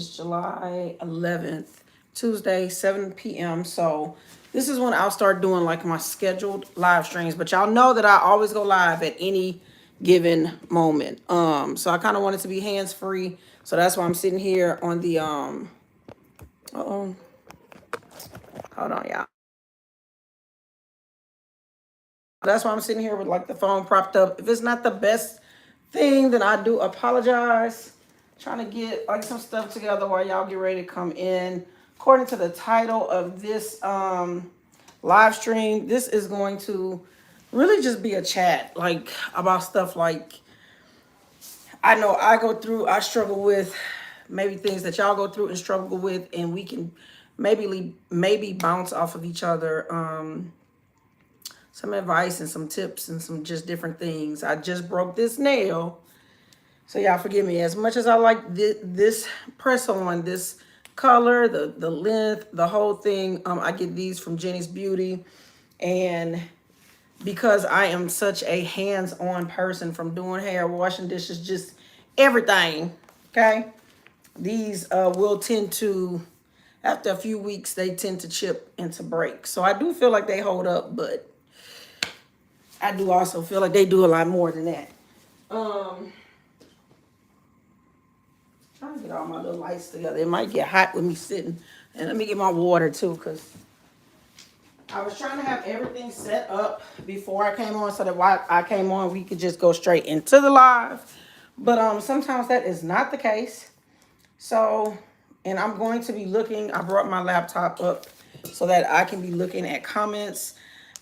is July 11th, Tuesday, 7 p.m. So this is when I'll start doing like my scheduled live streams. But y'all know that I always go live at any given moment. So I kind of want it to be hands-free. So that's why I'm sitting here on the uh-oh. Hold on, y'all. That's why I'm sitting here with like the phone propped up. If it's not the best thing, then I do apologize. Trying to get like some stuff together while y'all get ready to come in. According to the title of this live stream, this is going to really just be a chat like about stuff like I know I struggle with, maybe things that y'all go through and struggle with, and we can maybe bounce off of each other. Some advice and some tips and some just different things. I just broke this nail. So y'all forgive me. As much as I like this press on, this color, the length, the whole thing, I get these from Jenny's Beauty. And because I am such a hands-on person, from doing hair, washing dishes, just everything, okay? These will tend to, after a few weeks, they tend to chip and to break. So I do feel like they hold up, but I do also feel like they do a lot more than that. Trying to get all my little lights together. It might get hot with me sitting. And let me get my water too, because I was trying to have everything set up before I came on so that while I came on, we could just go straight into the live. But sometimes that is not the case. So, and I'm going to be looking, I brought my laptop up so that I can be looking at comments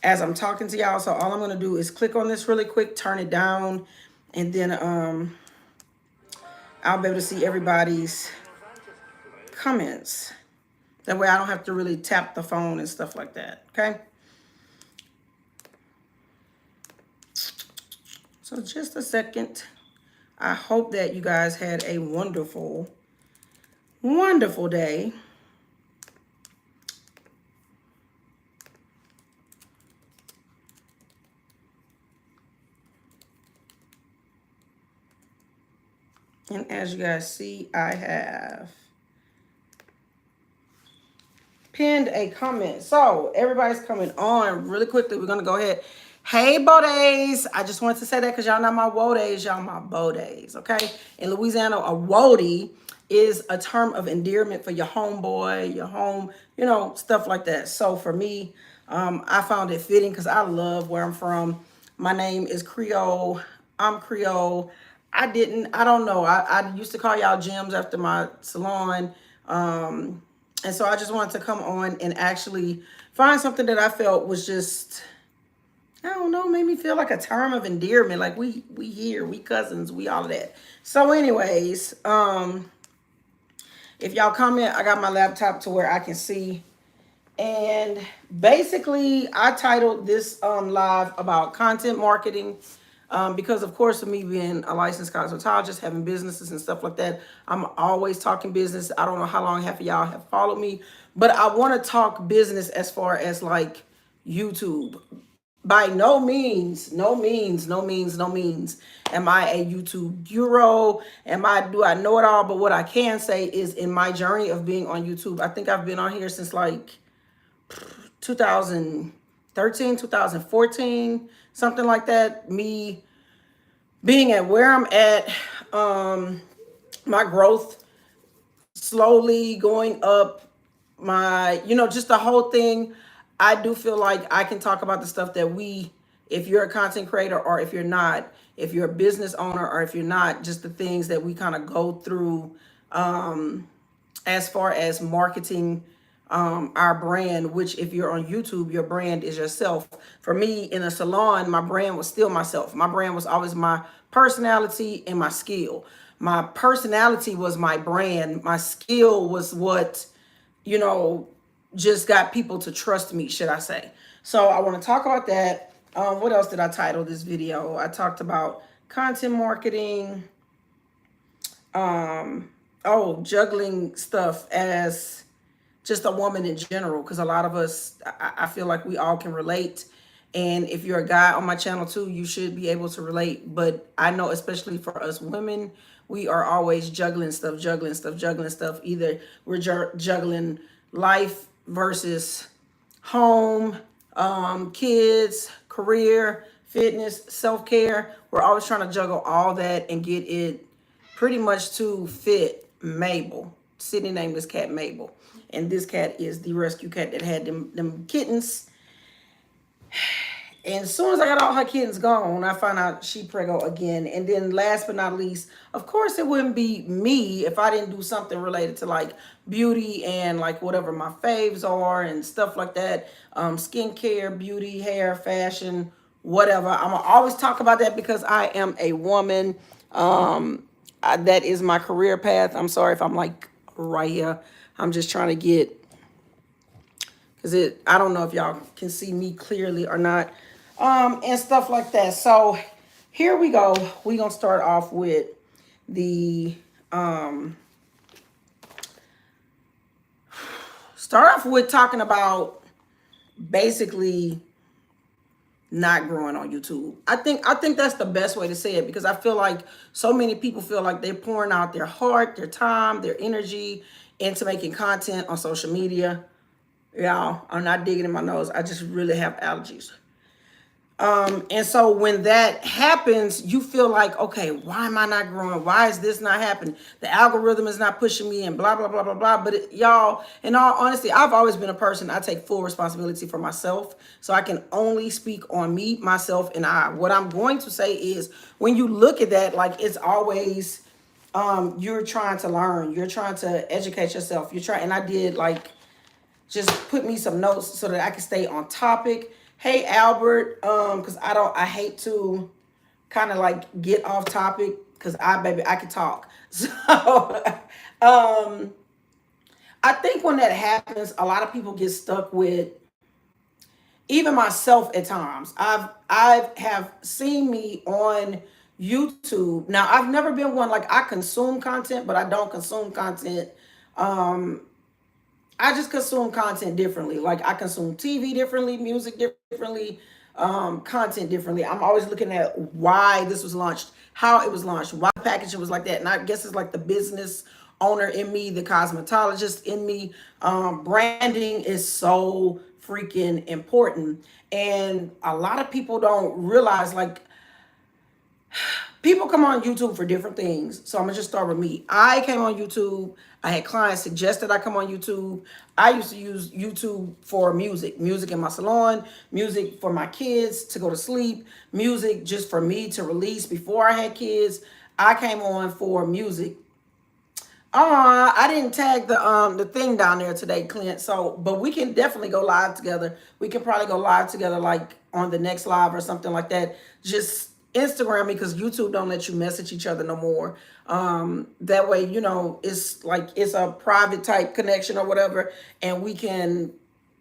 as I'm talking to y'all. So all I'm going to do is click on this really quick, turn it down, and then I'll be able to see everybody's comments. That way I don't have to really tap the phone and stuff like that, okay? So just a second. I hope that you guys had a wonderful, wonderful day. And as you guys see, I have pinned a comment. So everybody's coming on really quickly. We're going to go ahead. Hey, Beau-daes. I just wanted to say that because y'all not my Beau-daes, y'all my Beau-daes, okay? In Louisiana, a woody is a term of endearment for your homeboy, your home, you know, stuff like that. So for me, I found it fitting because I love where I'm from. My name is Creole. I'm Creole. I don't know. I used to call y'all Gems after my salon. And so I just wanted to come on and actually find something that I felt was just, I don't know, made me feel like a term of endearment. Like we here, we cousins, we all of that. So anyways, if y'all comment, I got my laptop to where I can see. And basically, I titled this live about content marketing. Because of course, of me being a licensed cosmetologist, having businesses and stuff like that, I'm always talking business. I don't know how long half of y'all have followed me, but I want to talk business as far as like YouTube. By no means, no means, no means, no means am I a YouTube guru. Do I know it all? But what I can say is in my journey of being on YouTube, I think I've been on here since like 2013, 2014, something like that. Me being at where I'm at, my growth slowly going up, just the whole thing. I do feel like I can talk about the stuff that if you're a content creator or if you're not, if you're a business owner or if you're not, just the things that we kind of go through as far as marketing our brand, which if you're on YouTube, your brand is yourself. For me in a salon, my brand was still myself. My brand was always my personality and my skill. My personality was my brand. My skill was what, just got people to trust me, should I say. So I want to talk about that. What else did I title this video? I talked about content marketing, juggling stuff as just a woman in general, because a lot of us, I feel like we all can relate. And if you're a guy on my channel too, you should be able to relate. But I know, especially for us women, we are always juggling stuff, juggling stuff, juggling stuff. Either we're juggling life versus home, kids, career, fitness, self-care. We're always trying to juggle all that and get it pretty much to fit Mabel. Sydney named this cat Mabel. And this cat is the rescue cat that had them kittens. And as soon as I got all her kittens gone, I found out she preggo again. And then last but not least, of course, it wouldn't be me if I didn't do something related to like beauty and like whatever my faves are and stuff like that. Skincare, beauty, hair, fashion, whatever. I'm gonna always talk about that because I am a woman. That is my career path. I'm sorry if I'm like right here. I'm just trying to get, because I don't know if y'all can see me clearly or not, and stuff like that. So here we go. We're going to start off with the, talking about basically not growing on YouTube. I think that's the best way to say it, because I feel like so many people feel like they're pouring out their heart, their time, their energy into making content on social media. Y'all, I'm not digging in my nose. I just really have allergies. And so when that happens, you feel like, okay, why am I not growing? Why is this not happening? The algorithm is not pushing me and blah, blah, blah, blah, blah. But y'all, in all honesty, I've always been a person, I take full responsibility for myself. So I can only speak on me, myself, and I. What I'm going to say is, when you look at that, like, it's always, you're trying to learn. You're trying to educate yourself. And I did like, just put me some notes so that I can stay on topic. Hey, Albert, because I hate to kind of like get off topic, because I can talk. So, I think when that happens, a lot of people get stuck with, even myself at times. I have seen me on YouTube. Now, I've never been one, like, I consume content, but I don't consume content. I just consume content differently. Like, I consume TV differently, music differently, content differently. I'm always looking at why this was launched, how it was launched, why the packaging was like that. And I guess it's like the business owner in me, the cosmetologist in me. Branding is so freaking important. And a lot of people don't realize, like, people come on YouTube for different things. So I'm gonna just start with me. I came on YouTube. I had clients suggest that I come on YouTube. I used to use YouTube for music in my salon, music for my kids to go to sleep, music just for me to release before I had kids. I came on for music. I didn't tag the thing down there today, Clint. So, but we can definitely go live together. We can probably go live together, like on the next live or something like that. Just Instagram me, because YouTube don't let you message each other no more. That way, it's like it's a private type connection or whatever, and we can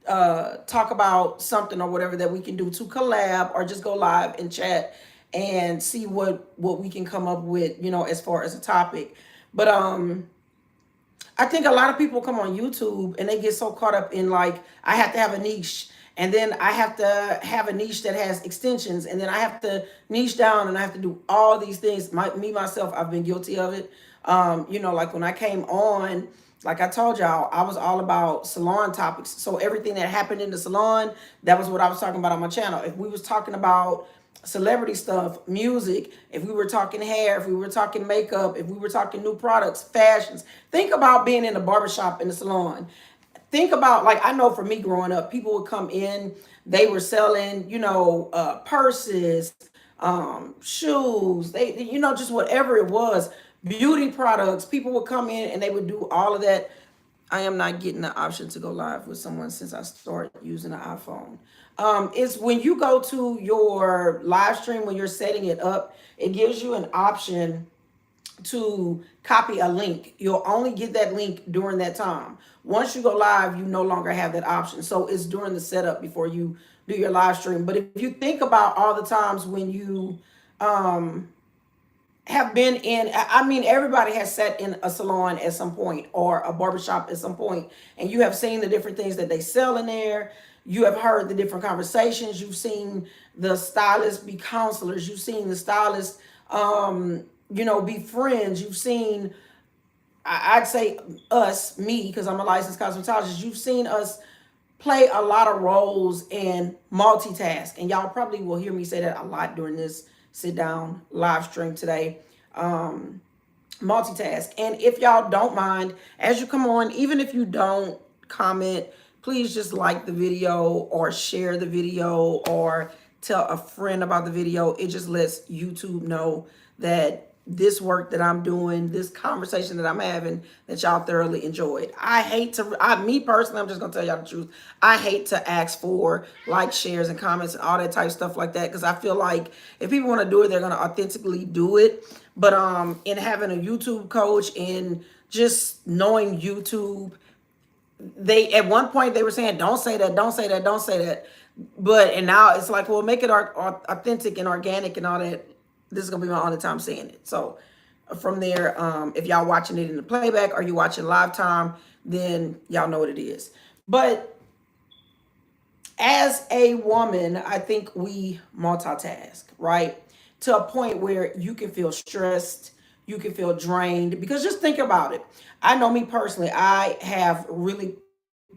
talk about something or whatever that we can do to collab, or just go live and chat and see what we can come up with, as far as a topic. But I think a lot of people come on YouTube and they get so caught up in, like, I have to have a niche, and then I have to have a niche that has extensions, and then I have to niche down, and I have to do all these things. Myself, I've been guilty of it. Like when I came on, like I told y'all, I was all about salon topics. So everything that happened in the salon, that was what I was talking about on my channel. If we was talking about celebrity stuff, music, if we were talking hair, if we were talking makeup, if we were talking new products, fashions, think about being in the barbershop, in the salon. Think about, like, I know for me growing up, people would come in, they were selling, purses, shoes, just whatever it was, beauty products. People would come in and they would do all of that. I am not getting the option to go live with someone since I started using an iPhone. It's when you go to your live stream, when you're setting it up, it gives you an option to copy a link. You'll only get that link during that time. Once you go live, you no longer have that option. So it's during the setup before you do your live stream. But if you think about all the times when you have been in, I mean, everybody has sat in a salon at some point or a barbershop at some point, and you have seen the different things that they sell in there. You have heard the different conversations. You've seen the stylists be counselors. You've seen the stylists, be friends. You've seen, I'd say us, me, because I'm a licensed cosmetologist. You've seen us play a lot of roles and multitask. And y'all probably will hear me say that a lot during this sit down live stream today. Multitask. And if y'all don't mind, as you come on, even if you don't comment, please just like the video or share the video or tell a friend about the video. It just lets YouTube know that this work that I'm doing, this conversation that I'm having, that y'all thoroughly enjoyed. Me personally, I'm just gonna tell y'all the truth. I hate to ask for likes, shares, and comments and all that type of stuff like that, because I feel like if people want to do it, they're gonna authentically do it. But in having a YouTube coach and just knowing YouTube, they at one point they were saying, don't say that, don't say that, don't say that. And now it's like, well, make it authentic and organic and all that. This is gonna be my only time saying it. So from there, if y'all watching it in the playback or you watching live time, then y'all know what it is. But as a woman, I think we multitask, right? To a point where you can feel stressed, you can feel drained, because just think about it. I know me personally, I have really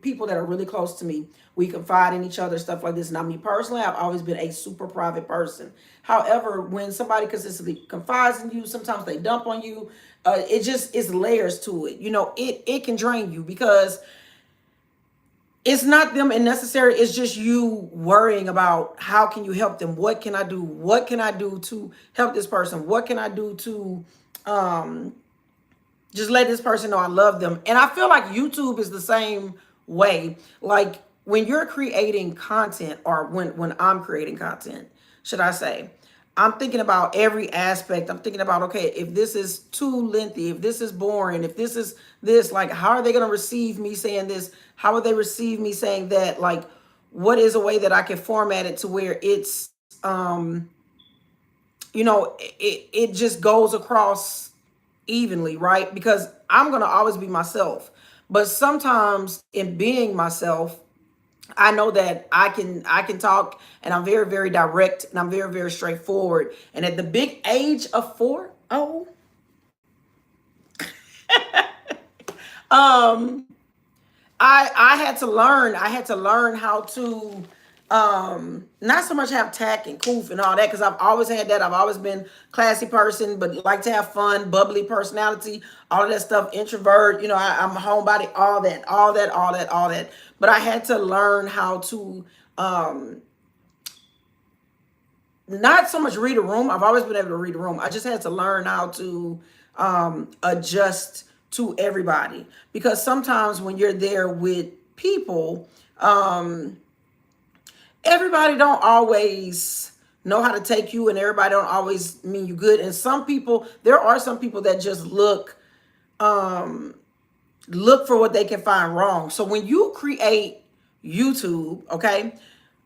people that are really close to me. We confide in each other, stuff like this. Now, me personally, I've always been a super private person. However, when somebody consistently confides in you, sometimes they dump on you. It just is layers to it. It can drain you, because it's not them unnecessary. It's just you worrying about how can you help them? What can I do? What can I do to help this person? What can I do to just let this person know I love them? And I feel like YouTube is the same way. Like when you're creating content, or when I'm creating content, should I say, I'm thinking about every aspect. I'm thinking about, okay, if this is too lengthy, if this is boring, if this is this, like, how are they going to receive me saying this? How would they receive me saying that? Like, what is a way that I can format it to where it's, it just goes across evenly, right? Because I'm going to always be myself. But sometimes in being myself, I know that I can talk, and I'm very, very direct, and I'm very, very straightforward. And at the big age of 40, I had to learn how to not so much have tact and coof and all that, because I've always had that. I've always been classy person, but like to have fun, bubbly personality, all of that stuff, introvert, I'm a homebody, all that. But I had to learn how to not so much read a room. I've always been able to read a room. I just had to learn how to adjust to everybody, because sometimes when you're there with people, everybody don't always know how to take you, and everybody don't always mean you good. And there are some people that just look for what they can find wrong. So when you create YouTube, okay,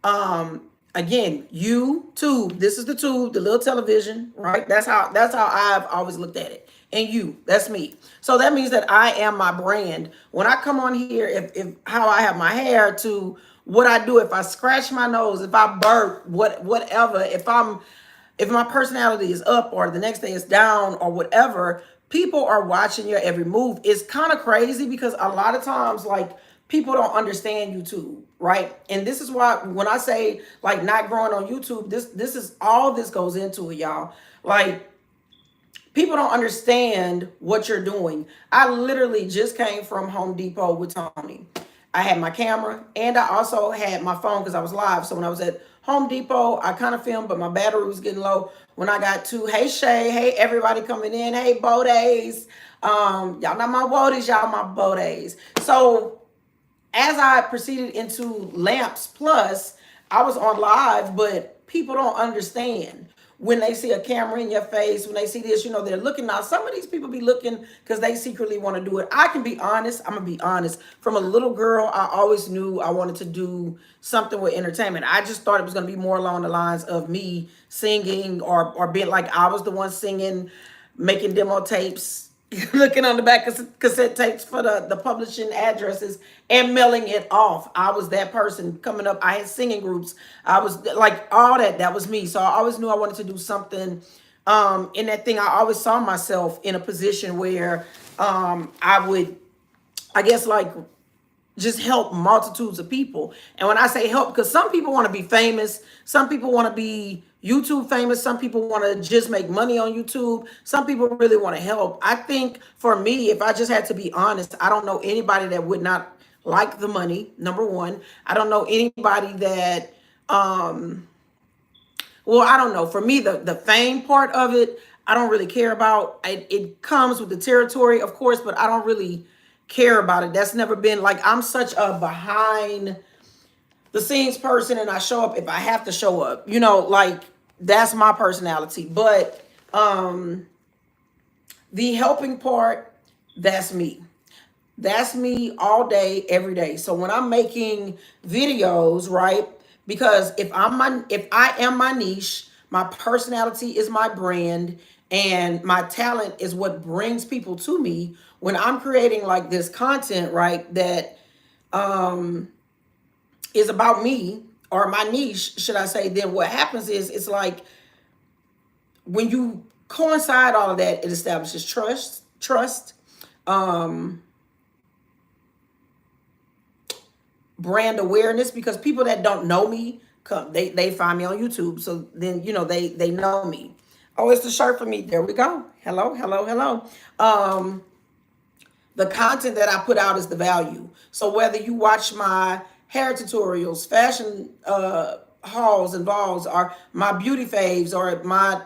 again, YouTube, this is the tube, the little television, right? That's how I've always looked at it. And that's me. So that means that I am my brand. When I come on here, if how I have my hair, to what I do, if I scratch my nose, if I burp, whatever, if my personality is up or the next day is down or whatever, people are watching your every move. It's kind of crazy, because a lot of times, like, people don't understand YouTube, right? And this is why when I say, like, not growing on YouTube, this is all this goes into it, y'all. Like, people don't understand what you're doing. I literally just came from Home Depot with Tony. I had my camera, and I also had my phone because I was live. So when I was at Home Depot, I kind of filmed, but my battery was getting low. When I got to, hey Shay, hey everybody coming in, hey Beau-daes, y'all not my Beau-daes, y'all my Beau-daes. So as I proceeded into Lamps Plus, I was on live, but people don't understand. When they see a camera in your face, when they see this, they're looking. Now, some of these people be looking because they secretly want to do it. I can be honest. I'm going to be honest. From a little girl, I always knew I wanted to do something with entertainment. I just thought it was going to be more along the lines of me singing or being like I was the one singing. making demo tapes, looking on the back of cassette tapes for the publishing addresses and mailing it off. I was that person coming up. I had singing groups. I was like all that. That was me. So I always knew I wanted to do something in that thing. I always saw myself in a position where I would, I guess, like just help multitudes of people. And when I say help, because some people want to be famous, some people want to be YouTube famous, some people want to just make money on YouTube, some people really want to help. I think for me, if I just had to be honest, I don't know anybody that would not like the money, number one. I don't know anybody that well, I don't know. For me, the fame part of it, I don't really care about. It comes with the territory, of course, but I don't really care about it. That's never been like, I'm such a behind the scenes person, and I show up if I have to show up. You know, like that's my personality. But the helping part, that's me. That's me all day, every day. So when I'm making videos, right? Because if I am my niche, my personality is my brand, and my talent is what brings people to me. When I'm creating like this content, right, that is about me or my niche, should I say, then what happens is it's like when you coincide all of that, it establishes trust, brand awareness, because people that don't know me come, they find me on YouTube, so then they know me. Oh, it's the shirt for me. There we go. Hello, hello, hello. The content that I put out is the value. So whether you watch my hair tutorials, fashion hauls and vlogs, or my beauty faves, or my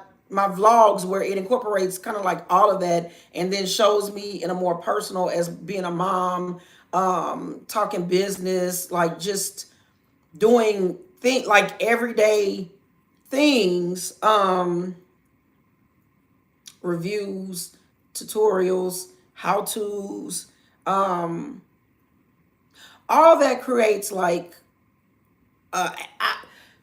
vlogs where it incorporates kind of like all of that, and then shows me in a more personal as being a mom, talking business, like just doing things like everyday things, reviews, tutorials, how-tos, all that creates like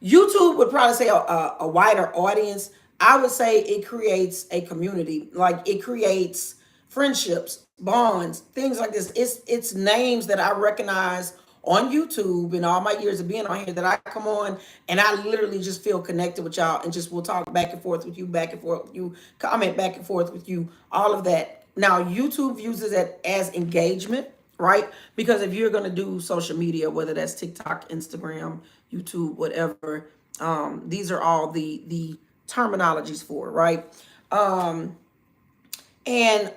YouTube would probably say a wider audience. I would say it creates a community. Like it creates friendships, bonds, things like this. It's names that I recognize on YouTube in all my years of being on here, that I come on and I literally just feel connected with y'all, and just will talk back and forth with you, back and forth with you, comment back and forth with you, all of that. Now YouTube uses it as engagement, right? Because if you're going to do social media, whether that's TikTok, Instagram, YouTube, whatever, these are all the terminologies for, right? And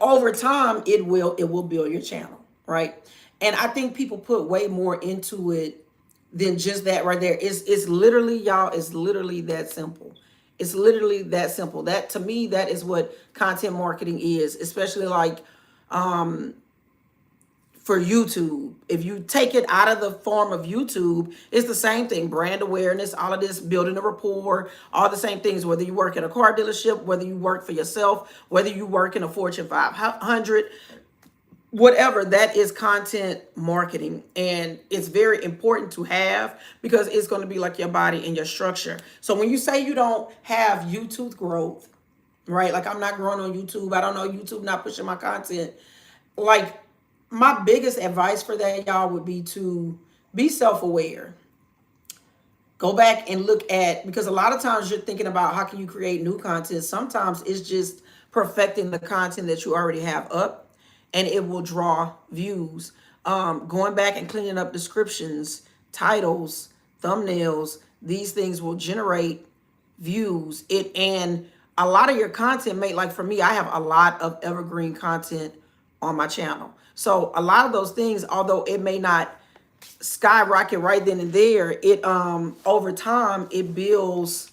over time, it will build your channel, right? And I think people put way more into it than just that right there. It's literally, y'all, it's literally that simple. It's literally that simple. That, to me, that is what content marketing is, especially like for YouTube. If you take it out of the form of YouTube, it's the same thing. Brand awareness, all of this, building a rapport, all the same things, whether you work at a car dealership, whether you work for yourself, whether you work in a Fortune 500, whatever, that is content marketing. And it's very important to have, because it's going to be like your body and your structure. So when you say you don't have YouTube growth, right? Like I'm not growing on YouTube. I don't know, YouTube not pushing my content. Like my biggest advice for that, y'all, would be to be self-aware. Go back and look at, because a lot of times you're thinking about how can you create new content. Sometimes it's just perfecting the content that you already have up, and it will draw views. Going back and cleaning up descriptions, titles, thumbnails, these things will generate views. And a lot of your content may, like for me, I have a lot of evergreen content on my channel. So a lot of those things, although it may not skyrocket right then and there, it over time it builds,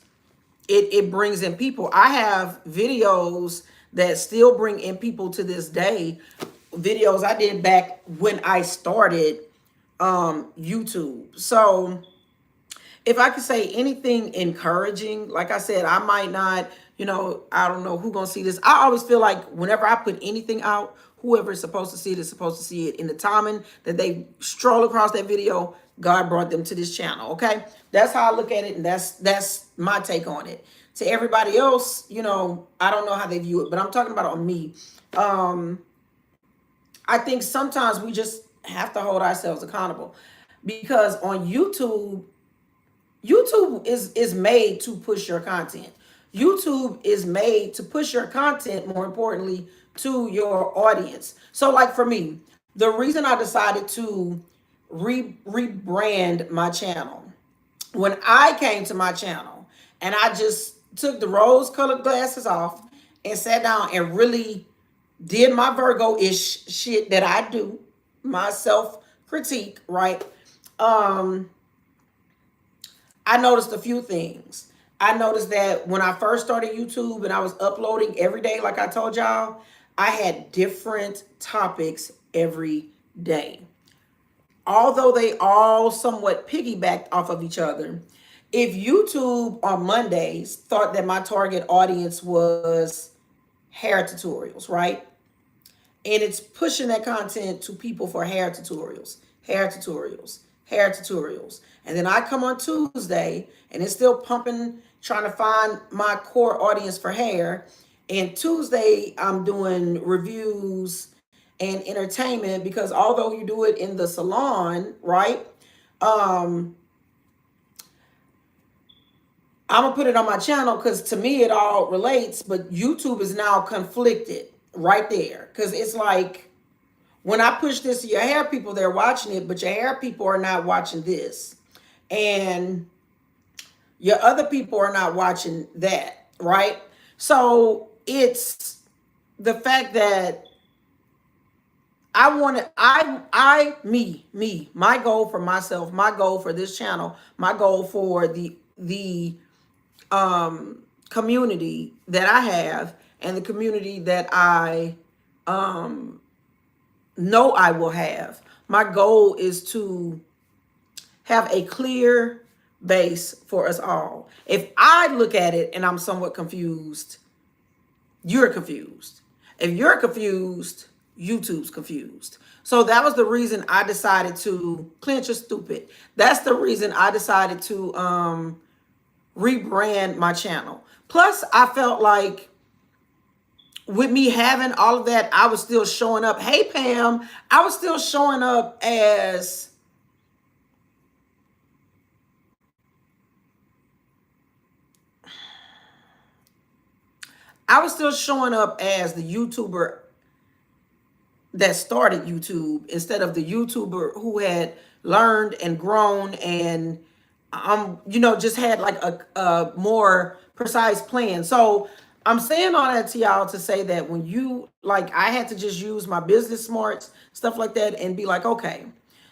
it brings in people. I have videos that still bring in people to this day. Videos I did back when I started YouTube. So if I could say anything encouraging, like I said, I might not, I don't know who gonna see this. I always feel like whenever I put anything out, whoever is supposed to see it is supposed to see it in the timing that they stroll across that video. God brought them to this channel. Okay, that's how I look at it, and that's my take on it. To everybody else, you know, I don't know how they view it, but I'm talking about on me. Um, I think sometimes we just have to hold ourselves accountable because on YouTube, YouTube is made to push your content. YouTube is made to push your content, more importantly, to your audience. So, like for me, the reason I decided to rebrand my channel, when I came to my channel and I just took the rose colored glasses off and sat down and really did my Virgo ish shit that I do, my self critique, right? Um, I noticed a few things. I noticed that when I first started YouTube and I was uploading every day, like I told y'all, I had different topics every day. Although they all somewhat piggybacked off of each other, if YouTube on Mondays thought that my target audience was hair tutorials, right? And it's pushing that content to people for hair tutorials, hair tutorials, hair tutorials. And then I come on Tuesday and it's still pumping, trying to find my core audience for hair. And Tuesday, I'm doing reviews and entertainment because although you do it in the salon, right? Um, I'm gonna put it on my channel because to me it all relates, but YouTube is now conflicted right there because it's like when I push this to your hair people, they're watching it, but your hair people are not watching this. And your other people are not watching that, right? So it's the fact that my goal for myself, my goal for this channel, my goal for the community that I have and the community that I um know I will have. My goal is to have a clear base for us all. If I look at it and I'm somewhat confused, you're confused. If you're confused, YouTube's confused. So that was the reason I decided to clench or stupid. That's the reason I decided to rebrand my channel. Plus, I felt like with me having all of that, I was still showing up. Hey, Pam, I was still showing up as the YouTuber that started YouTube instead of the YouTuber who had learned and grown and just had like a more precise plan. So I'm saying all that to y'all to say that when you like I had to just use my business smarts, stuff like that, and be like, okay,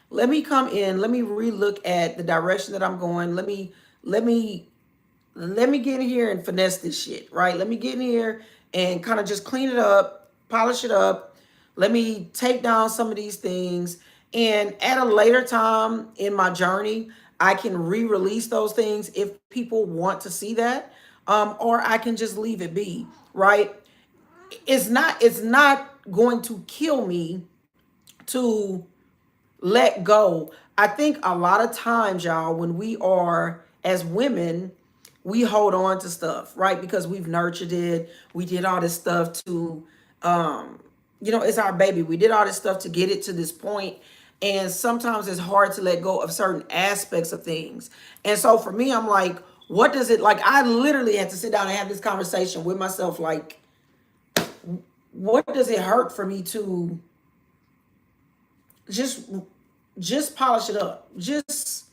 let me come in, let me relook at the direction that I'm going. Let me get in here and finesse this shit, right? Let me get in here and kind of just clean it up, polish it up. Let me take down some of these things. And at a later time in my journey, I can re-release those things if people want to see that. Or I can just leave it be, right? It's not going to kill me to let go. I think a lot of times, y'all, when we are as women, we hold on to stuff, right? Because we've nurtured it. We did all this stuff to, it's our baby. We did all this stuff to get it to this point. And sometimes it's hard to let go of certain aspects of things. And so for me, I'm like, what does it like? I literally had to sit down and have this conversation with myself. Like, what does it hurt for me to just polish it up? Just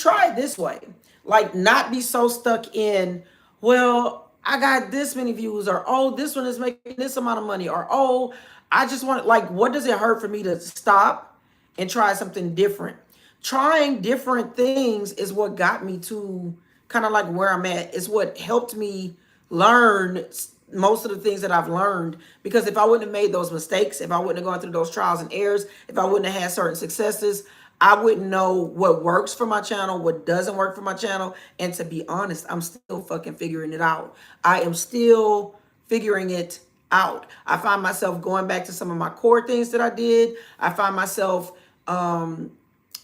try it this way. Like, not be so stuck in, well, I got this many views, or oh, this one is making this amount of money, or oh, I just want, like, what does it hurt for me to stop and try something different? Trying different things is what got me to kind of like where I'm at. It's what helped me learn most of the things that I've learned. Because if I wouldn't have made those mistakes, if I wouldn't have gone through those trials and errors, if I wouldn't have had certain successes, I wouldn't know what works for my channel, what doesn't work for my channel. And to be honest, I'm still fucking figuring it out. I am still figuring it out. I find myself going back to some of my core things that I did. I find myself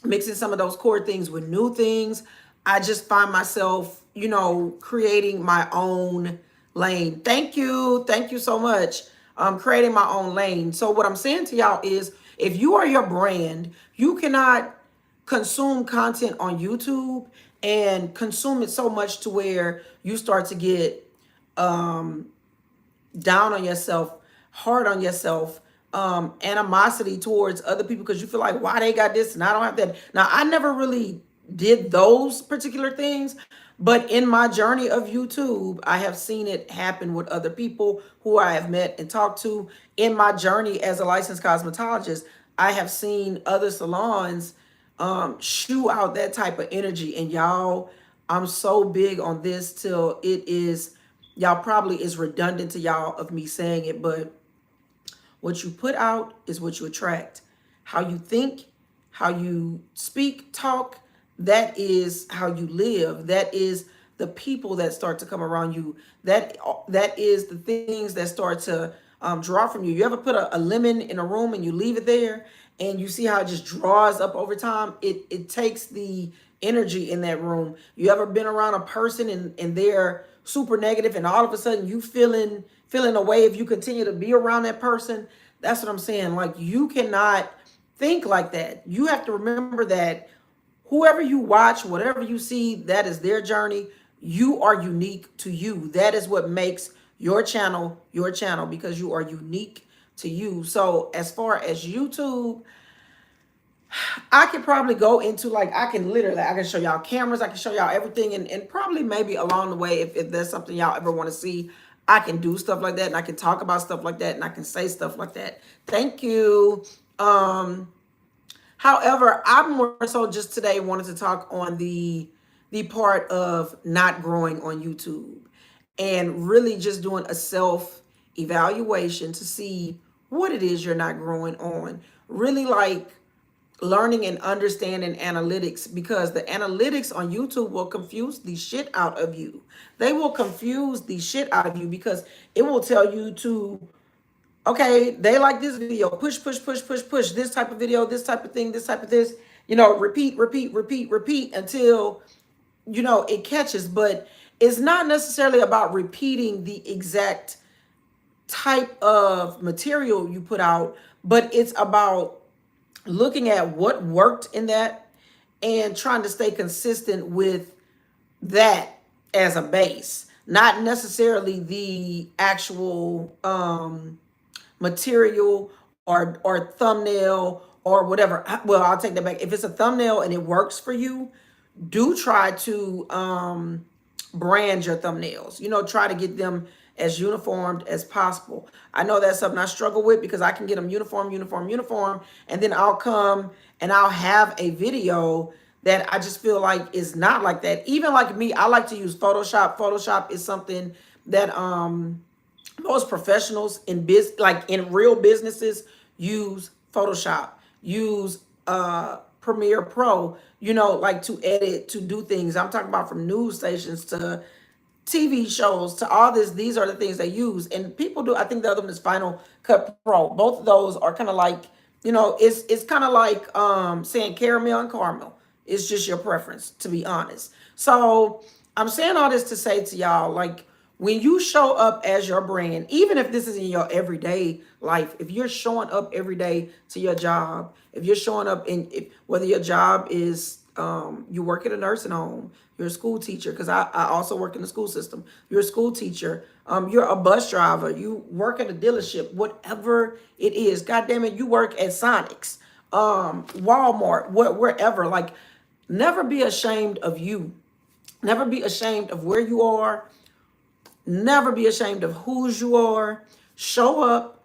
mixing some of those core things with new things. I just find myself, creating my own lane. Thank you. Thank you so much. Creating my own lane. So what I'm saying to y'all is if you are your brand, you cannot consume content on YouTube and consume it so much to where you start to get down on yourself, hard on yourself, animosity towards other people because you feel like, why they got this and I don't have that. Now, I never really did those particular things, but in my journey of YouTube, I have seen it happen with other people who I have met and talked to. In my journey as a licensed cosmetologist, I have seen other salons shoo out that type of energy. And y'all, I'm so big on this till it is, y'all probably is redundant to y'all of me saying it, but what you put out is what you attract. How you think, how you speak, talk, that is how you live. That is the people that start to come around you. That is the things that start to draw from you. You ever put a lemon in a room and you leave it there and you see how it just draws up over time? It takes the energy in that room. You ever been around a person and they're super negative and all of a sudden you feeling a way if you continue to be around that person? That's what I'm saying. Like, you cannot think like that. You have to remember that whoever you watch, whatever you see, that is their journey. You are unique to you. That is what makes your channel because you are unique to you. So as far as YouTube, I could probably go into, like, I can show y'all cameras, I can show y'all everything, and probably maybe along the way, if there's something y'all ever want to see, I can do stuff like that and I can talk about stuff like that and I can say stuff like that. Thank you. However, I more so just today wanted to talk on the part of not growing on YouTube and really just doing a self evaluation to see what it is you're not growing on. Really, like, learning and understanding analytics, because the analytics on YouTube will confuse the shit out of you. They will confuse the shit out of you because it will tell you to, okay, they like this video, push, push, push, push, push, this type of video, this type of thing, this type of this, repeat, repeat, repeat, repeat until, it catches. But it's not necessarily about repeating the exact type of material you put out, but it's about looking at what worked in that and trying to stay consistent with that as a base, not necessarily the actual material or thumbnail or whatever. Well, I'll take that back. If it's a thumbnail and it works for you, do try to brand your thumbnails. Try to get them as uniformed as possible. I know that's something I struggle with because I can get them uniform, and then I'll come and I'll have a video that I just feel like is not like that. Even like me, I like to use Photoshop. Photoshop is something that most professionals like in real businesses use Photoshop, use Premiere Pro, like to edit, to do things. I'm talking about from news stations to TV shows to all this. These are the things they use. And people do, I think the other one is Final Cut Pro. Both of those are kind of like, it's kind of like saying caramel and caramel. It's just your preference, to be honest. So I'm saying all this to say to y'all, like, when you show up as your brand, even if this is in your everyday life, if you're showing up every day to your job, if you're showing up whether your job is, you work at a nursing home, you're a school teacher, because I also work in the school system. You're a school teacher. You're a bus driver. You work at a dealership, whatever it is. God damn it, you work at Sonic's, Walmart, wherever. Like, never be ashamed of you. Never be ashamed of where you are. Never be ashamed of whose you are. Show up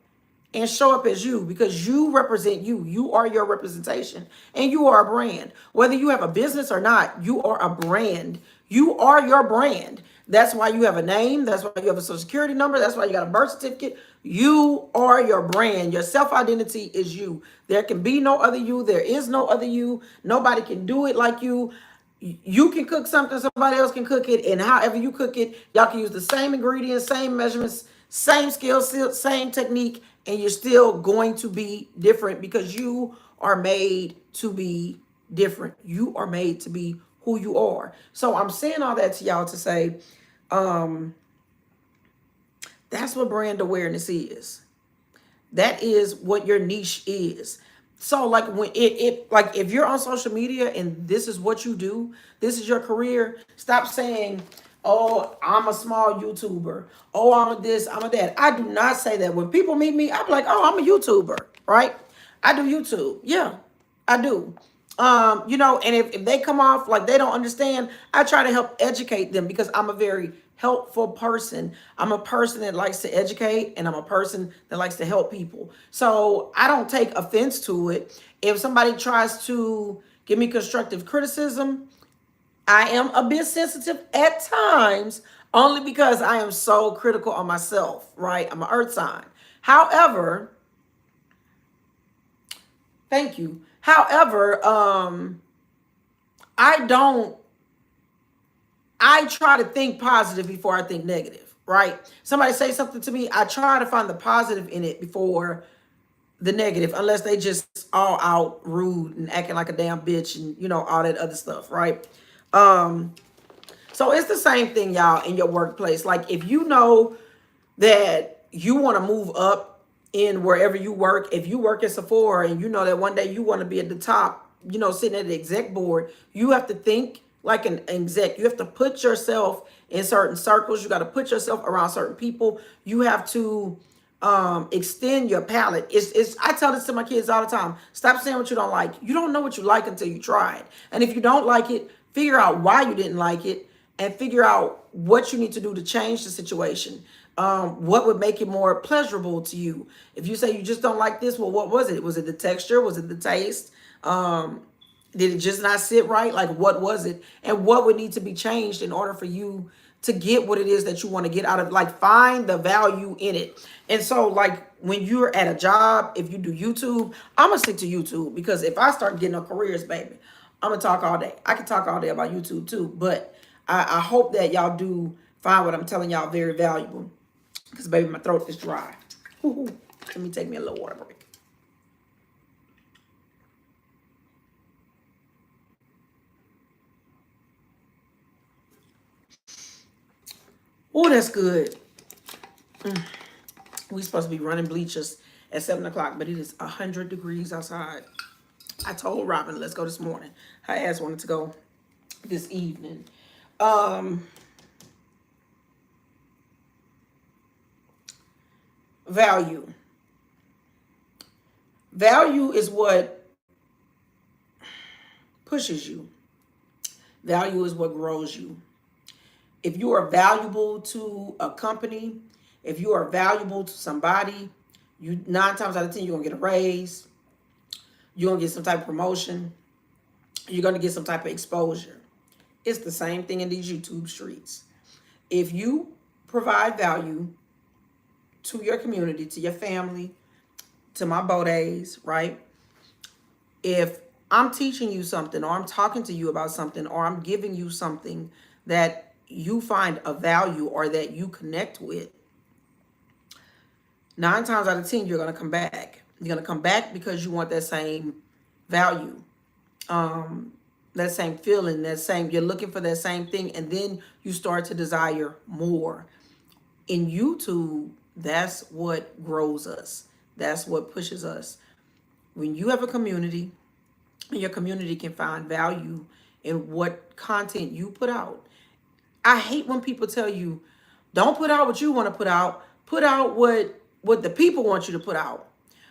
and show up as you, because you represent you. You are your representation and you are a brand. Whether you have a business or not, you are a brand. You are your brand. That's why you have a name. That's why you have a social security number. That's why you got a birth certificate. You are your brand. Your self-identity is you. There can be no other you. There is no other you. Nobody can do it like you. You can cook something, somebody else can cook it, and however you cook it, y'all can use the same ingredients, same measurements, same skills, same technique, and you're still going to be different because you are made to be different. You are made to be who you are. So I'm saying all that to y'all to say, that's what brand awareness is. That is what your niche is. So like when it like if you're on social media and this is what you do, this is your career, stop saying, oh, I'm a small YouTuber. Oh, I'm a this, I'm a that. I do not say that. When people meet me, I'm like, oh, I'm a YouTuber, right? I do YouTube. Yeah, I do. And if they come off like they don't understand, I try to help educate them because I'm a very helpful person. I'm a person that likes to educate and I'm a person that likes to help people. So I don't take offense to it. If somebody tries to give me constructive criticism, I am a bit sensitive at times only because I am so critical on myself, right? I'm an earth sign. However, thank you. However, I don't I try to think positive before I think negative, right? Somebody say something to me, I try to find the positive in it before the negative, unless they just all out rude and acting like a damn bitch and all that other stuff, right? So it's the same thing, y'all, in your workplace. Like if you know that you want to move up in wherever you work, if you work at Sephora and you know that one day you want to be at the top, sitting at the exec board, you have to think like an exec. You have to put yourself in certain circles. You got to put yourself around certain people. You have to extend your palate. It's I tell this to my kids all the time. Stop saying what you don't like. You don't know what you like until you try it. And if you don't like it, figure out why you didn't like it and figure out what you need to do to change the situation. What would make it more pleasurable to you? If you say you just don't like this, well, what was it? Was it the texture? Was it the taste? Did it just not sit right? Like, what was it? And what would need to be changed in order for you to get what it is that you want to get out of, like, find the value in it. And so, like, when you're at a job, if you do YouTube, I'm going to stick to YouTube because if I start getting on careers, baby, I'm going to talk all day. I can talk all day about YouTube too, but I hope that y'all do find what I'm telling y'all very valuable because, baby, my throat is dry. Let me take me a little water break. Oh, that's good. We supposed to be running bleachers at 7 o'clock, but it is 100 degrees outside. I told Robin, let's go this morning. Her ass wanted to go this evening. Value. Value is what pushes you. Value is what grows you. If you are valuable to a company, if you are valuable to somebody, you 9 times out of 10, you're going to get a raise. You're going to get some type of promotion. You're going to get some type of exposure. It's the same thing in these YouTube streets. If you provide value to your community, to your family, to my Beau-daes, right? If I'm teaching you something or I'm talking to you about something or I'm giving you something that you find a value or that you connect with, 9 times out of 10, you're going to come back. You're going to come back because you want that same value, that same feeling, you're looking for that same thing. And then you start to desire more. In YouTube, that's what grows us. That's what pushes us. When you have a community and your community can find value in what content you put out. I hate when people tell you, don't put out what you want to put out what the people want you to put out.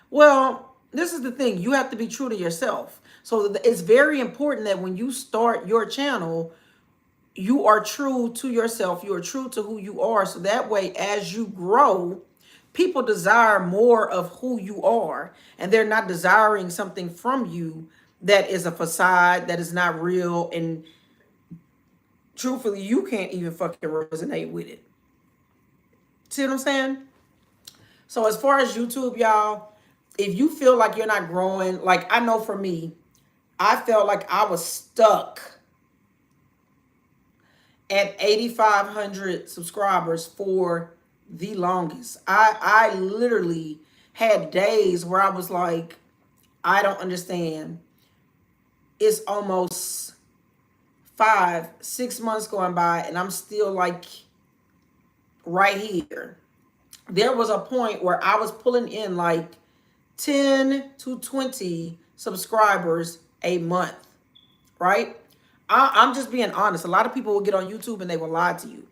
Well, this is the thing. You have to be true to yourself. So it's very important that when you start your channel, you are true to yourself. You are true to who you are. So that way, as you grow, people desire more of who you are. And they're not desiring something from you that is a facade, that is not real. And truthfully, you can't even fucking resonate with it. See what I'm saying? So as far as YouTube, y'all, if you feel like you're not growing, like I know for me, I felt like I was stuck at 8,500 subscribers for the longest. I literally had days where I was like, I don't understand. It's almost 5, 6 months going by, and I'm still like right here. There was a point where I was pulling in like 10 to 20 subscribers a month, right? I'm just being honest. A lot of people will get on YouTube and they will lie to you.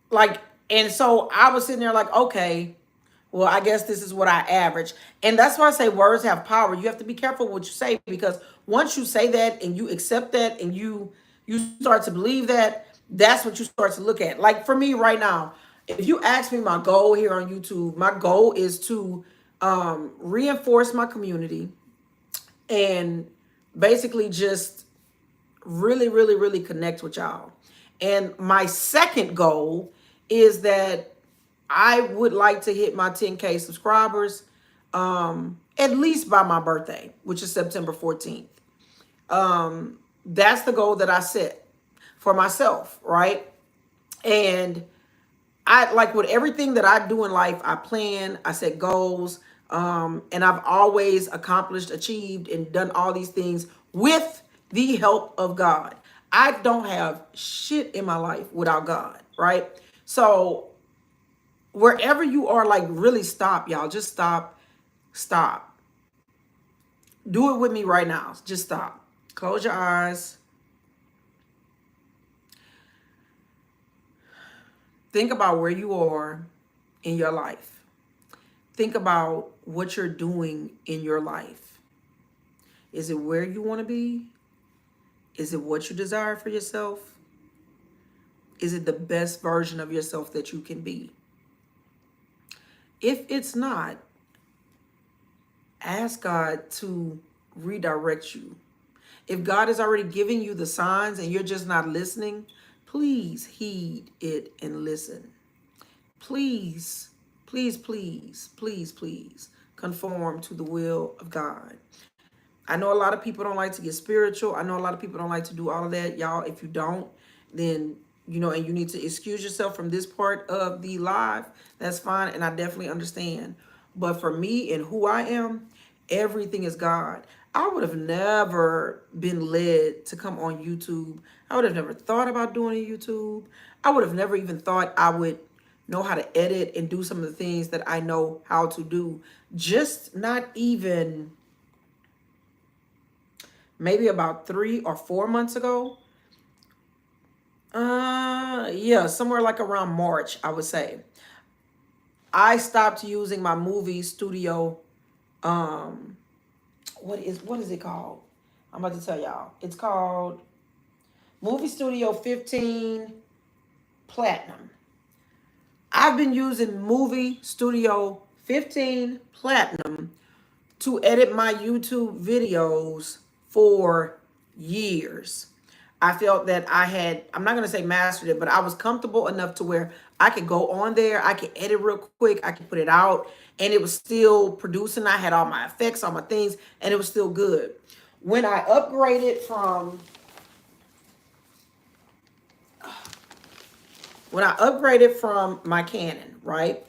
Like, and so I was sitting there like, okay, well, I guess this is what I average. And that's why I say words have power. You have to be careful what you say, because once you say that and you accept that and you start to believe that, that's what you start to look at. Like for me right now, if you ask me my goal here on YouTube, my goal is to reinforce my community and basically just really, really, really connect with y'all. And my second goal is that I would like to hit my 10K subscribers at least by my birthday, which is September 14th. That's the goal that I set for myself, right? And I like with everything that I do in life, I plan, I set goals, and I've always accomplished, achieved, and done all these things with the help of God. I don't have shit in my life without God, right? So wherever you are, like really stop, y'all. Just stop. Stop. Do it with me right now. Just stop. Close your eyes. Think about where you are in your life. Think about what you're doing in your life. Is it where you want to be? Is it what you desire for yourself? Is it the best version of yourself that you can be? If it's not, ask God to redirect you. If God is already giving you the signs and you're just not listening, please heed it and listen. Please, please, please, please, please conform to the will of God. I know a lot of people don't like to get spiritual. I know a lot of people don't like to do all of that. Y'all, if you don't, then, you know, and you need to excuse yourself from this part of the live, that's fine. And I definitely understand. But for me and who I am, everything is God. I would have never been led to come on YouTube. I would have never thought about doing a YouTube. I would have never even thought I would know how to edit and do some of the things that I know how to do. Just not even maybe about 3 or 4 months ago. Yeah, somewhere like around March, I would say. I stopped using my movie studio. What is it called? I'm about to tell y'all. It's called Movie Studio 15 Platinum. I've been using Movie Studio 15 Platinum to edit my YouTube videos for years. I felt that I'm not going to say mastered it, but I was comfortable enough to where I could go on there, I could edit real quick, I could put it out, and it was still producing. I had all my effects, all my things, and it was still good. When I upgraded from my Canon, right?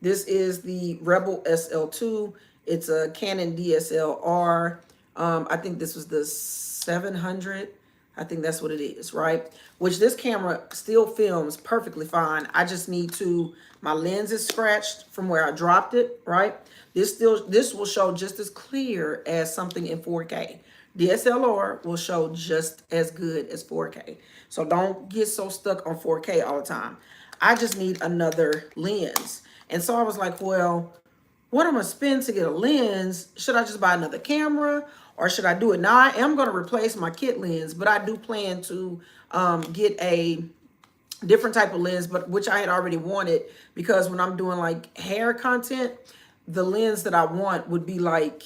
This is the Rebel SL2. It's a Canon DSLR. I think this was the 700. I think that's what it is, right? Which this camera still films perfectly fine. I just need to, my lens is scratched from where I dropped it, right? This will show just as clear as something in 4K. DSLR will show just as good as 4K. So don't get so stuck on 4K all the time. I just need another lens. And so I was like, well, what am I spend to get a lens? Should I just buy another camera or should I do it? Now I am going to replace my kit lens, but I do plan to get a different type of lens, but which I had already wanted, because when I'm doing like hair content, the lens that I want would be like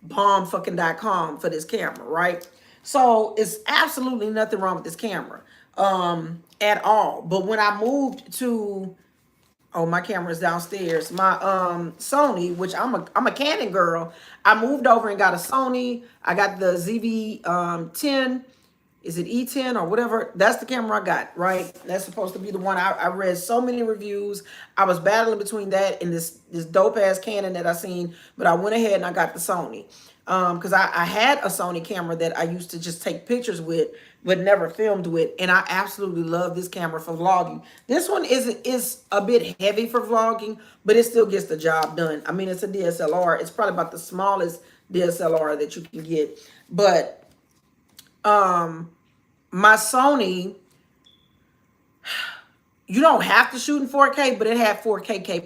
bombfucking.com for this camera, right? So it's absolutely nothing wrong with this camera at all. But when I moved to, oh, my camera's downstairs, my Sony, which I'm a Canon girl, I moved over and got a Sony. I got the ZV-10. Is it E10 or whatever? That's the camera I got, right? That's supposed to be the one. I read so many reviews. I was battling between that and this dope ass Canon that I seen, but I went ahead and I got the Sony. because I had a Sony camera that I used to just take pictures with, but never filmed with, and I absolutely love this camera for vlogging. This one is a bit heavy for vlogging, but it still gets the job done. I mean, it's a DSLR. It's probably about the smallest DSLR that you can get, but my Sony, you don't have to shoot in 4K, but it had 4K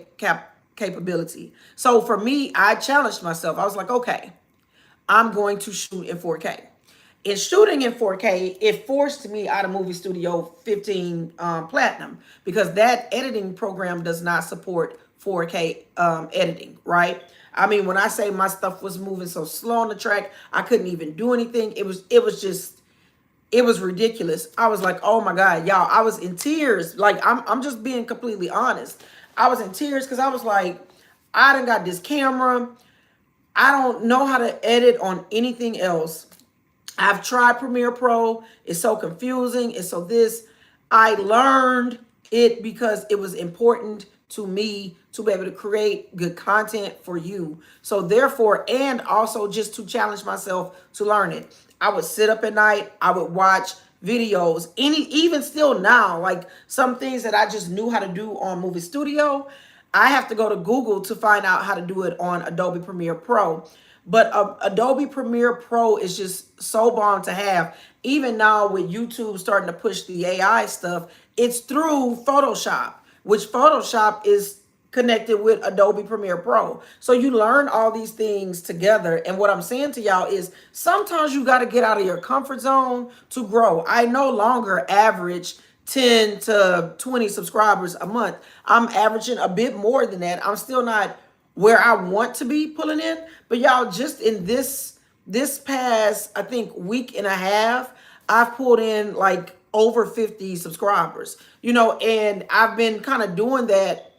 capability. So for me, I challenged myself. I was like, okay, I'm going to shoot in 4K. In shooting in 4K, it forced me out of Movie Studio 15 Platinum, because that editing program does not support 4K editing, right? I mean, when I say my stuff was moving so slow on the track, I couldn't even do anything. It was ridiculous. I was like, oh my God, y'all, I was in tears. Like, I'm just being completely honest. I was in tears because I was like, I done got this camera. I don't know how to edit on anything else. I've tried Premiere Pro. It's so confusing. It's so this. I learned it because it was important to me to be able to create good content for you. So therefore, and also just to challenge myself to learn it. I would sit up at night. I would watch videos. Even still now, like some things that I just knew how to do on Movie Studio, I have to go to Google to find out how to do it on Adobe Premiere Pro. But Adobe Premiere Pro is just so bomb to have. Even now with YouTube starting to push the AI stuff, it's through Photoshop, which Photoshop is connected with Adobe Premiere Pro. So you learn all these things together. And what I'm saying to y'all is sometimes you got to get out of your comfort zone to grow. I no longer average 10 to 20 subscribers a month. I'm averaging a bit more than that. I'm still not where I want to be pulling in, but y'all, just in this past, I think, week and a half, I've pulled in like over 50 subscribers, and I've been kind of doing that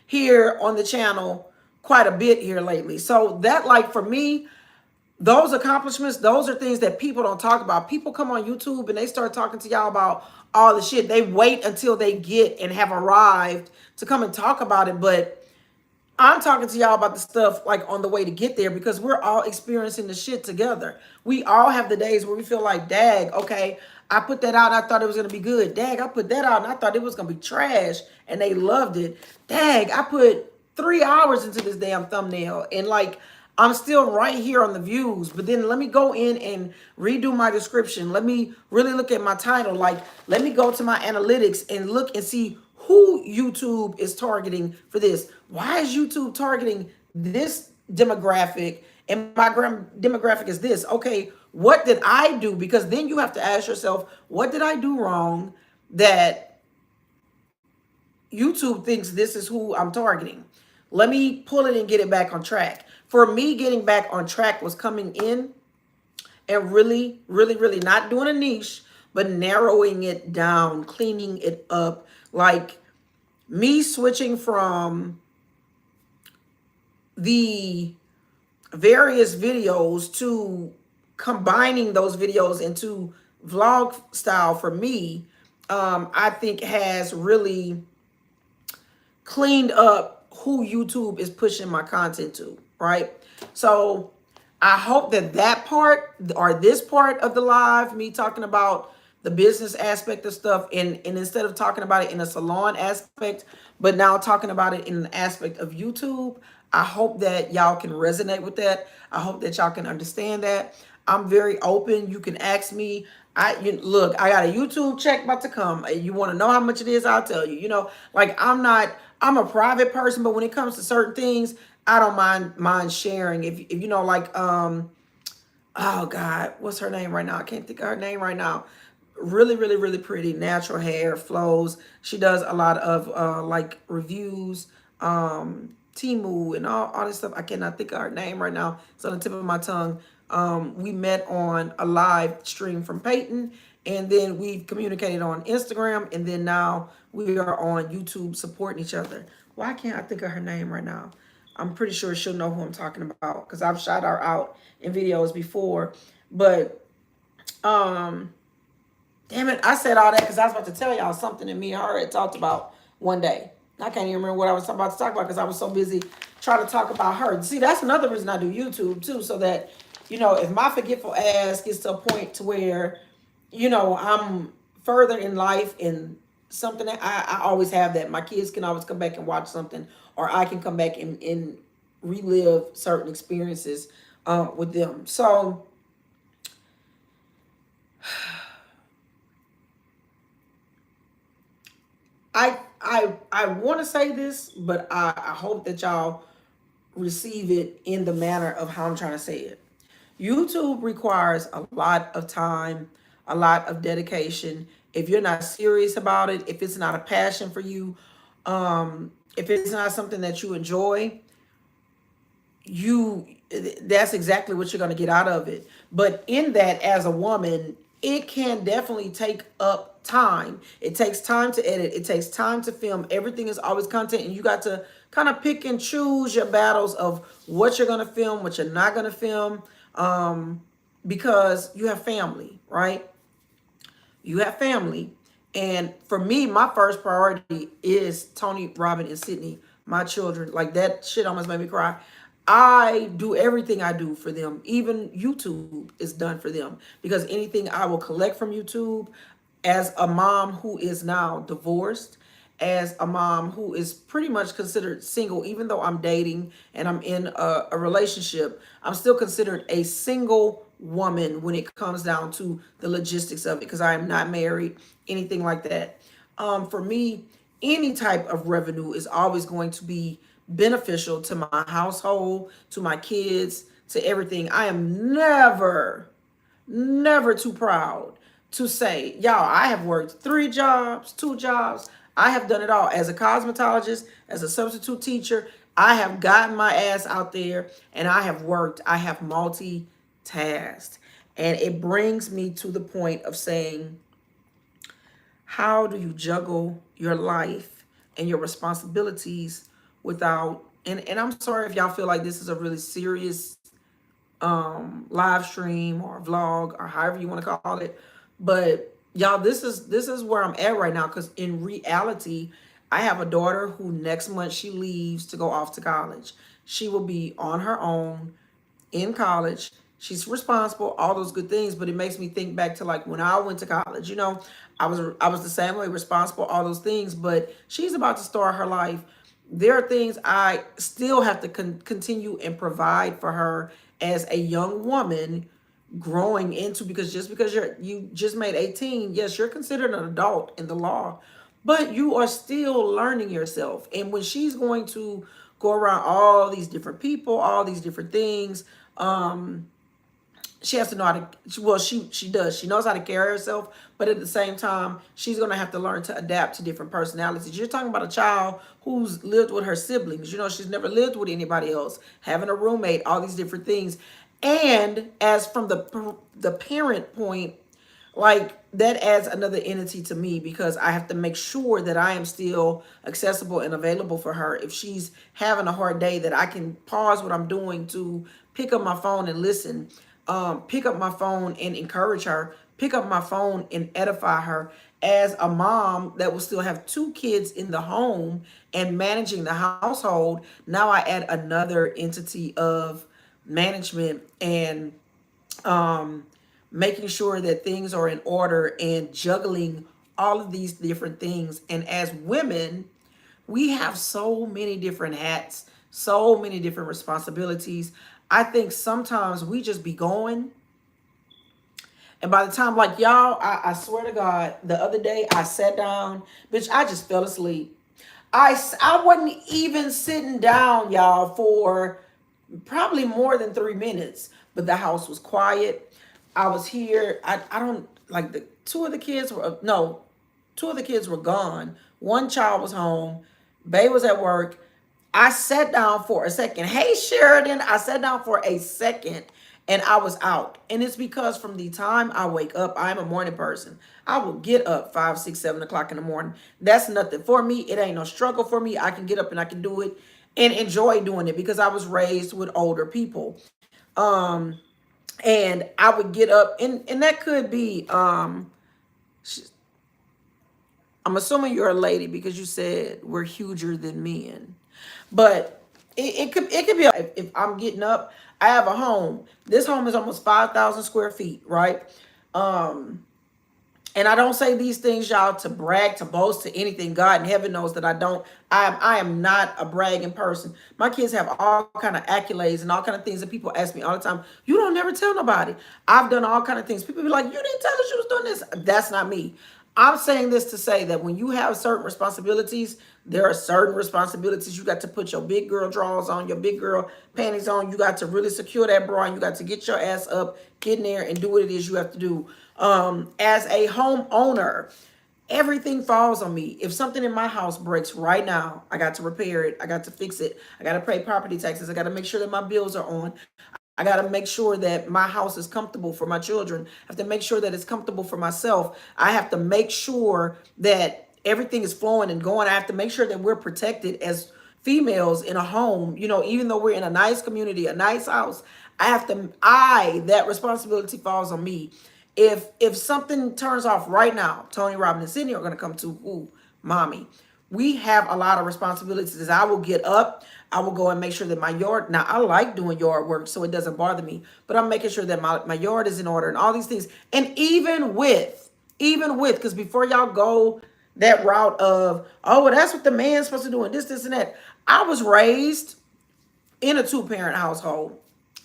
here on the channel quite a bit here lately. So that, like, for me, those accomplishments, those are things that people don't talk about. People come on YouTube and they start talking to y'all about all the shit. They wait until they get and have arrived to come and talk about it. But I'm talking to y'all about the stuff like on the way to get there, because we're all experiencing the shit together. We all have the days where we feel like, dag, okay, I put that out and I thought it was going to be good. Dag, I put that out and I thought it was going to be trash and they loved it. Dag, I put 3 hours into this damn thumbnail and like, I'm still right here on the views, but then let me go in and redo my description. Let me really look at my title. Like, let me go to my analytics and look and see who YouTube is targeting for this. Why is YouTube targeting this demographic and my demographic is this? Okay, what did I do? Because then you have to ask yourself, what did I do wrong that YouTube thinks this is who I'm targeting? Let me pull it and get it back on track. For me, getting back on track was coming in and really, really, really not doing a niche, but narrowing it down, cleaning it up. Like me switching from the various videos to combining those videos into vlog style for me, I think has really cleaned up who YouTube is pushing my content to, right? So I hope that part, or this part of the live, me talking about the business aspect of stuff, and instead of talking about it in a salon aspect, but now talking about it in an aspect of YouTube, I hope that y'all can resonate with that. I hope that y'all can understand that. I'm very open. You can ask me. Look, I got a YouTube check about to come. You want to know how much it is? I'll tell you. Like I'm a private person, but when it comes to certain things, I don't mind sharing. If like oh God, what's her name right now? I can't think of her name right now. Really, really, really pretty, natural hair, flows. She does a lot of like reviews, Timu and all this stuff. I cannot think of her name right now. It's on the tip of my tongue. We met on a live stream from Peyton, and then we communicated on Instagram, and then now we are on YouTube supporting each other. Why can't I think of her name right now? I'm pretty sure she'll know who I'm talking about because I've shot her out in videos before. But damn it, I said all that because I was about to tell y'all something that me and her had talked about one day. I can't even remember what I was about to talk about because I was so busy trying to talk about her. See, that's another reason I do YouTube too, so that, if my forgetful ass gets to a point to where, I'm further in life and something that I always have that. My kids can always come back and watch something, or I can come back and relive certain experiences with them. So I want to say this, but I hope that y'all receive it in the manner of how I'm trying to say it. YouTube requires a lot of time, a lot of dedication. If you're not serious about it, if it's not a passion for you, if it's not something that you enjoy, you that's exactly what you're going to get out of it. But in that, as a woman, it can definitely take up time. It takes time to edit, it takes time to film. Everything is always content, and you got to kind of pick and choose your battles of what you're going to film, what you're not going to film, because you have family, right? You have family. And for me, my first priority is Tony, Robin, and Sydney, my children. Like, that shit almost made me cry. I do everything I do for them. Even YouTube is done for them, because anything I will collect from YouTube, as a mom who is now divorced, as a mom who is pretty much considered single, even though I'm dating and I'm in a relationship, I'm still considered a single woman when it comes down to the logistics of it, because I am not married, anything like that. For me, any type of revenue is always going to be beneficial to my household, to my kids, to everything. I am never too proud to say, y'all, I have worked 3 jobs, 2 jobs. I have done it all. As a cosmetologist, as a substitute teacher, I have gotten my ass out there and I have worked. I have multitasked. And it brings me to the point of saying, how do you juggle your life and your responsibilities without, and I'm sorry if y'all feel like this is a really serious live stream or vlog or however you want to call it, but y'all, this is where I'm at right now, because in reality, I have a daughter who next month she leaves to go off to college. She will be on her own in college. She's responsible, all those good things, but it makes me think back to, like, when I went to college. I was the same way, responsible, all those things, but she's about to start her life. There are things I still have to continue and provide for her as a young woman growing into, because just because you just made 18, yes, you're considered an adult in the law, but you are still learning yourself. And when she's going to go around all these different people, all these different things, she has to know how to, well, she does, she knows how to carry herself, but at the same time, she's going to have to learn to adapt to different personalities. You're talking about a child who's lived with her siblings. She's never lived with anybody else, having a roommate, all these different things. And as from the parent point, like, that adds another entity to me, because I have to make sure that I am still accessible and available for her. If she's having a hard day, that I can pause what I'm doing to pick up my phone and listen, pick up my phone and encourage her, pick up my phone and edify her. As a mom that will still have 2 kids in the home and managing the household, now I add another entity of management and making sure that things are in order and juggling all of these different things. And as women, we have so many different hats, so many different responsibilities. I think sometimes we just be going. And by the time, like, y'all, I swear to God, the other day I sat down, bitch, I just fell asleep. I wasn't even sitting down, y'all, for probably more than 3 minutes, but the house was quiet. I was here. I don't, like, the two of the kids were, no, 2 of the kids were gone. One child was home. Bay was at work. I sat down for a second. Hey, Sheridan. I sat down for a second and I was out. And it's because from the time I wake up, I'm a morning person. I will get up 5, 6, 7 o'clock in the morning. That's nothing for me. It ain't no struggle for me. I can get up and I can do it and enjoy doing it, because I was raised with older people. And I would get up, and that could be, I'm I'm assuming you're a lady because you said we're huger than men. But it could be if I'm getting up, I have a home. This home is almost 5,000 square feet, right? Um, and I don't say these things, y'all, to brag, to boast, to anything. God in heaven knows that I don't. I am not a bragging person. My kids have all kind of accolades and all kind of things that people ask me all the time. You don't never tell nobody. I've done all kind of things. People be like, you didn't tell us you was doing this. That's not me. I'm saying this to say that when you have certain responsibilities, there are certain responsibilities. You got to put your big girl drawers on, your big girl panties on. You got to really secure that bra, and you got to get your ass up, get in there, and do what it is you have to do. As a homeowner, everything falls on me. If something in my house breaks right now, I got to repair it. I got to fix it. I got to pay property taxes. I got to make sure that my bills are on. I got to make sure that my house is comfortable for my children. I have to make sure that it's comfortable for myself. I have to make sure that everything is flowing and going. I have to make sure that we're protected as females in a home. Even though we're in a nice community, a nice house, that responsibility falls on me. If something turns off right now, Tony, Robin, and Sydney are going to come to who? Mommy. We have a lot of responsibilities. I will get up. I will go and make sure that my yard. Now, I like doing yard work, so it doesn't bother me. But I'm making sure that my yard is in order and all these things. And because before y'all go that route of, oh, well, that's what the man's supposed to do and this, and that. I was raised in a two-parent household.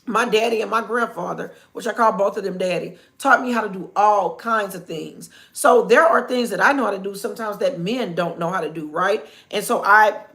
My daddy and my grandfather, which I call both of them daddy, taught me how to do all kinds of things. So there are things that I know how to do sometimes that men don't know how to do, right? And so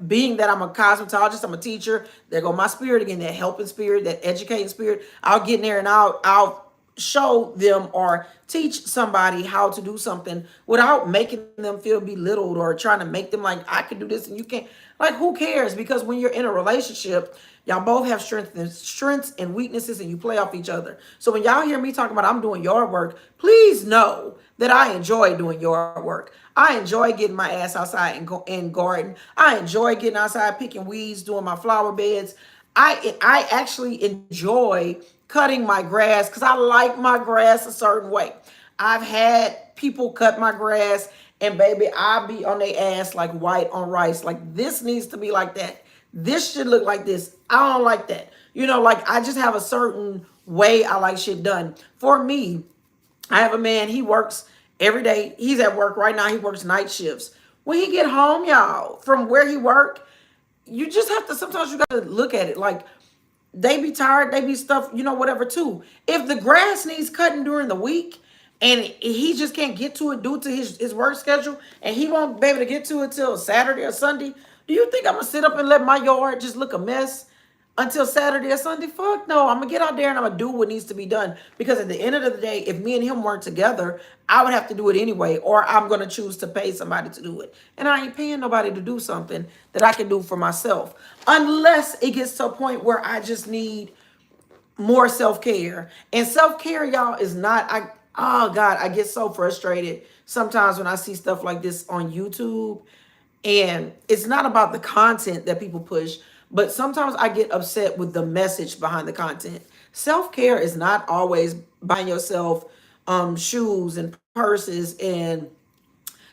being that I'm a cosmetologist, I'm a teacher, there go my spirit again, that helping spirit, that educating spirit. I'll get in there and I'll show them or teach somebody how to do something without making them feel belittled or trying to make them like, I can do this and you can't. Like, who cares? Because when you're in a relationship, y'all both have strengths and weaknesses, and you play off each other. So when y'all hear me talking about I'm doing yard work, please know that I enjoy doing yard work. I enjoy getting my ass outside and garden. I enjoy getting outside picking weeds, doing my flower beds. I actually enjoy cutting my grass because I like my grass a certain way. I've had people cut my grass and baby, I be on their ass like white on rice. Like, this needs to be like that. This should look like this. I don't like that. Like, I just have a certain way I like shit done. For me, I have a man, he works every day. He's at work right now. He works night shifts. When he get home, y'all, from where he work, you just have to, sometimes you got to look at it like, they be tired, they be stuff, whatever too. If the grass needs cutting during the week and he just can't get to it due to his work schedule and he won't be able to get to it till Saturday or Sunday, do you think I'm going to sit up and let my yard just look a mess until Saturday or Sunday? Fuck no. I'm going to get out there and I'm going to do what needs to be done. Because at the end of the day, if me and him weren't together, I would have to do it anyway, or I'm going to choose to pay somebody to do it. And I ain't paying nobody to do something that I can do for myself. Unless it gets to a point where I just need more self-care. And self-care, y'all, is not, oh God, I get so frustrated sometimes when I see stuff like this on YouTube. And it's not about the content that people push, but sometimes I get upset with the message behind the content. Self-care is not always buying yourself shoes and purses and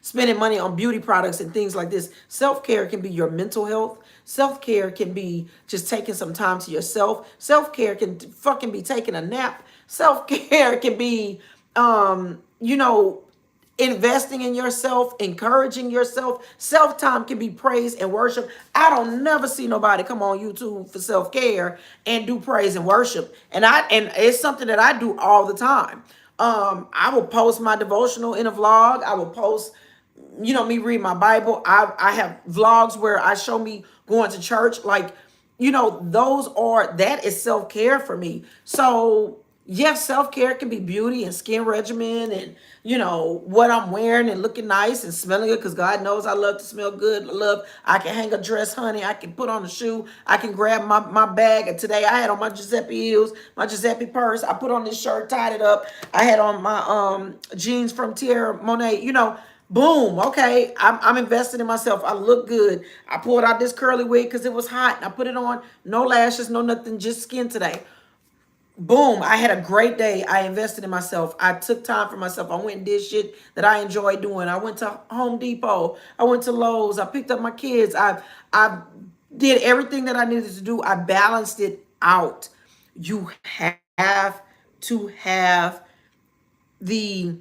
spending money on beauty products and things like this. Self-care can be your mental health. Self-care can be just taking some time to yourself. Self-care can fucking be taking a nap. Self-care can be, investing in yourself, encouraging yourself. Self-time can be praise and worship. I don't never see nobody come on YouTube for self-care and do praise and worship. And it's something that I do all the time. I will post my devotional in a vlog. I will post, me read my Bible. I have vlogs where I show me going to church. Like, that is self-care for me. So yes, self-care can be beauty and skin regimen and, what I'm wearing and looking nice and smelling good, because God knows I love to smell good. I can hang a dress, honey. I can put on a shoe. I can grab my bag. And today I had on my Giuseppe heels, my Giuseppe purse. I put on this shirt, tied it up. I had on my jeans from Tierra Monet, boom. Okay. I'm invested in myself. I look good. I pulled out this curly wig because it was hot. And I put it on. No lashes, no nothing, just skin today. boom, I had a great day. I invested in myself. I took time for myself. I went and did shit that I enjoy doing. I went to Home Depot. I went to Lowe's. I picked up my kids. I did everything that I needed to do. I balanced it out. You have to have the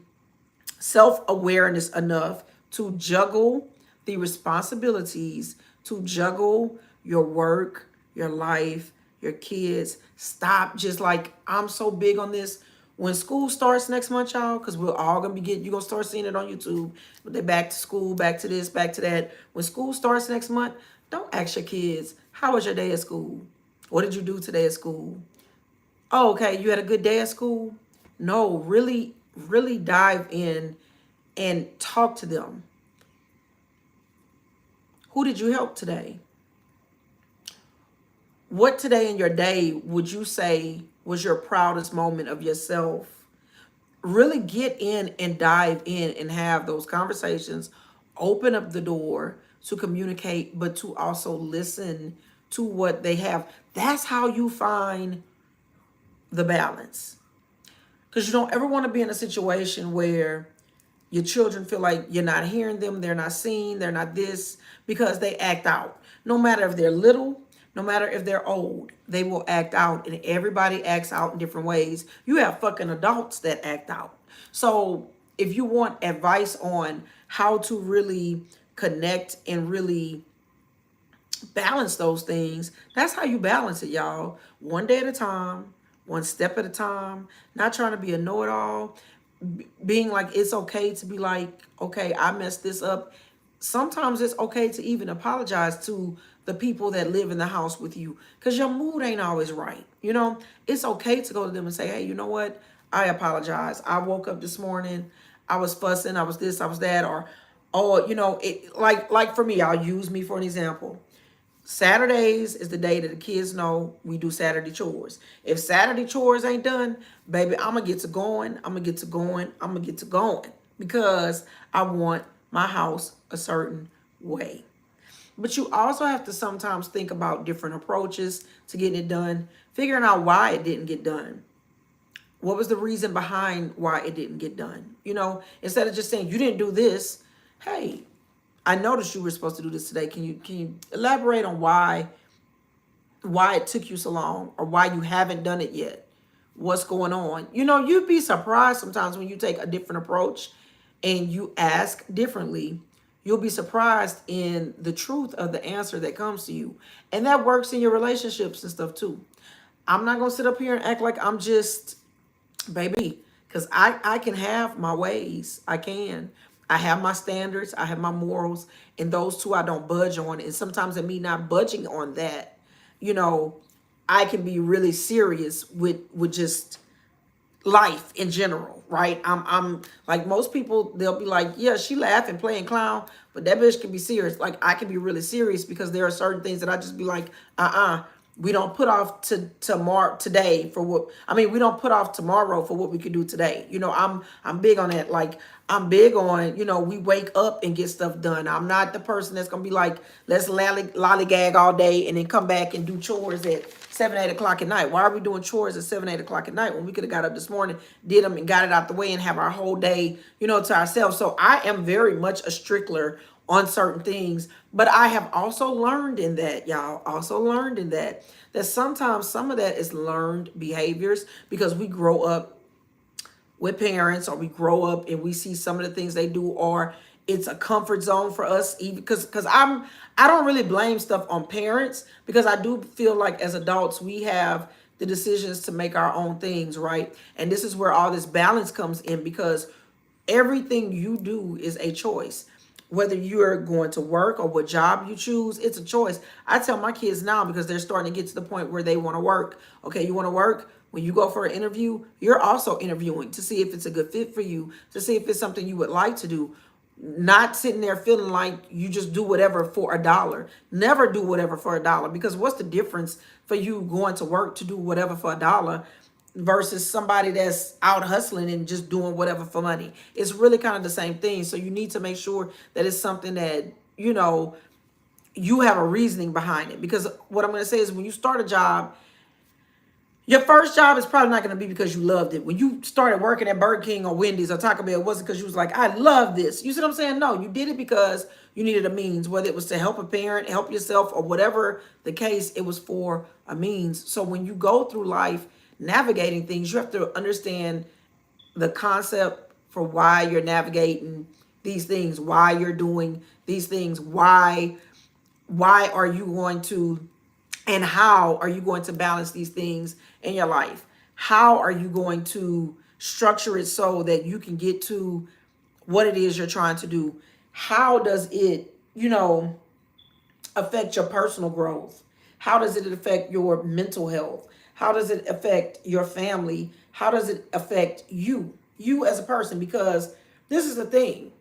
self-awareness enough to juggle the responsibilities, to juggle your work, your life, your kids. Stop just like, I'm so big on this. When school starts next month, y'all, because we're all gonna be you're gonna start seeing it on YouTube. But they're back to school, back to this, back to that. When school starts next month, don't ask your kids, how was your day at school? What did you do today at school? Oh, okay, you had a good day at school? No, really, really dive in and talk to them. Who did you help today? What today in your day would you say was your proudest moment of yourself? Really get in and dive in and have those conversations. Open up the door to communicate, but to also listen to what they have. That's how you find the balance. Because you don't ever want to be in a situation where your children feel like you're not hearing them, they're not seen, they're not this, because they act out. No matter if they're little, no matter if they're old, they will act out, and everybody acts out in different ways. You have fucking adults that act out. So if you want advice on how to really connect and really balance those things, that's how you balance it, y'all. One day at a time, one step at a time, not trying to be a know-it-all, being like, it's okay to be like, okay, I messed this up. Sometimes it's okay to even apologize to the people that live in the house with you, because your mood ain't always right. You know, it's okay to go to them and say, hey, you know what? I apologize. I woke up this morning, I was fussing, I was this, I was that, or, oh, you know, it like for me, I'll use me for an example. Saturdays is the day that the kids know we do Saturday chores. If Saturday chores ain't done, baby, I'm gonna get to going. I'm gonna get to going. I'm gonna get to going, because I want my house a certain way. But you also have to sometimes think about different approaches to getting it done, figuring out why it didn't get done. What was the reason behind why it didn't get done? You know, instead of just saying you didn't do this, hey, I noticed you were supposed to do this today. Can you elaborate on why it took you so long, or why you haven't done it yet? What's going on? You know, you'd be surprised sometimes when you take a different approach and you ask differently. You'll be surprised in the truth of the answer that comes to you. And that works in your relationships and stuff too. I'm not going to sit up here and act like I'm just, baby, because I can have my ways. I can. I have my standards. I have my morals. And those two I don't budge on. And sometimes in me not budging on that, you know, I can be really serious with just life in general, right? I'm like most people, they'll be like, yeah, she laughing, playing clown, but that bitch can be serious. Like I can be really serious, because there are certain things that I just be like, we don't put off to tomorrow today for what we don't put off tomorrow for what we could do today. You know, I'm big on that. Like I'm big on, you know, we wake up and get stuff done. I'm not the person that's gonna be like, let's lollygag all day and then come back and do chores at 7, 8 o'clock at night. Why are we doing chores at 7, 8 o'clock at night when we could have got up this morning, did them and got it out the way and have our whole day, you know, to ourselves? So I am very much a stickler on certain things, but I have also learned in that, y'all, also learned in that sometimes some of that is learned behaviors, because we grow up with parents, or we grow up and we see some of the things they do, or it's a comfort zone for us, even because I don't really blame stuff on parents, because I do feel like as adults we have the decisions to make our own things, right? And this is where all this balance comes in, because everything you do is a choice. Whether you're going to work or what job you choose, it's a choice. I tell my kids now, because they're starting to get to the point where they want to work. Okay, you want to work? When you go for an interview, you're also interviewing to see if it's a good fit for you, to see if it's something you would like to do. Not sitting there feeling like you just do whatever for a dollar. Never do whatever for a dollar, because what's the difference for you going to work to do whatever for a dollar versus somebody that's out hustling and just doing whatever for money? It's really kind of the same thing. So you need to make sure that it's something that, you know, you have a reasoning behind it. Because what I'm going to say is, when you start a job, Your first job is probably not going to be because you loved it. When you started working at Burger King or Wendy's or Taco Bell, it wasn't because you was like, I love this. You see what I'm saying? No, you did it because you needed a means, whether it was to help a parent, help yourself, or whatever the case, it was for a means. So when you go through life navigating things, you have to understand the concept for why you're navigating these things, why you're doing these things, why are you going to, and how are you going to balance these things in your life? How are you going to structure it so that you can get to what it is you're trying to do? How does it, affect your personal growth? How does it affect your mental health? How does it affect your family? How does it affect you as a person? Because this is the thing.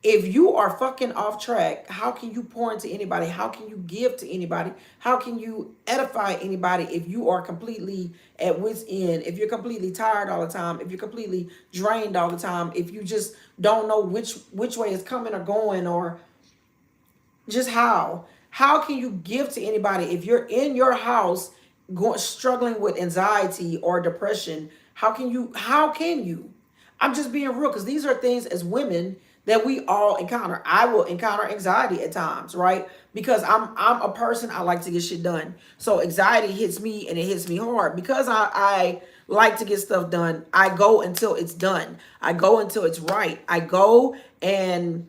If you are fucking off track, how can you pour into anybody? How can you give to anybody? How can you edify anybody if you are completely at wit's end? If you're completely tired all the time, if you're completely drained all the time, if you just don't know which way is coming or going, or just how can you give to anybody if you're in your house struggling with anxiety or depression? How can you I'm just being real, because these are things as women that we all encounter. I will encounter anxiety at times, right? Because I'm a person, I like to get shit done. So anxiety hits me, and it hits me hard because I like to get stuff done. I go until it's done. I go until it's right. I go and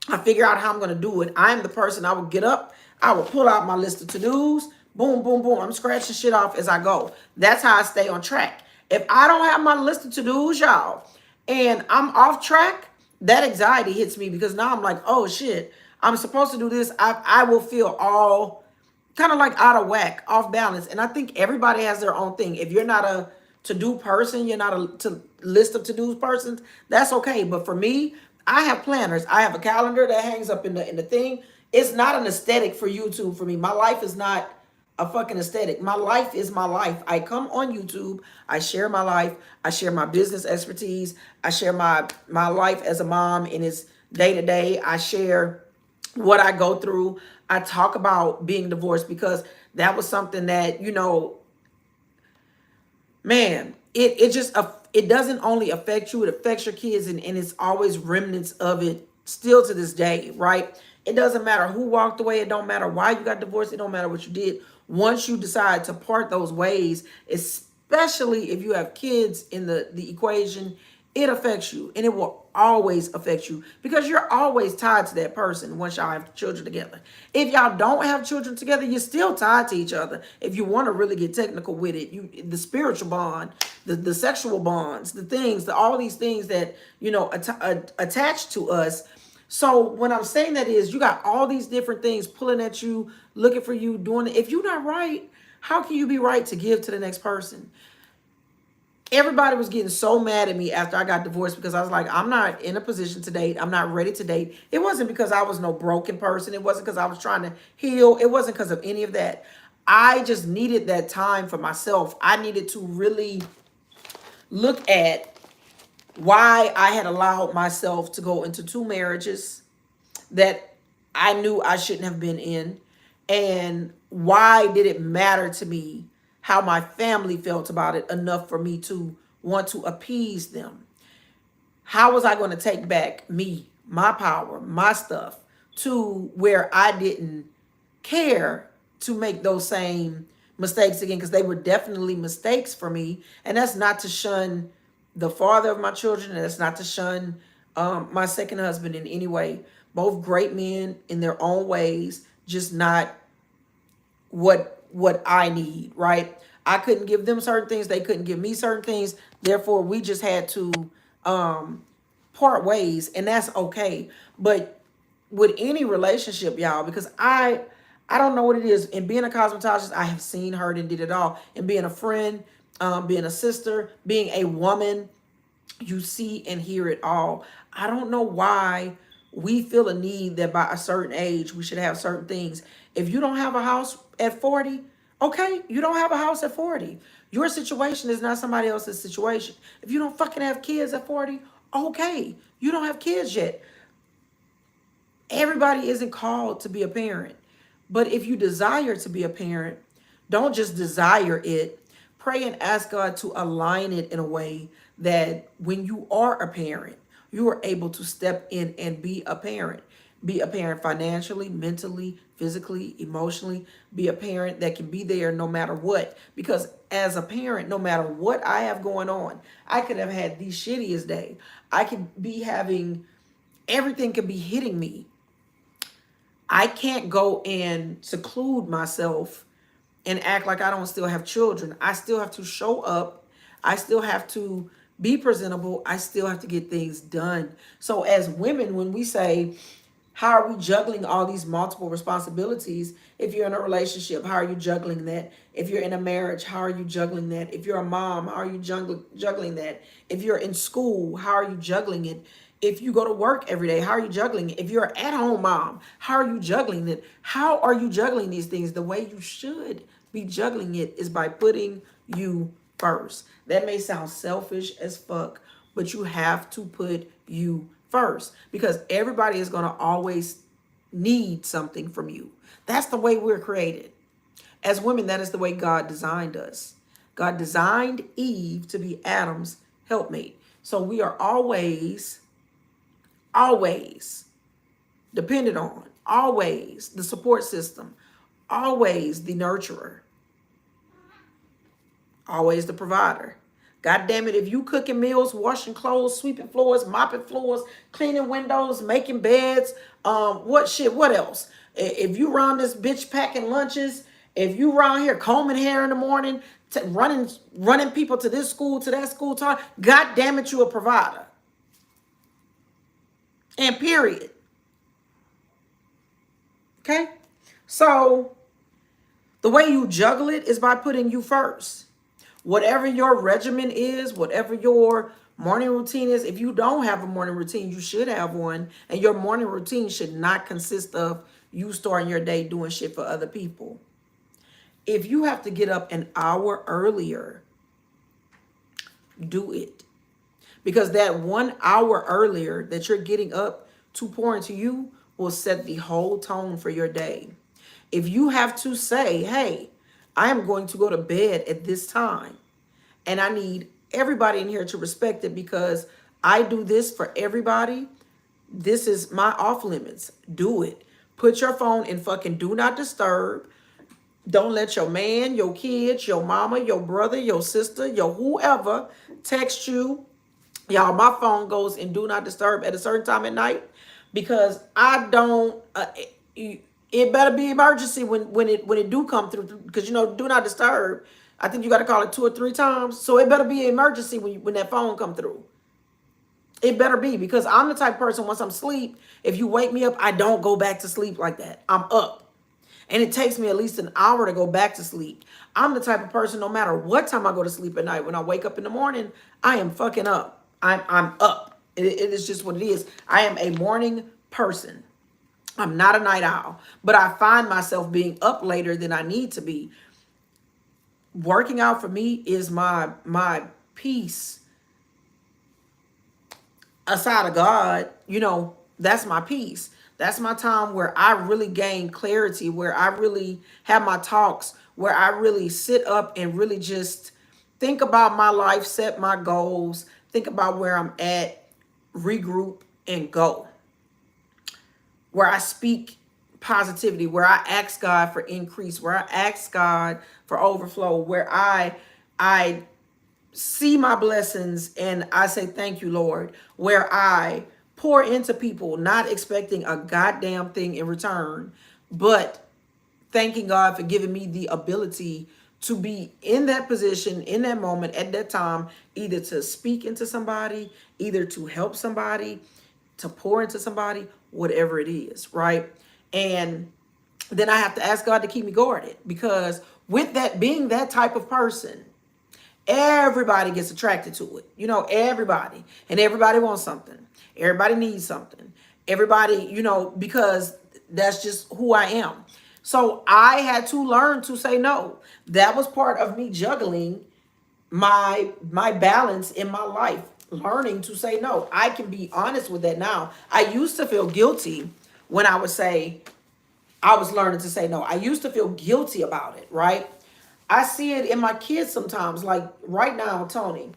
I figure out how I'm going to do it. I'm the person, I will get up, I will pull out my list of to-dos, boom, boom, boom. I'm scratching shit off as I go. That's how I stay on track. If I don't have my list of to-dos, y'all, and I'm off track, that anxiety hits me because now I'm like, oh shit, I'm supposed to do this. I will feel all kind of like out of whack, off balance. And I think everybody has their own thing. If you're not a to-do person, you're not a list of to-do persons, that's okay. But for me, I have planners. I have a calendar that hangs up in the thing. It's not an aesthetic for YouTube for me. My life is not a fucking aesthetic. My life is my life. I come on YouTube, I share my life, I share my business expertise, I share my life as a mom in its day to day. I share what I go through. I talk about being divorced because that was something that, man, it just it doesn't only affect you, it affects your kids, and it's always remnants of it still to this day, right? It doesn't matter who walked away, it don't matter why you got divorced, it don't matter what you did. Once you decide to part those ways, especially if you have kids in the equation, it affects you, and it will always affect you because you're always tied to that person once y'all have children together. If y'all don't have children together, you're still tied to each other. If you want to really get technical with it, the spiritual bond, the sexual bonds, the things, all these things that, attach to us. So when I'm saying that is, you got all these different things pulling at you, looking for you, doing it. If you're not right, how can you be right to give to the next person? Everybody was getting so mad at me after I got divorced because I was like, I'm not in a position to date. I'm not ready to date. It wasn't because I was no broken person. It wasn't because I was trying to heal. It wasn't because of any of that. I just needed that time for myself. I needed to really look at why I had allowed myself to go into 2 marriages that I knew I shouldn't have been in, and why did it matter to me how my family felt about it enough for me to want to appease them. How was I going to take back me, my power, my stuff to where I didn't care to make those same mistakes again? Because they were definitely mistakes for me. And that's not to shun the father of my children, and that's not to shun my second husband in any way. Both great men in their own ways, just not what I need, right? I couldn't give them certain things, they couldn't give me certain things. Therefore, we just had to part ways, and that's okay. But with any relationship, y'all, because I don't know what it is. In being a cosmetologist, I have seen, heard, and did it all. And being a friend, being a sister, being a woman, you see and hear it all. I don't know why we feel a need that by a certain age we should have certain things. If you don't have a house at 40, okay, you don't have a house at 40. Your situation is not somebody else's situation. If you don't fucking have kids at 40, okay, you don't have kids yet. Everybody isn't called to be a parent. But if you desire to be a parent, don't just desire it. Pray and ask God to align it in a way that when you are a parent, you are able to step in and be a parent. Be a parent financially, mentally, physically, emotionally. Be a parent that can be there no matter what. Because as a parent, no matter what I have going on, I could have had the shittiest day. I could be having, everything could be hitting me. I can't go and seclude myself and act like I don't still have children. I still have to show up. I still have to be presentable. I still have to get things done. So as women, when we say, how are we juggling all these multiple responsibilities? If you're in a relationship, how are you juggling that? If you're in a marriage, how are you juggling that? If you're a mom, how are you juggling that? If you're in school, how are you juggling it? If you go to work every day, how are you juggling it? If you're an at-home mom, how are you juggling it? How are you juggling these things? The way you should be juggling it is by putting you first. That may sound selfish as fuck, but you have to put you first, because everybody is going to always need something from you. That's the way we're created. As women, that is the way God designed us. God designed Eve to be Adam's helpmate. So we are always dependent on, always the support system, always the nurturer, always the provider. God damn it, if you cooking meals, washing clothes, sweeping floors, mopping floors, cleaning windows, making beds, what else? If you around this bitch packing lunches, if you around here combing hair in the morning, running people to this school, to that school, God damn it, you a provider. And period. Okay? So the way you juggle it is by putting you first. Whatever your regimen is, whatever your morning routine is, if you don't have a morning routine, you should have one. And your morning routine should not consist of you starting your day doing shit for other people. If you have to get up an hour earlier, do it. Because that 1 hour earlier that you're getting up to pour into you will set the whole tone for your day. If you have to say, hey, I am going to go to bed at this time, and I need everybody in here to respect it because I do this for everybody. This is my off limits. Do it. Put your phone in fucking do not disturb. Don't let your man, your kids, your mama, your brother, your sister, your whoever text you. Y'all, my phone goes in do not disturb at a certain time at night because I don't. It better be emergency when it do come through, because do not disturb. I think you got to call it 2 or 3 times. So it better be an emergency when that phone come through. It better be, because I'm the type of person, once I'm asleep, if you wake me up, I don't go back to sleep like that. I'm up. And it takes me at least an hour to go back to sleep. I'm the type of person, no matter what time I go to sleep at night, when I wake up in the morning, I am fucking up. I'm up. It is just what it is. I am a morning person. I'm not a night owl. But I find myself being up later than I need to be. Working out for me is my peace. Aside of God, that's my peace. That's my time where I really gain clarity, where I really have my talks, where I really sit up and really just think about my life, set my goals, think about where I'm at, regroup, and go. Where I speak positivity, where I ask God for increase, where I ask God for overflow, where I see my blessings and I say, thank you, Lord, where I pour into people, not expecting a goddamn thing in return, but thanking God for giving me the ability to be in that position, in that moment, at that time, either to speak into somebody, either to help somebody, to pour into somebody, whatever it is, right? And then I have to ask God to keep me guarded, because with that, being that type of person, everybody gets attracted to it. Everybody. And everybody wants something. Everybody needs something. Everybody, because that's just who I am. So I had to learn to say no. That was part of me juggling my balance in my life. Learning to say no. I can be honest with that now. I used to feel guilty when I would say I was learning to say no. I used to feel guilty about it, right? I see it in my kids sometimes. Like right now, Tony,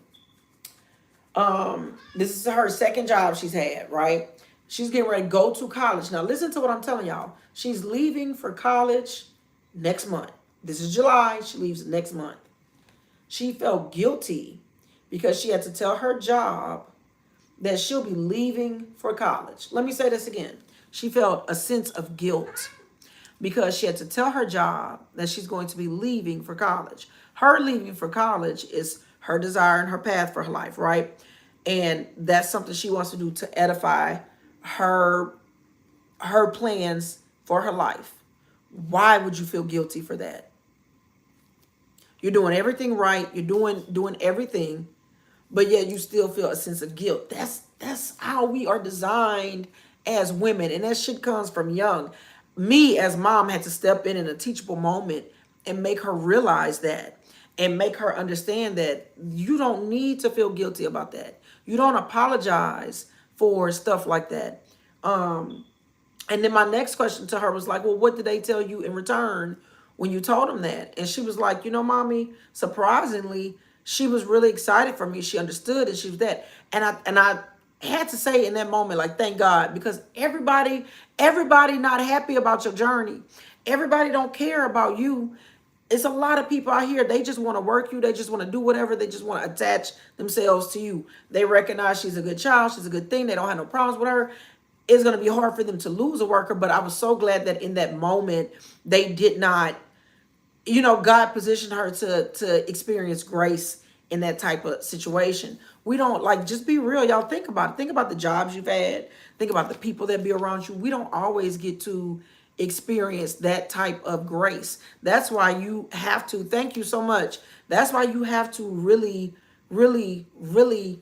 this is her second job she's had, right? She's getting ready to go to college. Now listen to what I'm telling y'all. She's leaving for college next month. This is July. She leaves next month. She felt guilty because she had to tell her job that she'll be leaving for college. Let me say this again. She felt a sense of guilt because she had to tell her job that she's going to be leaving for college. Her leaving for college is her desire and her path for her life, right? And that's something she wants to do to edify her plans for her life. Why would you feel guilty for that? You're doing everything right. You're doing everything, but yet you still feel a sense of guilt. That's how we are designed as women, and that shit comes from young. Me as mom had to step in a teachable moment and make her realize that, and make her understand that you don't need to feel guilty about that. You don't apologize for stuff like that. And then my next question to her was like, well, what did they tell you in return when you told them that? And she was like, mommy, surprisingly, she was really excited for me. She understood and she was that. And I had to say in that moment, like, thank God, because everybody not happy about your journey. Everybody don't care about you. It's a lot of people out here, they just want to work you. They just want to do whatever. They just want to attach themselves to you. They recognize she's a good child. She's a good thing. They don't have no problems with her. It's going to be hard for them to lose a worker. But I was so glad that in that moment, they did not, God positioned her to experience grace in that type of situation. We don't, like, just be real. Y'all think about it. Think about the jobs you've had. Think about the people that be around you. We don't always get to experience that type of grace. That's why you have to, thank you so much. That's why you have to really, really, really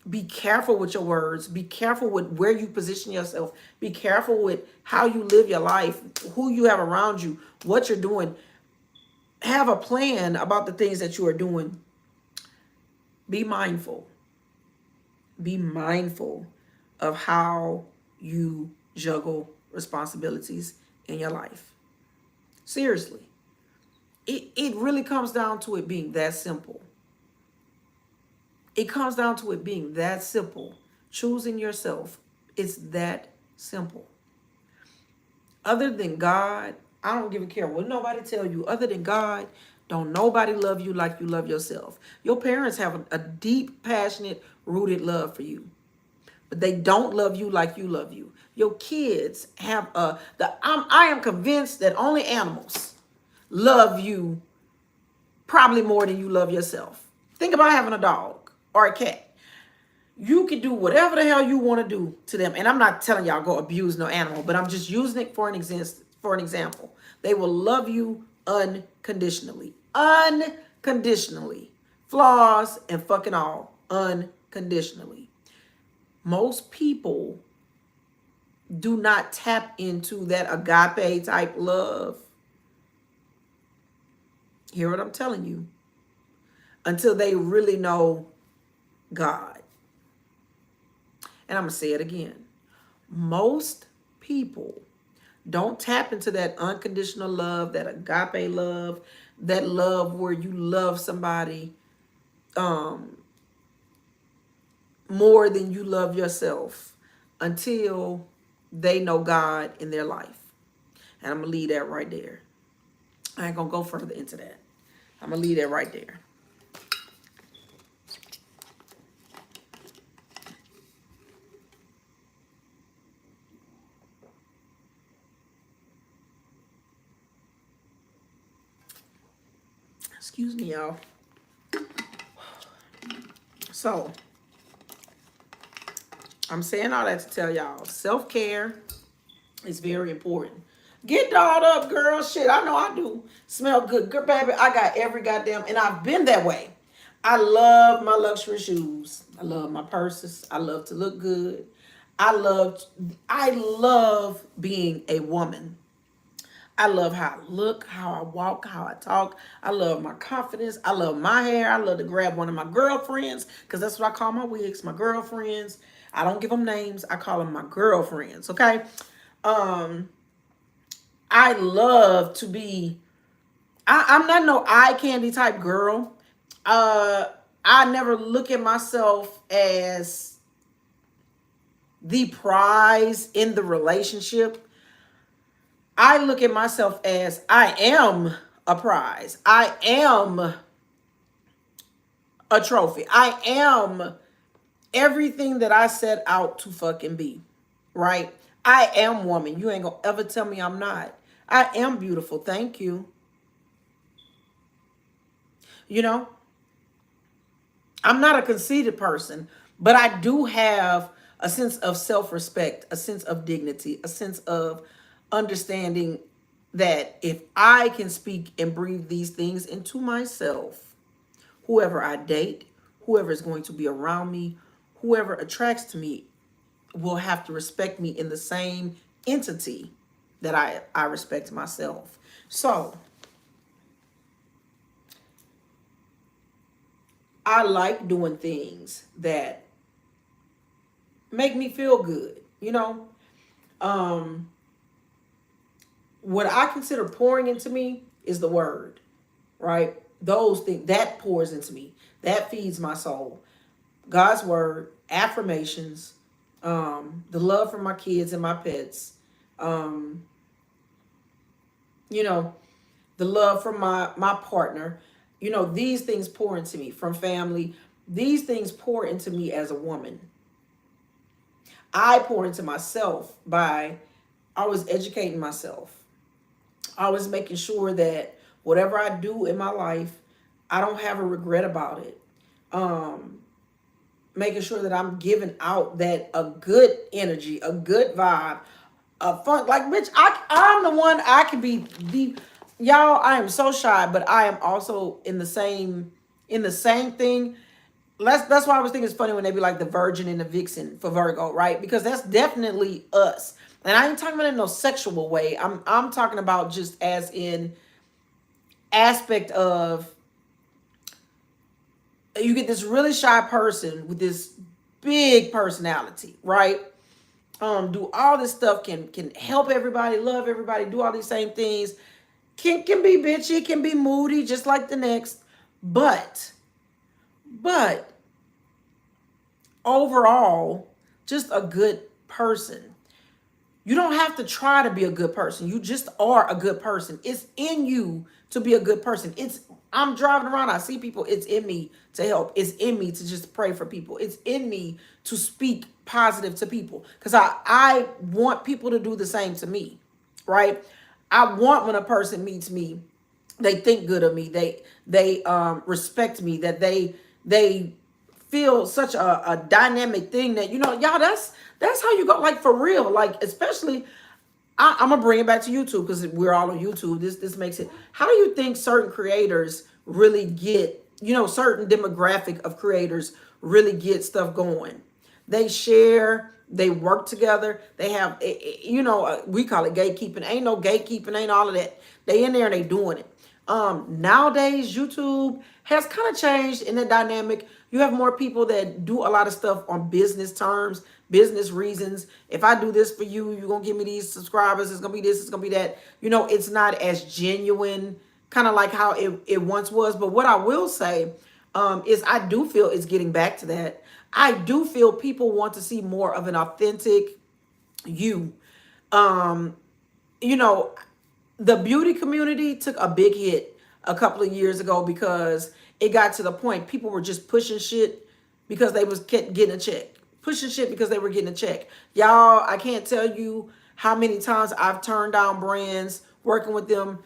be careful with your words. Be careful with where you position yourself. Be careful with how you live your life, who you have around you, what you're doing. Have a plan about the things that you are doing. Be mindful. Be mindful of how you juggle responsibilities in your life. Seriously. It really comes down to it being that simple. It comes down to it being that simple. Choosing yourself. It's that simple. Other than God, I don't give a care what nobody tell you. Other than God, don't nobody love you like you love yourself. Your parents have a deep, passionate, rooted love for you. But they don't love you like you love you. Your kids have I am convinced that only animals love you probably more than you love yourself. Think about having a dog or a cat. You can do whatever the hell you want to do to them. And I'm not telling y'all go abuse no animal, but I'm just using it for an example. They will love you unconditionally. Unconditionally. Flaws and fucking all. Unconditionally. Most people do not tap into that agape type love. Hear what I'm telling you. Until they really know God. And I'm going to say it again. Most people don't tap into that unconditional love, that agape love, that love where you love somebody more than you love yourself until they know God in their life. And I'm going to leave that right there. I ain't going to go further into that. I'm going to leave that right there. Excuse me, y'all. So, I'm saying all that to tell y'all, self-care is very important. Get dolled up, girl. Shit, I know I do. Smell good. Good, baby. I got every goddamn, and I've been that way. I love my luxury shoes. I love my purses. I love to look good. I love being a woman. I love how I look, how I walk, how I talk. I love my confidence. I love my hair. I love to grab one of my girlfriends, because that's what I call my wigs, my girlfriends. I don't give them names. I call them my girlfriends, okay? I love to be I'm not no eye candy type girl. Uh, I never look at myself as the prize in the relationship. I look at myself as I am a prize. I am a trophy. I am everything that I set out to fucking be. Right? I am woman. You ain't gonna ever tell me I'm not. I am beautiful. Thank you. You know, I'm not a conceited person, but I do have a sense of self respect, a sense of dignity, a sense of understanding that if I can speak and breathe these things into myself, whoever I date, whoever is going to be around me, whoever attracts to me will have to respect me in the same entity that I respect myself. So I like doing things that make me feel good, you know? Um, what I consider pouring into me is the word, right? Those things that pours into me, that feeds my soul. God's word, affirmations, the love for my kids and my pets, um, you know, the love from my partner. You know, these things pour into me from family. These things pour into me as a woman. I pour into myself by always educating myself, always making sure that whatever I do in my life, I don't have a regret about it. Um, Making sure that I'm giving out that a good energy, a good vibe, a fun. Like, bitch, I'm the one. I can be the y'all. I am so shy, but I am also in the same thing. That's why I was thinking it's funny when they be like the virgin and the vixen for Virgo, right? Because that's definitely us. And I ain't talking about it in no sexual way. I'm talking about just as in aspect of you get this really shy person with this big personality, right? Do all this stuff, can help everybody, love everybody, do all these same things. Can be bitchy, can be moody, just like the next. But but overall, just a good person. You don't have to try to be a good person. You just are a good person. It's in you to be a good person. I'm driving around, I see people, it's in me to help. It's in me to just pray for people. It's in me to speak positive to people. Because I want people to do the same to me. Right? I want when a person meets me, they think good of me. They respect me, that they feel such a dynamic thing that, y'all, that's how you go, like, for real, like, especially I'm gonna bring it back to YouTube because we're all on YouTube. This makes it. How do you think certain creators really get, certain demographic of creators really get stuff going? They share, they work together, they have, we call it gatekeeping. Ain't no gatekeeping, ain't all of that. They in there and they doing it. Nowadays, YouTube has kind of changed in the dynamic. You have more people that do a lot of stuff on business terms, business reasons. If I do this for you, you're going to give me these subscribers. It's going to be this, it's going to be that. It's not as genuine, kind of like how it once was. But what I will say is I do feel it's getting back to that. I do feel people want to see more of an authentic you. Um, you know, the beauty community took a big hit a couple of years ago because it got to the point people were just pushing shit because they was getting a check. Pushing shit because they were getting a check. Y'all, I can't tell you how many times I've turned down brands working with them,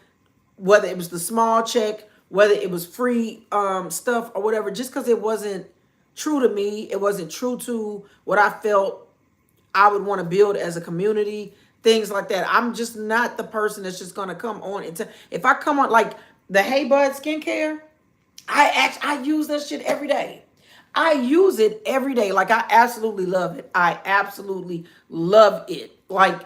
whether it was the small check, whether it was free stuff or whatever, just because it wasn't true to me. It wasn't true to what I felt I would want to build as a community, things like that. I'm just not the person that's just going to come on and if I come on like the Hey Bud skincare, I use that shit every day. I use it every day. Like, I absolutely love it. I absolutely love it. Like,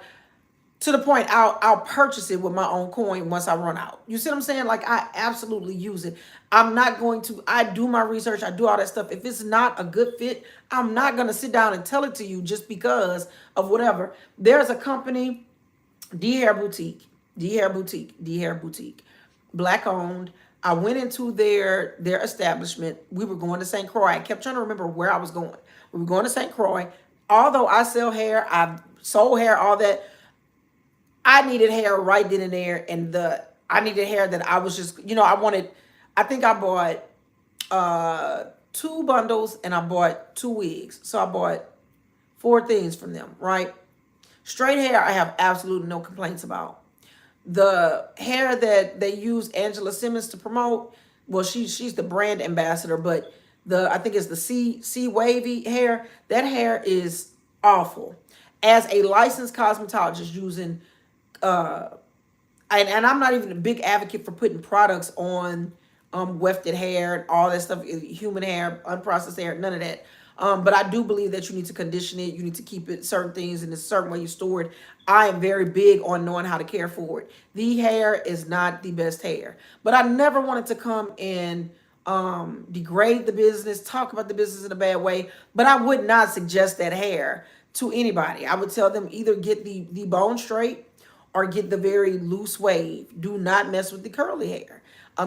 to the point I'll purchase it with my own coin once I run out. You see what I'm saying? Like, I absolutely use it. I'm not going to, I do my research, I do all that stuff. If it's not a good fit, I'm not going to sit down and tell it to you just because of whatever. There's a company, D Hair Boutique. Black owned. I went into their establishment. We were going to St. Croix. I kept trying to remember where I was going. We were going to St. Croix. Although I sell hair, I've sold hair, all that. I needed hair right then and there, and I needed hair that I was just, I wanted. I think I bought two bundles and I bought two wigs. So I bought four things from them, right? Straight hair, I have absolutely no complaints about. The hair that they use Angela Simmons to promote, well, she's the brand ambassador, but I think it's the C wavy hair. That hair is awful. As a licensed cosmetologist using and I'm not even a big advocate for putting products on wefted hair and all that stuff, human hair, unprocessed hair, none of that. But I do believe that you need to condition it. You need to keep it certain things in a certain way you store it. I am very big on knowing how to care for it. The hair is not the best hair, but I never wanted to come and degrade the business, talk about the business in a bad way. But I would not suggest that hair to anybody. I would tell them either get the bone straight or get the very loose wave. Do not mess with the curly hair.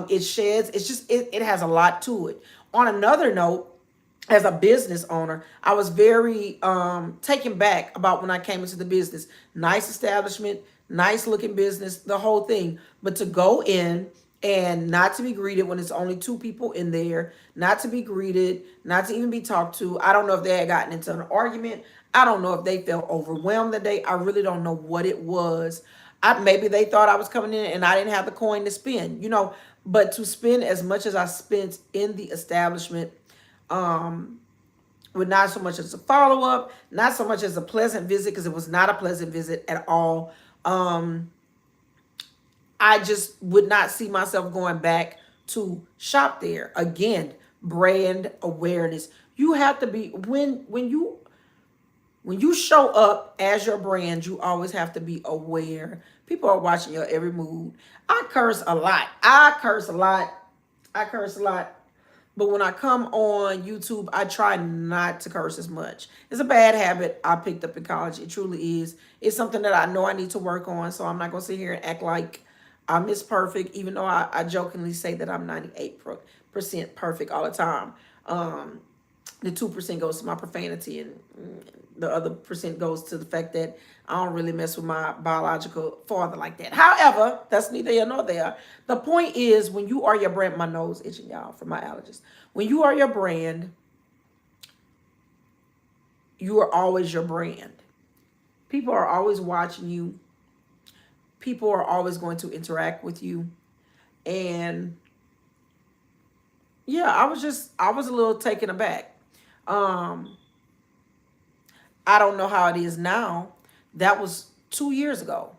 It sheds. It's just it has a lot to it. On another note, as a business owner, I was very taken back about when I came into the business. Nice establishment, nice looking business, the whole thing. But to go in and not to be greeted when it's only two people in there, not to be greeted, not to even be talked to. I don't know if they had gotten into an argument. I don't know if they felt overwhelmed that day. I really don't know what it was. Maybe they thought I was coming in and I didn't have the coin to spend, but to spend as much as I spent in the establishment, with not so much as a follow-up, not so much as a pleasant visit, because it was not a pleasant visit at all. I just would not see myself going back to shop there. Again, brand awareness. You have to be, when you show up as your brand, you always have to be aware. People are watching your every move. I curse a lot. I curse a lot. But when I come on YouTube, I try not to curse as much. It's a bad habit I picked up in college. It truly is. It's something that I know I need to work on. So I'm not going to sit here and act like I'm Miss Perfect, even though I jokingly say that I'm 98% perfect all the time. The 2% goes to my profanity, and the other percent goes to the fact that I don't really mess with my biological father like that. However, that's neither here nor there. The point is, when you are your brand, my nose itching, y'all, from my allergies. When you are your brand, you are always your brand. People are always watching you. People are always going to interact with you. And yeah, I was a little taken aback. I don't know how it is now. That was 2 years ago.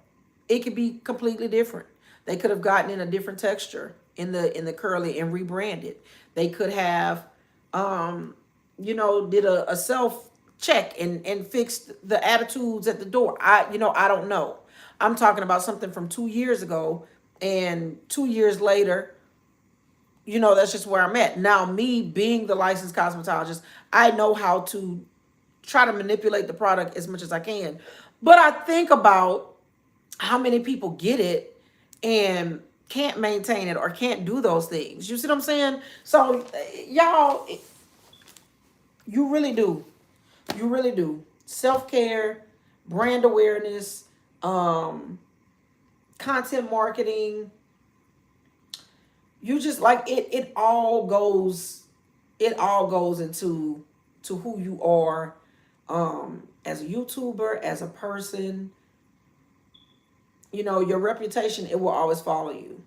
It could be completely different. They could have gotten in a different texture in the curly and rebranded. They could have did a self check and fixed the attitudes at the door. I don't know. I'm talking about something from 2 years ago, and 2 years later, that's just where I'm at. Now, me being the licensed cosmetologist, I know how to try to manipulate the product as much as I can. But I think about how many people get it and can't maintain it or can't do those things. You see what I'm saying? So, y'all, you really do. You really do. Self-care, brand awareness, content marketing. You just like it all goes into who you are as a YouTuber, as a person. Your reputation, it will always follow you.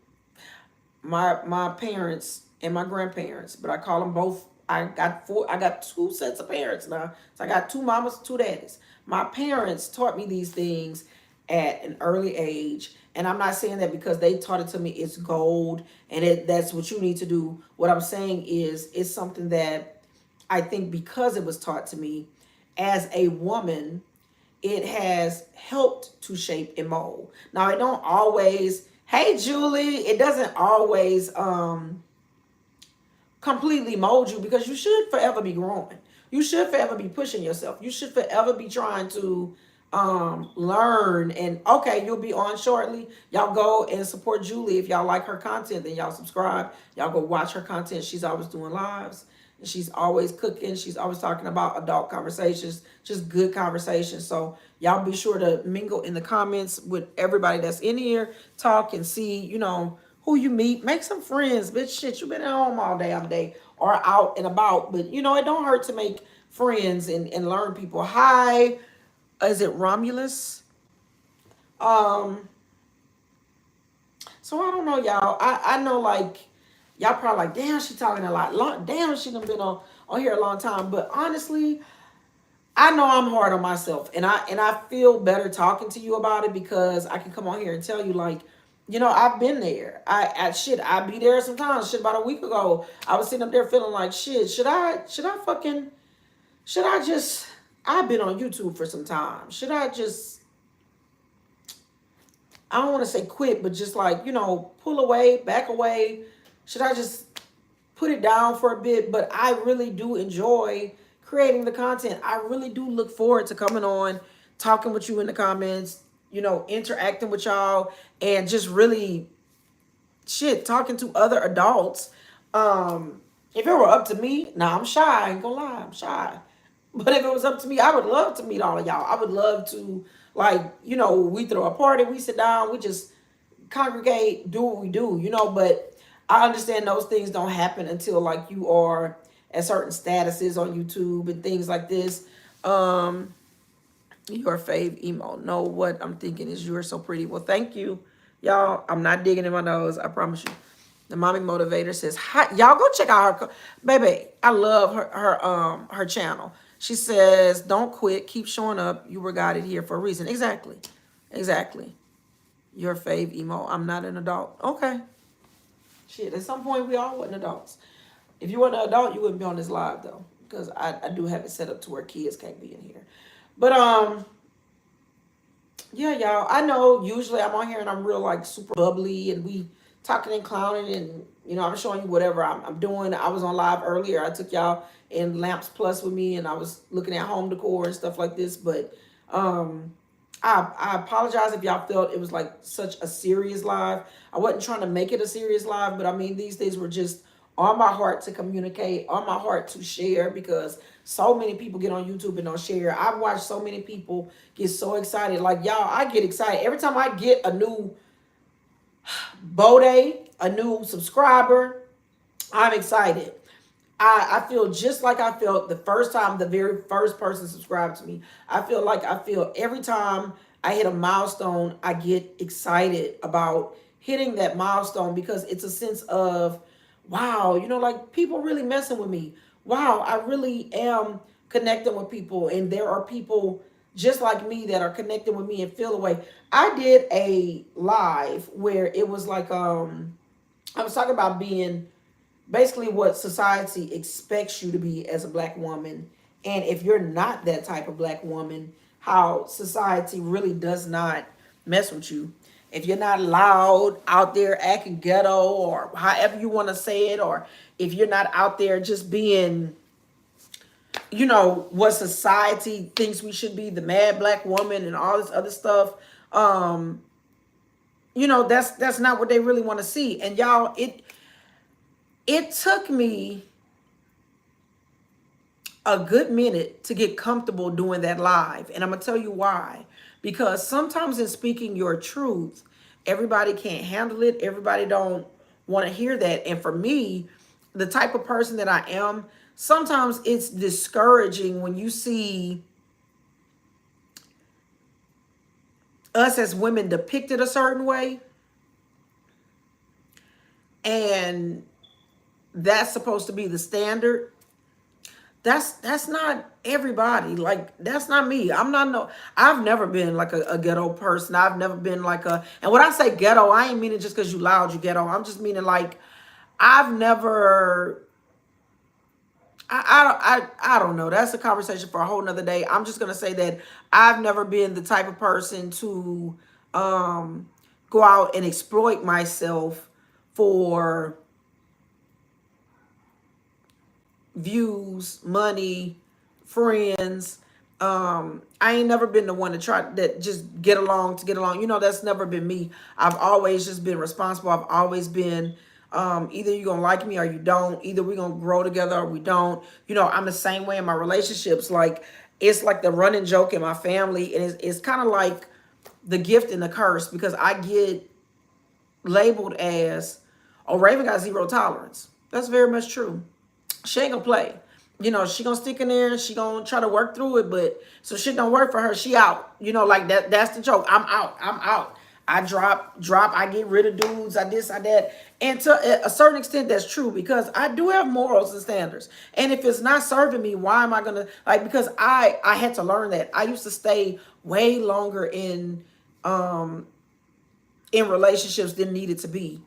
My parents and my grandparents, but I call them both. I got two sets of parents now. So I got two mamas, two daddies. My parents taught me these things at an early age. And I'm not saying that because they taught it to me, it's gold and that's what you need to do. What I'm saying is it's something that I think because it was taught to me as a woman, it has helped to shape and mold. Now, it don't always, hey, Julie, it doesn't always completely mold you, because you should forever be growing. You should forever be pushing yourself. You should forever be trying to learn. And okay, you'll be on shortly. Y'all go and support Julie. If y'all like her content, then y'all subscribe. Y'all go watch her content. She's always doing lives. And she's always cooking. She's always talking about adult conversations, just good conversations. So y'all be sure to mingle in the comments with everybody that's in here. Talk and see, who you meet. Make some friends. Bitch, shit, you been at home all day, or out and about. But, it don't hurt to make friends and learn people. Hi, is it Romulus? So I don't know, y'all. I know, like, y'all probably like, damn, she talking a lot. Damn, she done been on here a long time. But honestly, I know I'm hard on myself, and I feel better talking to you about it because I can come on here and tell you, like, I've been there. I be there sometimes. Shit, about a week ago, I was sitting up there feeling like, shit, should I just, I've been on YouTube for some time. Should I just, I don't want to say quit, but just like, pull away, back away. Should I just put it down for a bit? But I really do enjoy creating the content. I really do look forward to coming on, talking with you in the comments, interacting with y'all, and just really talking to other adults. If it were up to me, I'm shy. I ain't gonna lie, I'm shy. But if it was up to me, I would love to meet all of y'all. I would love to, like, we throw a party, we sit down, we just congregate, do what we do, But I understand those things don't happen until, like, you are at certain statuses on YouTube and things like this. Your fave emo. No, what I'm thinking is you're so pretty. Well, thank you, y'all. I'm not digging in my nose. I promise you. The mommy motivator says, "Hi, y'all go check out her, baby. I love her channel. She says, don't quit, keep showing up. You were guided here for a reason. Exactly, exactly. Your fave emo. I'm not an adult. Okay, shit. At some point, we all wasn't adults. If you weren't an adult, you wouldn't be on this live though, because I do have it set up to where kids can't be in here. But yeah, y'all. I know usually I'm on here and I'm real like super bubbly and we talking and clowning and I'm showing you whatever I'm doing. I was on live earlier. I took y'all in Lamps Plus with me and I was looking at home decor and stuff like this. But I apologize if y'all felt it was like such a serious live. I wasn't trying to make it a serious live, but I mean these things were just on my heart to communicate, on my heart to share, because so many people get on YouTube and don't share. I've watched so many people get so excited. Like, y'all, I get excited. Every time I get a new Beau-daes, a new subscriber, I'm excited. I feel just like I felt the first time the very first person subscribed to me. I feel every time I hit a milestone, I get excited about hitting that milestone because it's a sense of, wow, like people really messing with me. Wow, I really am connecting with people. And there are people just like me that are connecting with me and feel the way. I did a live where it was like, I was talking about being basically what society expects you to be as a black woman. And if you're not that type of black woman, how society really does not mess with you. If you're not loud out there acting ghetto or however you want to say it, or if you're not out there just being, what society thinks we should be, the mad black woman and all this other stuff, that's not what they really want to see. And y'all, it took me a good minute to get comfortable doing that live. And I'm going to tell you why. Because sometimes in speaking your truth, everybody can't handle it. Everybody don't want to hear that. And for me, the type of person that I am, sometimes it's discouraging when you see us as women depicted a certain way. And that's supposed to be the standard. That's not everybody. Like, that's not me. I've never been like a ghetto person. I've never been like and when I say ghetto, I ain't meaning just because you loud, you ghetto. I'm just meaning like, I've never, I don't know. That's a conversation for a whole nother day. I'm just going to say that I've never been the type of person to go out and exploit myself for views, money, friends. I ain't never been the one to try that just get along to get along. You know, that's never been me. I've always just been responsible. I've always been either you're gonna like me or you don't. Either we're gonna grow together or we don't. You know, I'm the same way in my relationships. Like it's like the running joke in my family, and it's kind of like the gift and the curse because I get labeled as, oh, Raven got zero tolerance. That's very much true. She ain't gonna play. You know, she gonna stick in there. She gonna try to work through it, but so shit don't work for her. She out. You know, like that. That's the joke. I'm out. I'm out. I drop. I get rid of dudes. I this. I that. And to a certain extent, that's true because I do have morals and standards. And if it's not serving me, why am I gonna like? Because I had to learn that. I used to stay way longer in relationships than needed to be.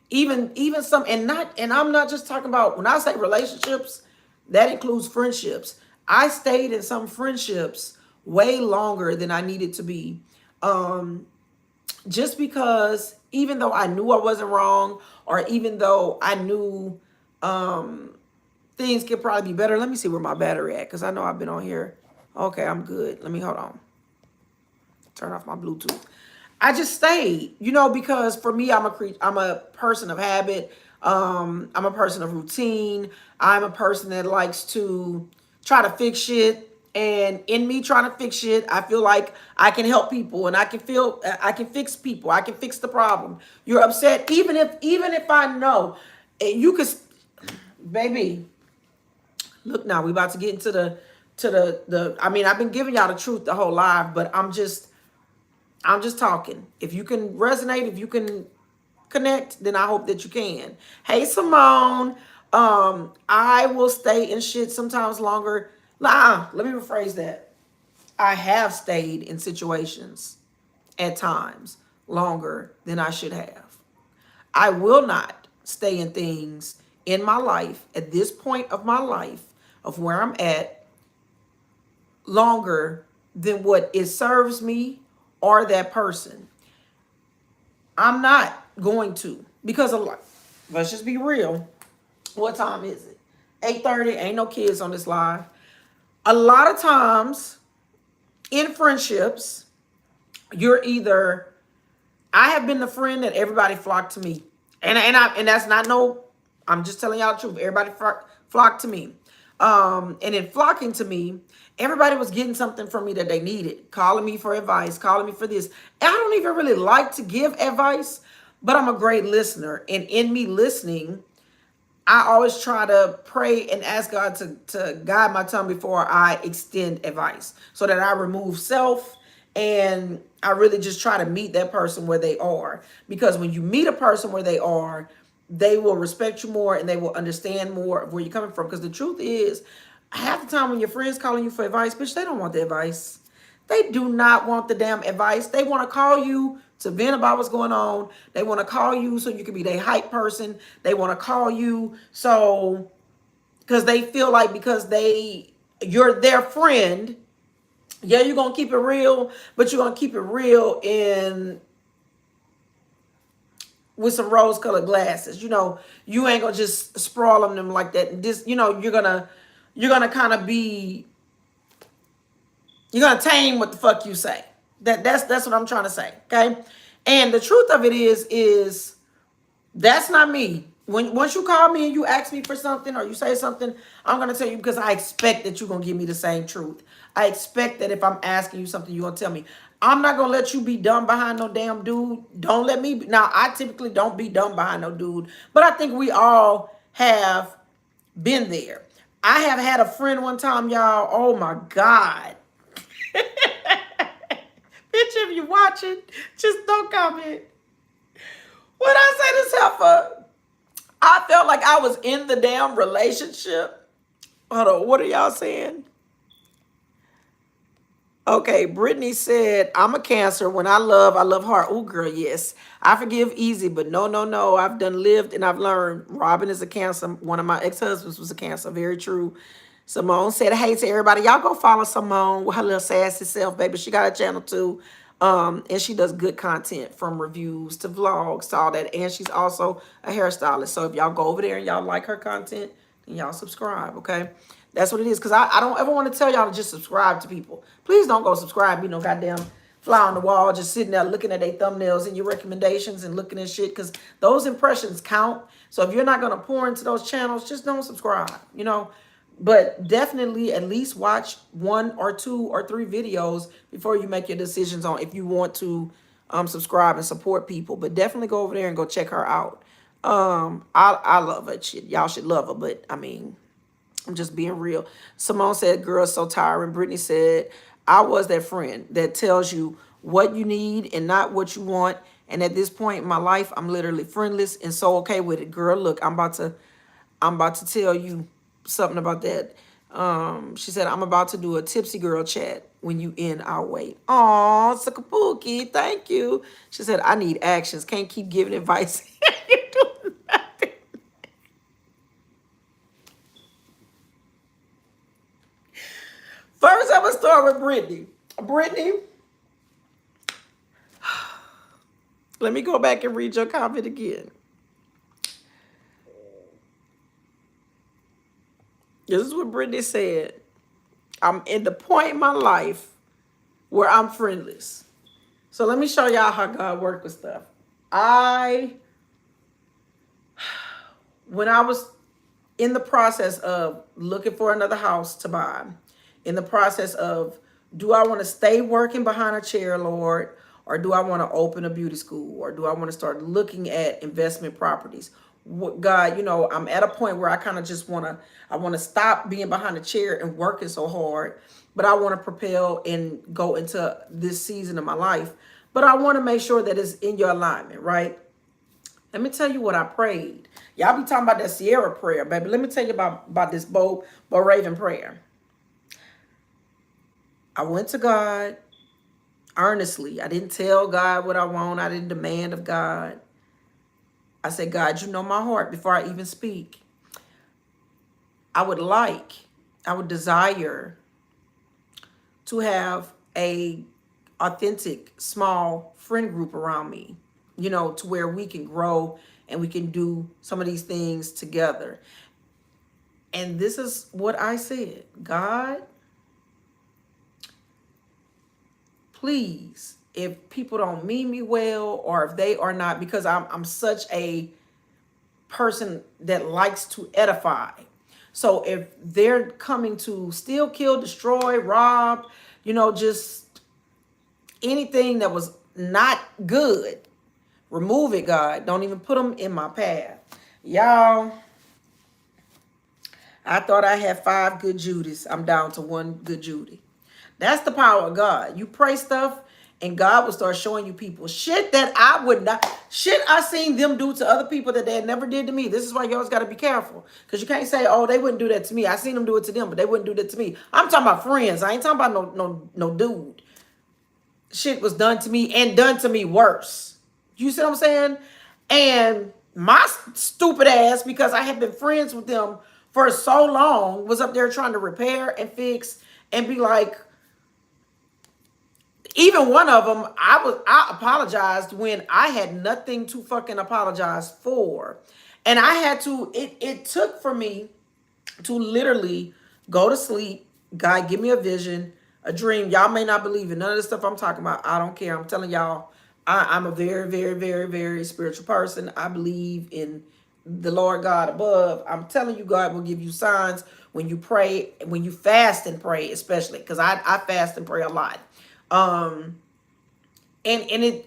Even some and I'm not just talking about when I say relationships, that includes friendships. I stayed in some friendships way longer than I needed to be. Just because even though I knew I wasn't wrong, or even though I knew things could probably be better. Let me see where my battery at, because I know I've been on here. Okay, I'm good. Let me hold on. Turn off my Bluetooth. I just stayed, you know, because for me, I'm a person of habit. I'm a person of routine. I'm a person that likes to try to fix shit. And in me trying to fix shit, I feel like I can help people, and I can fix people. I can fix the problem. You're upset, even if I know you could, baby. Look now, we about to get into the. I mean, I've been giving y'all the truth the whole live, but I'm just talking. If you can resonate, if you can connect, then I hope that you can. Hey, Simone. I will stay in shit sometimes longer. Let me rephrase that. I have stayed in situations at times longer than I should have. I will not stay in things in my life at this point of my life of where I'm at longer than what it serves me or that person. I'm not going to because of, let's just be real. What time is it? 8:30. Ain't no kids on this live. A lot of times in friendships, you're either, I have been the friend that everybody flocked to me. And that's not no, I'm just telling y'all the truth. Everybody flocked to me. And in flocking to me, everybody was getting something from me that they needed, calling me for advice, calling me for this. And I don't even really like to give advice, but I'm a great listener. And in me listening, I always try to pray and ask God to guide my tongue before I extend advice so that I remove self and I really just try to meet that person where they are. Because when you meet a person where they will respect you more and they will understand more of where you're coming from. Because the truth is, half the time when your friends calling you for advice, bitch, they don't want the advice. They do not want the damn advice. They want to call you to vent about what's going on. They want to call you so you can be their hype person. They want to call you so because they feel like you're their friend. Yeah, you're gonna keep it real, but you're gonna keep it real in with some rose-colored glasses. You know, you ain't gonna just sprawl on them like that. This, you know, you're gonna kind of be, you're gonna tame what the fuck you say. That's what I'm trying to say. Okay. And the truth of it is that's not me. Once you call me and you ask me for something or you say something, I'm gonna tell you because I expect that you're gonna give me the same truth. I expect that if I'm asking you something, you're gonna tell me. I'm not gonna let you be dumb behind no damn dude. Don't let me be. Now, I typically don't be dumb behind no dude, but I think we all have been there. I have had a friend one time, y'all. Oh my God. Bitch, if you watching, just don't comment. When I say this heifer, I felt like I was in the damn relationship. Hold on, what are y'all saying? Okay, Brittany said, I'm a Cancer. When I love hard. Oh, girl, yes. I forgive easy, but no, no, no. I've done lived and I've learned. Robin is a Cancer. One of my ex-husbands was a Cancer. Very true. Simone said, hey to everybody. Y'all go follow Simone with her little sassy self, baby. She got a channel too. And she does good content from reviews to vlogs to all that. And she's also a hairstylist. So if y'all go over there and y'all like her content, then y'all subscribe, okay? That's what it is. Because I don't ever want to tell y'all to just subscribe to people. Please don't go subscribe. Be no goddamn fly on the wall, just sitting there looking at their thumbnails and your recommendations and looking at shit. Because those impressions count. So if you're not going to pour into those channels, just don't subscribe, you know. But definitely at least watch 1 or 2 or 3 videos before you make your decisions on if you want to subscribe and support people. But definitely go over there and go check her out. I love her. Shit, y'all should love her. But I mean, I'm just being real. Simone said, girl, so tiring. Brittany said, I was that friend that tells you what you need and not what you want. And at this point in my life, I'm literally friendless and so okay with it. Girl, look, I'm about to tell you something about that. She said, I'm about to do a tipsy girl chat. When you in, I'll wait. Aw, Sakapuki, thank you. She said, I need actions. Can't keep giving advice. You do nothing. First, I'm going to start with Brittany. Brittany, let me go back and read your comment again. This is what Brittany said. I'm in the point in my life where I'm friendless. So let me show y'all how God works with stuff. When I was in the process of looking for another house to buy, in the process of, do I want to stay working behind a chair, Lord, or do I want to open a beauty school, or do I want to start looking at investment properties? God, you know, I'm at a point where I kind of just want to stop being behind a chair and working so hard, but I want to propel and go into this season of my life. But I want to make sure that it's in your alignment, right? Let me tell you what I prayed. Y'all be talking about that Sierra prayer, baby. Let me tell you about this Beau Raven prayer. I went to God earnestly. I didn't tell God what I want. I didn't demand of God. I said, God, you know my heart before I even speak. I would desire to have a authentic, small friend group around me, you know, to where we can grow and we can do some of these things together. And this is what I said. God, please, if people don't mean me well, or if they are not, because I'm such a person that likes to edify. So if they're coming to steal, kill, destroy, rob, you know, just anything that was not good, remove it, God. Don't even put them in my path. Y'all, I thought I had 5 good Judys. I'm down to 1 good Judy. That's the power of God. You pray stuff and God will start showing you people shit that I would not, shit I seen them do to other people that they had never did to me. This is why you always got to be careful. Because you can't say, oh, they wouldn't do that to me. I seen them do it to them, but they wouldn't do that to me. I'm talking about friends. I ain't talking about no dude. Shit was done to me and done to me worse. You see what I'm saying? And my stupid ass, because I had been friends with them for so long, was up there trying to repair and fix and be like, even one of them, I apologized when I had nothing to fucking apologize for. And I had to, it took for me to literally go to sleep. God, give me a vision, a dream. Y'all may not believe in none of the stuff I'm talking about. I don't care. I'm telling y'all, I'm a very, very, very, very spiritual person. I believe in the Lord God above. I'm telling you, God will give you signs when you pray, when you fast and pray, especially, because I fast and pray a lot. And it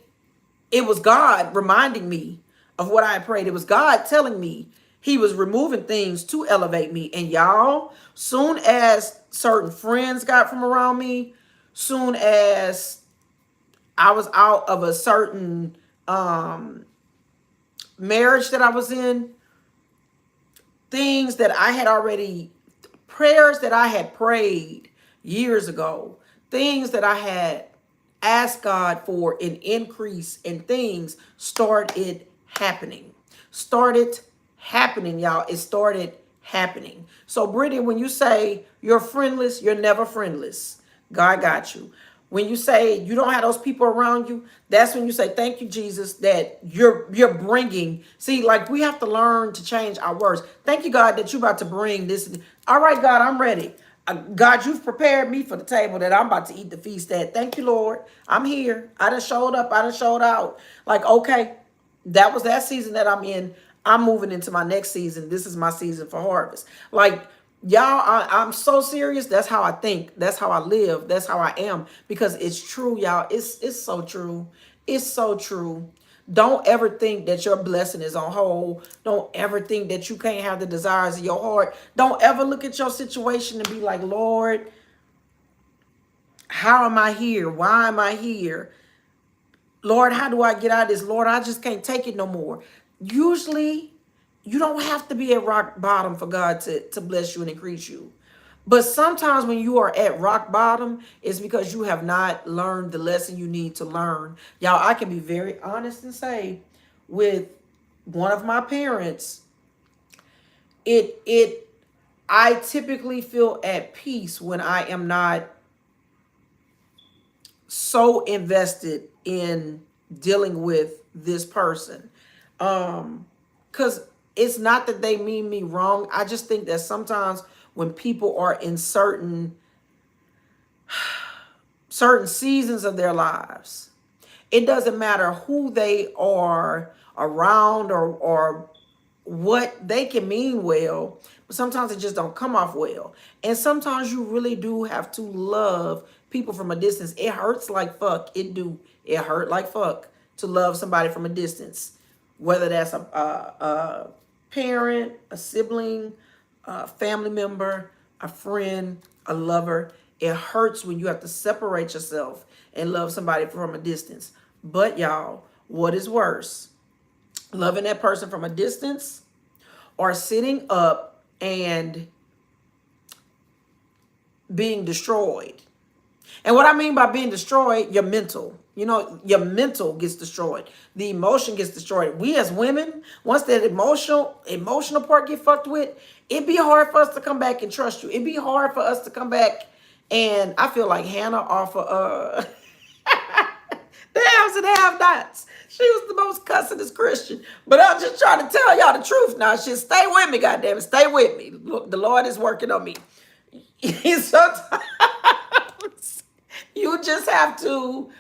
was God reminding me of what I prayed. It was God telling me he was removing things to elevate me. And y'all, soon as certain friends got from around me, soon as I was out of a certain marriage that I was in, things that I had already, prayers that I had prayed years ago, things that I had asked God for an increase in, things started happening. Started happening, y'all. It started happening. So, Brittany, when you say you're friendless, you're never friendless. God got you. When you say you don't have those people around you, that's when you say, thank you, Jesus, that you're bringing. See, like we have to learn to change our words. Thank you, God, that you're about to bring this. All right, God, I'm ready. God, you've prepared me for the table that I'm about to eat the feast at. Thank you, Lord. I'm here. I done showed up. I done showed out. Like, okay, that was that season that I'm in. I'm moving into my next season. This is my season for harvest. Like, y'all, I'm so serious. That's how I think. That's how I live. That's how I am. Because it's true, y'all. It's so true. It's so true. Don't ever think that your blessing is on hold. Don't ever think that you can't have the desires of your heart. Don't ever look at your situation and be like, Lord, how am I here? Why am I here? Lord, how do I get out of this? Lord, I just can't take it no more. Usually, you don't have to be at rock bottom for God to bless you and increase you. But sometimes when you are at rock bottom, it's because you have not learned the lesson you need to learn. Y'all, I can be very honest and say with one of my parents, it I typically feel at peace when I am not so invested in dealing with this person. Because it's not that they mean me wrong. I just think that sometimes when people are in certain seasons of their lives, it doesn't matter who they are around or what they can mean well, but sometimes it just don't come off well. And sometimes you really do have to love people from a distance. It hurts like fuck. It do. It hurt like fuck to love somebody from a distance, whether that's a parent, a sibling, a family member, a friend, a lover. It hurts when you have to separate yourself and love somebody from a distance. But y'all, what is worse? Loving that person from a distance or sitting up and being destroyed. And what I mean by being destroyed, your mental. You know, your mental gets destroyed. The emotion gets destroyed. We as women, once that emotional part get fucked with, it'd be hard for us to come back and trust you. It'd be hard for us to come back. And I feel like Hannah off of the haves and have-nots. She was the most cussingest Christian. But I'm just trying to tell y'all the truth now. Shit, stay with me, goddammit. Stay with me. Look, the Lord is working on me. Sometimes you just have to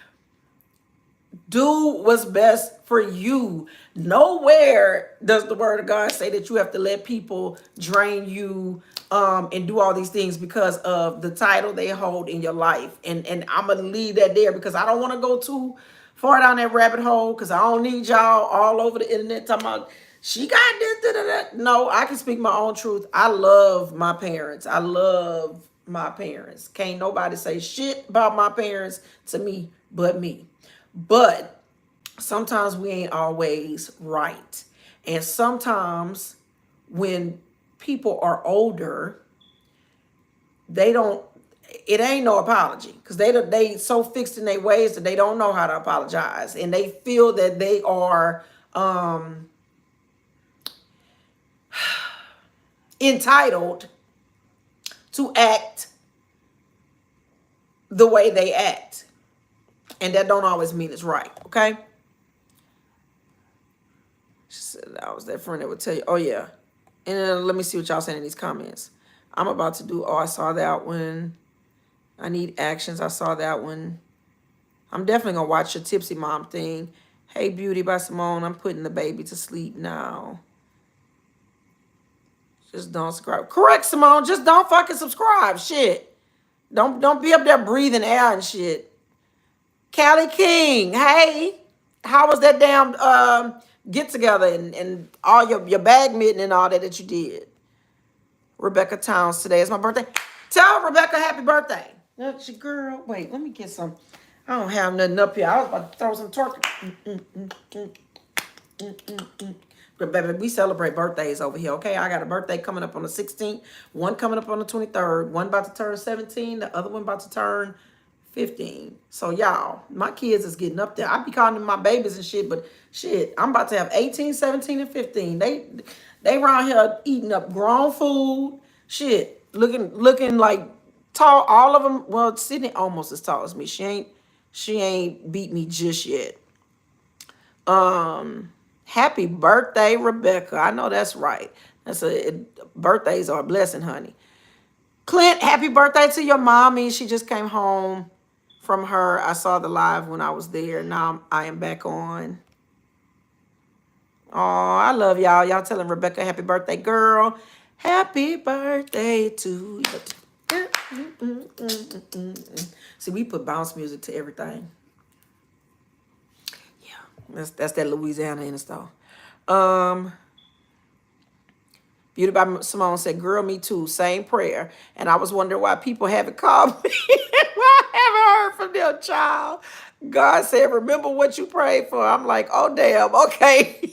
do what's best for you. Nowhere does the word of God say that you have to let people drain you and do all these things because of the title they hold in your life. And I'm going to leave that there because I don't want to go too far down that rabbit hole because I don't need y'all all over the internet talking about she got this, da, da, da. No, I can speak my own truth. I love my parents. I love my parents. Can't nobody say shit about my parents to me but me. But sometimes we ain't always right. And sometimes when people are older, it ain't no apology because they so fixed in their ways that they don't know how to apologize. And they feel that they are entitled to act the way they act. And that don't always mean it's right, okay? She said I was that friend that would tell you, oh yeah. And let me see what y'all saying in these comments. I'm about to do, I saw that one. I need actions. I saw that one. I'm definitely going to watch your Tipsy Mom thing. Hey, Beauty by Simone. I'm putting the baby to sleep now. Just don't subscribe. Correct, Simone. Just don't fucking subscribe. Shit. Don't be up there breathing air and shit. Callie King, hey, how was that damn get together and all your bag meeting and all that you did? Rebecca Towns, today is my birthday. Tell Rebecca happy birthday. That's your girl. Wait, let me get some. I don't have nothing up here. I was about to throw some turkey. But baby, we celebrate birthdays over here, okay? I got a birthday coming up on the 16th, one coming up on the 23rd, one about to turn 17, the other one about to turn 15. So y'all, my kids is getting up there. I be calling them my babies and shit, but shit, I'm about to have 18, 17, and 15. They around here eating up grown food, shit, looking like tall, all of them. Well, Sydney almost as tall as me. She ain't beat me just yet. Happy birthday, Rebecca. I know that's right. Birthdays are a blessing, honey. Clint, happy birthday to your mommy. She just came home from her. I saw the live when I was there. Now I am back on. Oh, I love y'all. Y'all telling Rebecca happy birthday, girl. Happy birthday to you. See, we put bounce music to everything. Yeah, that's that Louisiana in the store. Beauty by Simone said, girl, me too. Same prayer. And I was wondering why people haven't called me. I haven't heard from their child. God said, remember what you prayed for. I'm like, oh, damn. Okay.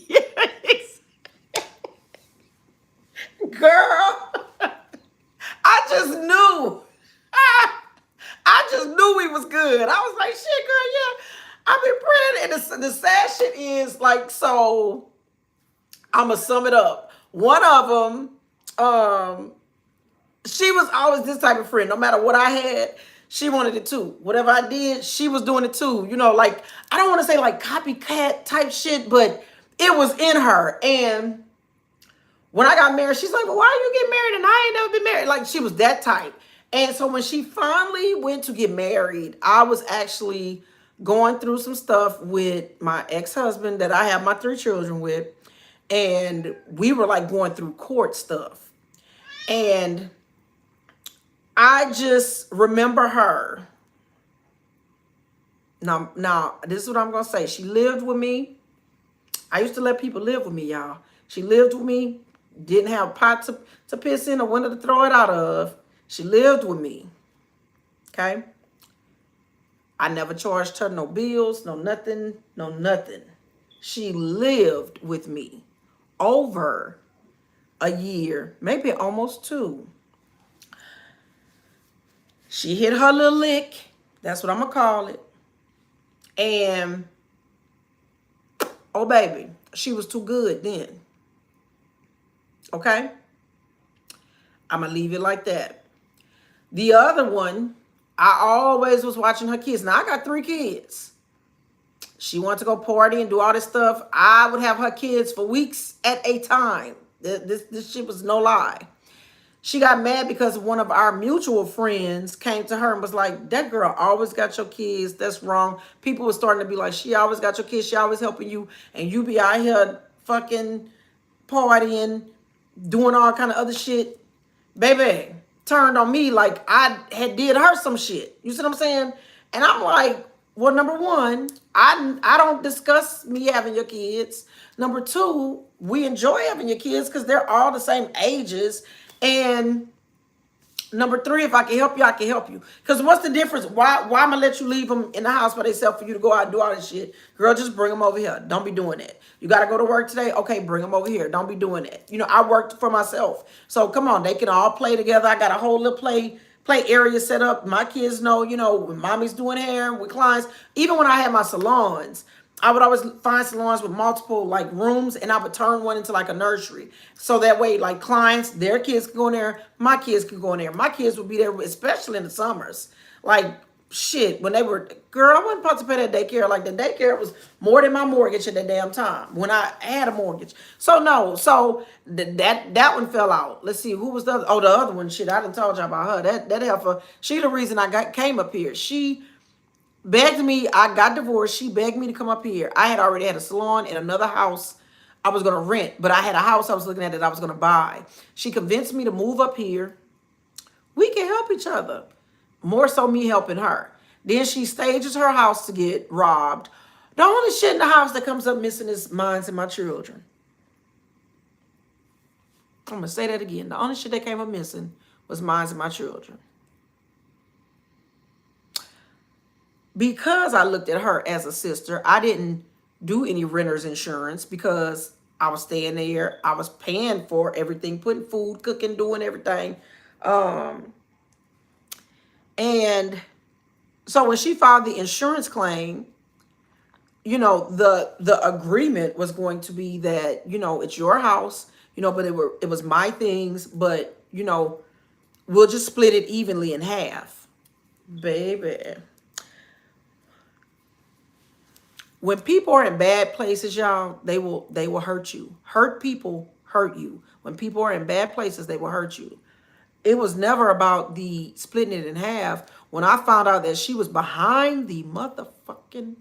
Girl, I just knew. I just knew we was good. I was like, shit, girl, yeah. I've been praying. And the sad shit is, like, so I'm going to sum it up. One of them, she was always this type of friend. No matter what I had, she wanted it too. Whatever I did, she was doing it too. You know, like, I don't want to say like copycat type shit, but it was in her. And when I got married, she's like, well, why you get married and I ain't never been married? Like, she was that type. And so when she finally went to get married, I was actually going through some stuff with my ex-husband that I have my 3 children with. And we were like going through court stuff. And I just remember her. Now, this is what I'm going to say. She lived with me. I used to let people live with me, y'all. She lived with me. Didn't have a pot to piss in or window to throw it out of. She lived with me. Okay? I never charged her no bills, no nothing, no nothing. She lived with me over a year, maybe almost 2. She hit her little lick. That's what I'm going to call it. And, oh, baby, she was too good then. Okay? I'm going to leave it like that. The other one, I always was watching her kids. Now, I got 3 kids. She wanted to go party and do all this stuff. I would have her kids for weeks at a time. This shit was no lie. She got mad because one of our mutual friends came to her and was like, that girl always got your kids. That's wrong. People were starting to be like, she always got your kids. She always helping you. And you be out here fucking partying, doing all kind of other shit. Baby turned on me like I had did her some shit. You see what I'm saying? And I'm like, well, number one, I don't discuss me having your kids. Number 2, we enjoy having your kids because they're all the same ages. And number 3, if I can help you, I can help you. Because what's the difference? Why am I going to let you leave them in the house by themselves for you to go out and do all this shit? Girl, just bring them over here. Don't be doing that. You got to go to work today? Okay, bring them over here. Don't be doing that. You know, I worked for myself. So come on, they can all play together. I got a whole little play area set up. My kids know, you know, when mommy's doing hair with clients. Even when I had my salons, I would always find salons with multiple like rooms, and I would turn one into like a nursery. So that way, like clients, their kids could go in there, my kids could go in there. My kids would be there, especially in the summers. Like shit, when they were, girl, I wasn't supposed to pay that daycare. Like the daycare was more than my mortgage at that damn time when I had a mortgage. So no, so that one fell out. Let's see, who was the other? Oh, the other one, shit, I done told you about her. That heifer, she the reason I came up here. She begged me, I got divorced. She begged me to come up here. I had already had a salon in another house I was going to rent, but I had a house I was looking at that I was going to buy. She convinced me to move up here. We can help each other. More so me helping her. Then she stages her house to get robbed. The only shit in the house that comes up missing is mine and my children. I'm going to say that again. The only shit that came up missing was mine and my children. Because I looked at her as a sister, I didn't do any renter's insurance because I was staying there. I was paying for everything, putting food, cooking, doing everything. And so when she filed the insurance claim, you know, the agreement was going to be that, you know, it's your house, you know, but it was my things, but, you know, We'll just split it evenly in half. Baby. When people are in bad places, y'all, they will hurt you. Hurt people hurt you. When people are in bad places, they will hurt you. It was never about the splitting it in half. When I found out that she was behind the motherfucking,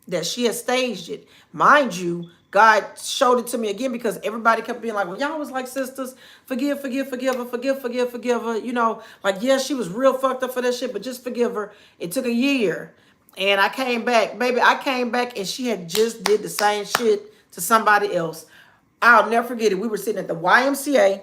that she had staged it. Mind you, God showed it to me again because everybody kept being like, well, y'all was like sisters. Forgive, forgive, forgive her, forgive her. You know, like, yeah, she was real fucked up for that shit, but just forgive her. It took a year. And I came back, baby, I came back and she had just did the same shit to somebody else. I'll never forget it. We were sitting at the YMCA.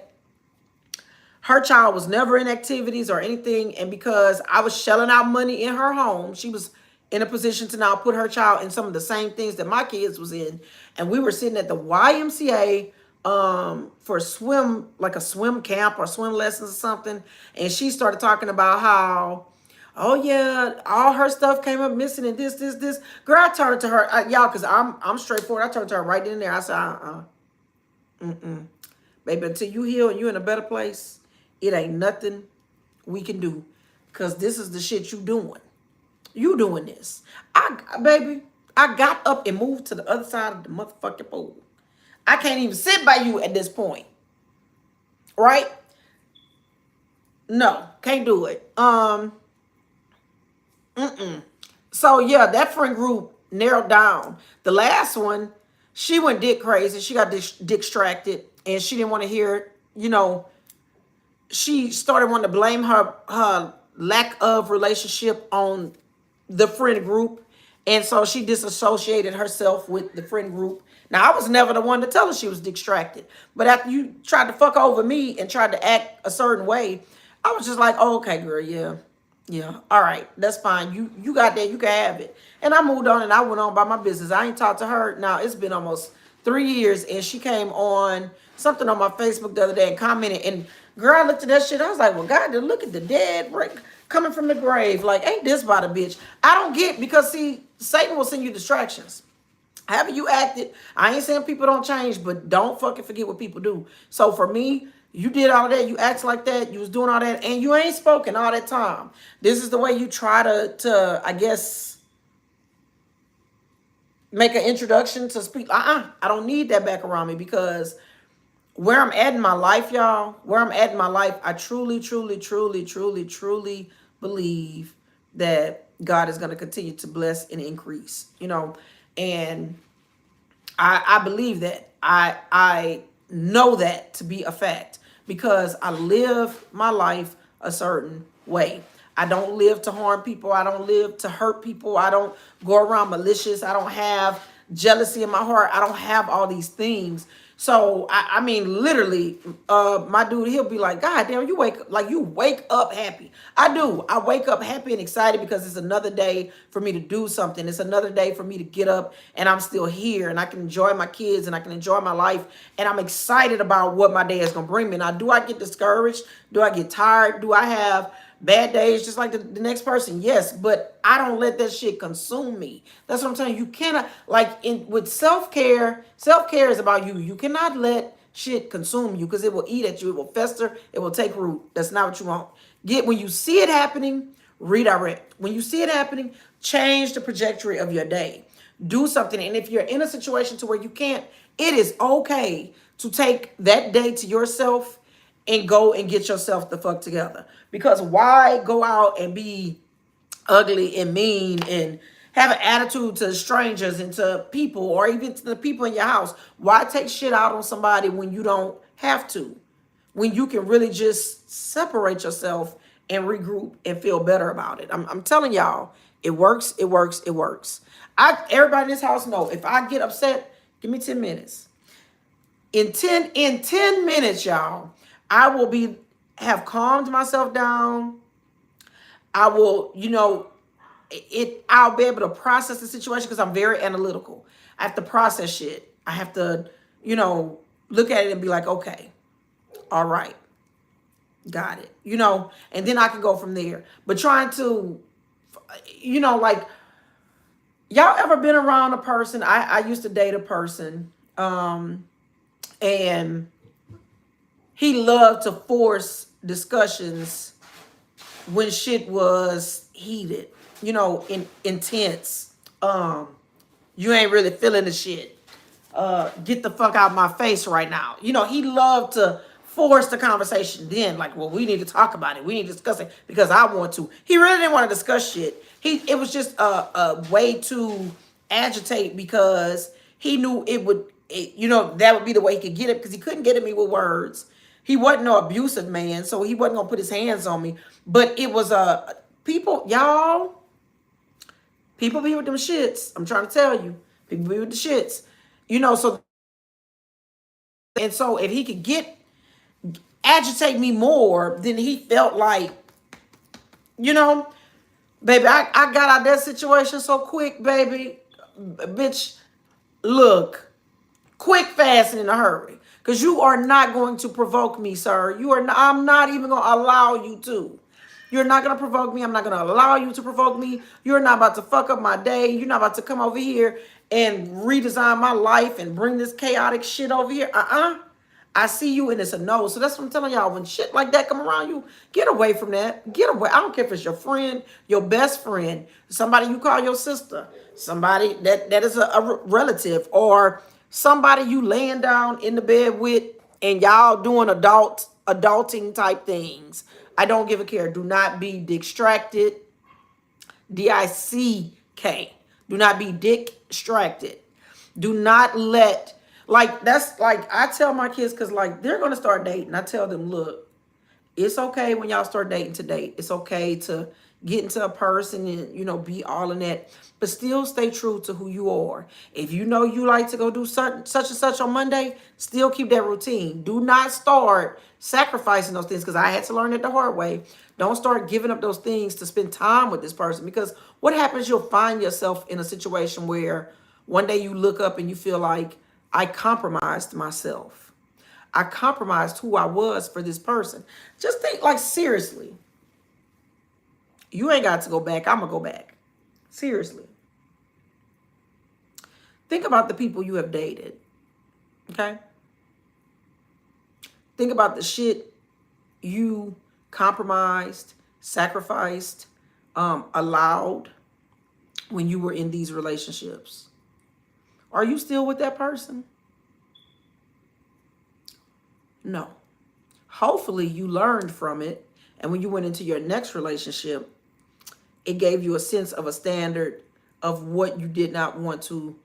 Her child was never in activities or anything. And because I was shelling out money in her home, she was in a position to now put her child in some of the same things that my kids was in. And we were sitting at the YMCA for swim, like a swim camp or swim lessons or something. And she started talking about how, oh yeah, all her stuff came up missing and this. Girl, I turned to her, y'all, because I'm straightforward. I turned to her right in there. I said, baby, until you heal and you're in a better place, it ain't nothing we can do. Because this is the shit you doing. You doing this. Baby, I got up and moved to the other side of the motherfucking pool. I can't even sit by you at this point. Right? No, can't do it. So yeah, that friend group narrowed down. The last one, she went dick crazy. She got distracted and she didn't want to hear it. You know, she started wanting to blame her lack of relationship on the friend group. And so she disassociated herself with the friend group. Now, I was never the one to tell her she was distracted. But after you tried to fuck over me and tried to act a certain way, I was just like, oh, okay, girl, yeah. Yeah, all right, that's fine. You got that, you can have it. And I moved on and I went on by my business. I ain't talked to her. Now, it's been almost 3 years and she came on something on my Facebook the other day and commented. And girl, I looked at that shit. I was like, well, God, look at the dead coming from the grave. Like, ain't this about a bitch? I don't get, because see, Satan will send you distractions. However you acted, I ain't saying people don't change, but don't fucking forget what people do. So for me, you did all that, you act like that, you was doing all that, and you ain't spoken all that time. This is the way you try to I guess, make an introduction to speak. I don't need that back around me, because where I'm at in my life, y'all, where I'm at in my life, I truly believe that God is going to continue to bless and increase, you know, and I believe that. I know that to be a fact because I live my life a certain way. I don't live to harm people. I don't live to hurt people. I don't go around malicious. I don't have jealousy in my heart. I don't have all these things. So I mean, literally, my dude, he'll be like, God damn, you wake up happy. I do. I wake up happy and excited because it's another day for me to do something. It's another day for me to get up and I'm still here and I can enjoy my kids and I can enjoy my life. And I'm excited about what my day is going to bring me. Now, do I get discouraged? Do I get tired? Do I have bad days just like the next person? Yes, but I don't let that shit consume me. That's what I'm telling you. You cannot, with self-care is about you. You cannot let shit consume you because it will eat at you. It will fester. It will take root. That's not what you want. When you see it happening, redirect. When you see it happening, change the trajectory of your day. Do something. And if you're in a situation to where you can't, it is okay to take that day to yourself and go and get yourself the fuck together. Because why go out and be ugly and mean and have an attitude to strangers and to people or even to the people in your house? Why take shit out on somebody when you don't have to? When you can really just separate yourself and regroup and feel better about it. I'm telling y'all, it works, it works, it works. Everybody in this house know if I get upset, give me 10 minutes. In 10 minutes, y'all, I will have calmed myself down. I will, I'll be able to process the situation because I'm very analytical. I have to process shit. I have to, look at it and be like, okay, all right, got it, and then I can go from there. But trying to, y'all ever been around a person? I used to date a person, and he loved to force discussions when shit was heated, intense. You ain't really feeling the shit. Get the fuck out of my face right now. He loved to force the conversation then, like, well, we need to talk about it. We need to discuss it because I want to. He really didn't want to discuss shit. It was just a way to agitate because he knew that would be the way he could get it because he couldn't get at me with words. He wasn't no abusive man, so he wasn't gonna put his hands on me. But it was people, y'all. People be with them shits. I'm trying to tell you, people be with the shits. So if he could agitate me more, then he felt like, baby, I got out that situation so quick, baby. Bitch, look, quick, fast, and in a hurry. Because you are not going to provoke me, sir. I'm not even going to allow you to. You're not going to provoke me. I'm not going to allow you to provoke me. You're not about to fuck up my day. You're not about to come over here and redesign my life and bring this chaotic shit over here. I see you and it's a no. So that's what I'm telling y'all. When shit like that come around you, get away from that. Get away. I don't care if it's your friend, your best friend, somebody you call your sister, somebody that is a relative, or somebody you laying down in the bed with and y'all doing adulting type things. I don't give a care. Do not be distracted. D-I-C-K. Do not be distracted. Do not let, that's like, I tell my kids, because they're going to start dating. I tell them, look, it's okay when y'all start dating to date. It's okay to get into a person and, be all in that. But still stay true to who you are. If you know you like to go do such and such on Monday, still keep that routine. Do not start sacrificing those things, because I had to learn it the hard way. Don't start giving up those things to spend time with this person, because what happens, you'll find yourself in a situation where one day you look up and you feel like, I compromised myself. I compromised who I was for this person. Just think, seriously. You ain't got to go back. I'm going to go back. Seriously. Think about the people you have dated. Okay? Think about the shit you compromised, sacrificed, allowed when you were in these relationships. Are you still with that person? No. Hopefully you learned from it. And when you went into your next relationship, it gave you a sense of a standard of what you did not want to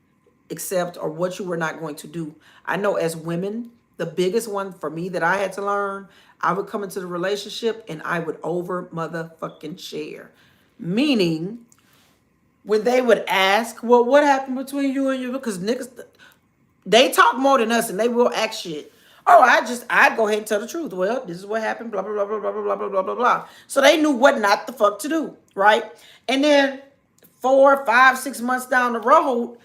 accept or what you were not going to do. I know as women, the biggest one for me that I had to learn, I would come into the relationship and I would over motherfucking share. Meaning, when they would ask, well, what happened between you and you? Because niggas, they talk more than us and they will act shit. Oh, I'd go ahead and tell the truth. Well, this is what happened, blah, blah, blah, blah, blah, blah, blah, blah, blah, blah. So they knew what not the fuck to do, right? And then 4, 5, 6 months down the road,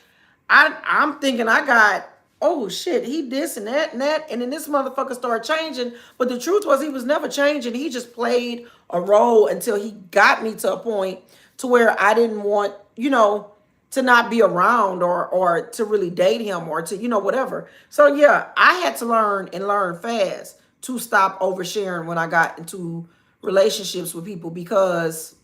I'm thinking I got, oh shit, he this and that and that. And then this motherfucker started changing. But the truth was he was never changing. He just played a role until he got me to a point to where I didn't want, to not be around or to really date him or to, whatever. So yeah, I had to learn and learn fast to stop oversharing when I got into relationships with people, because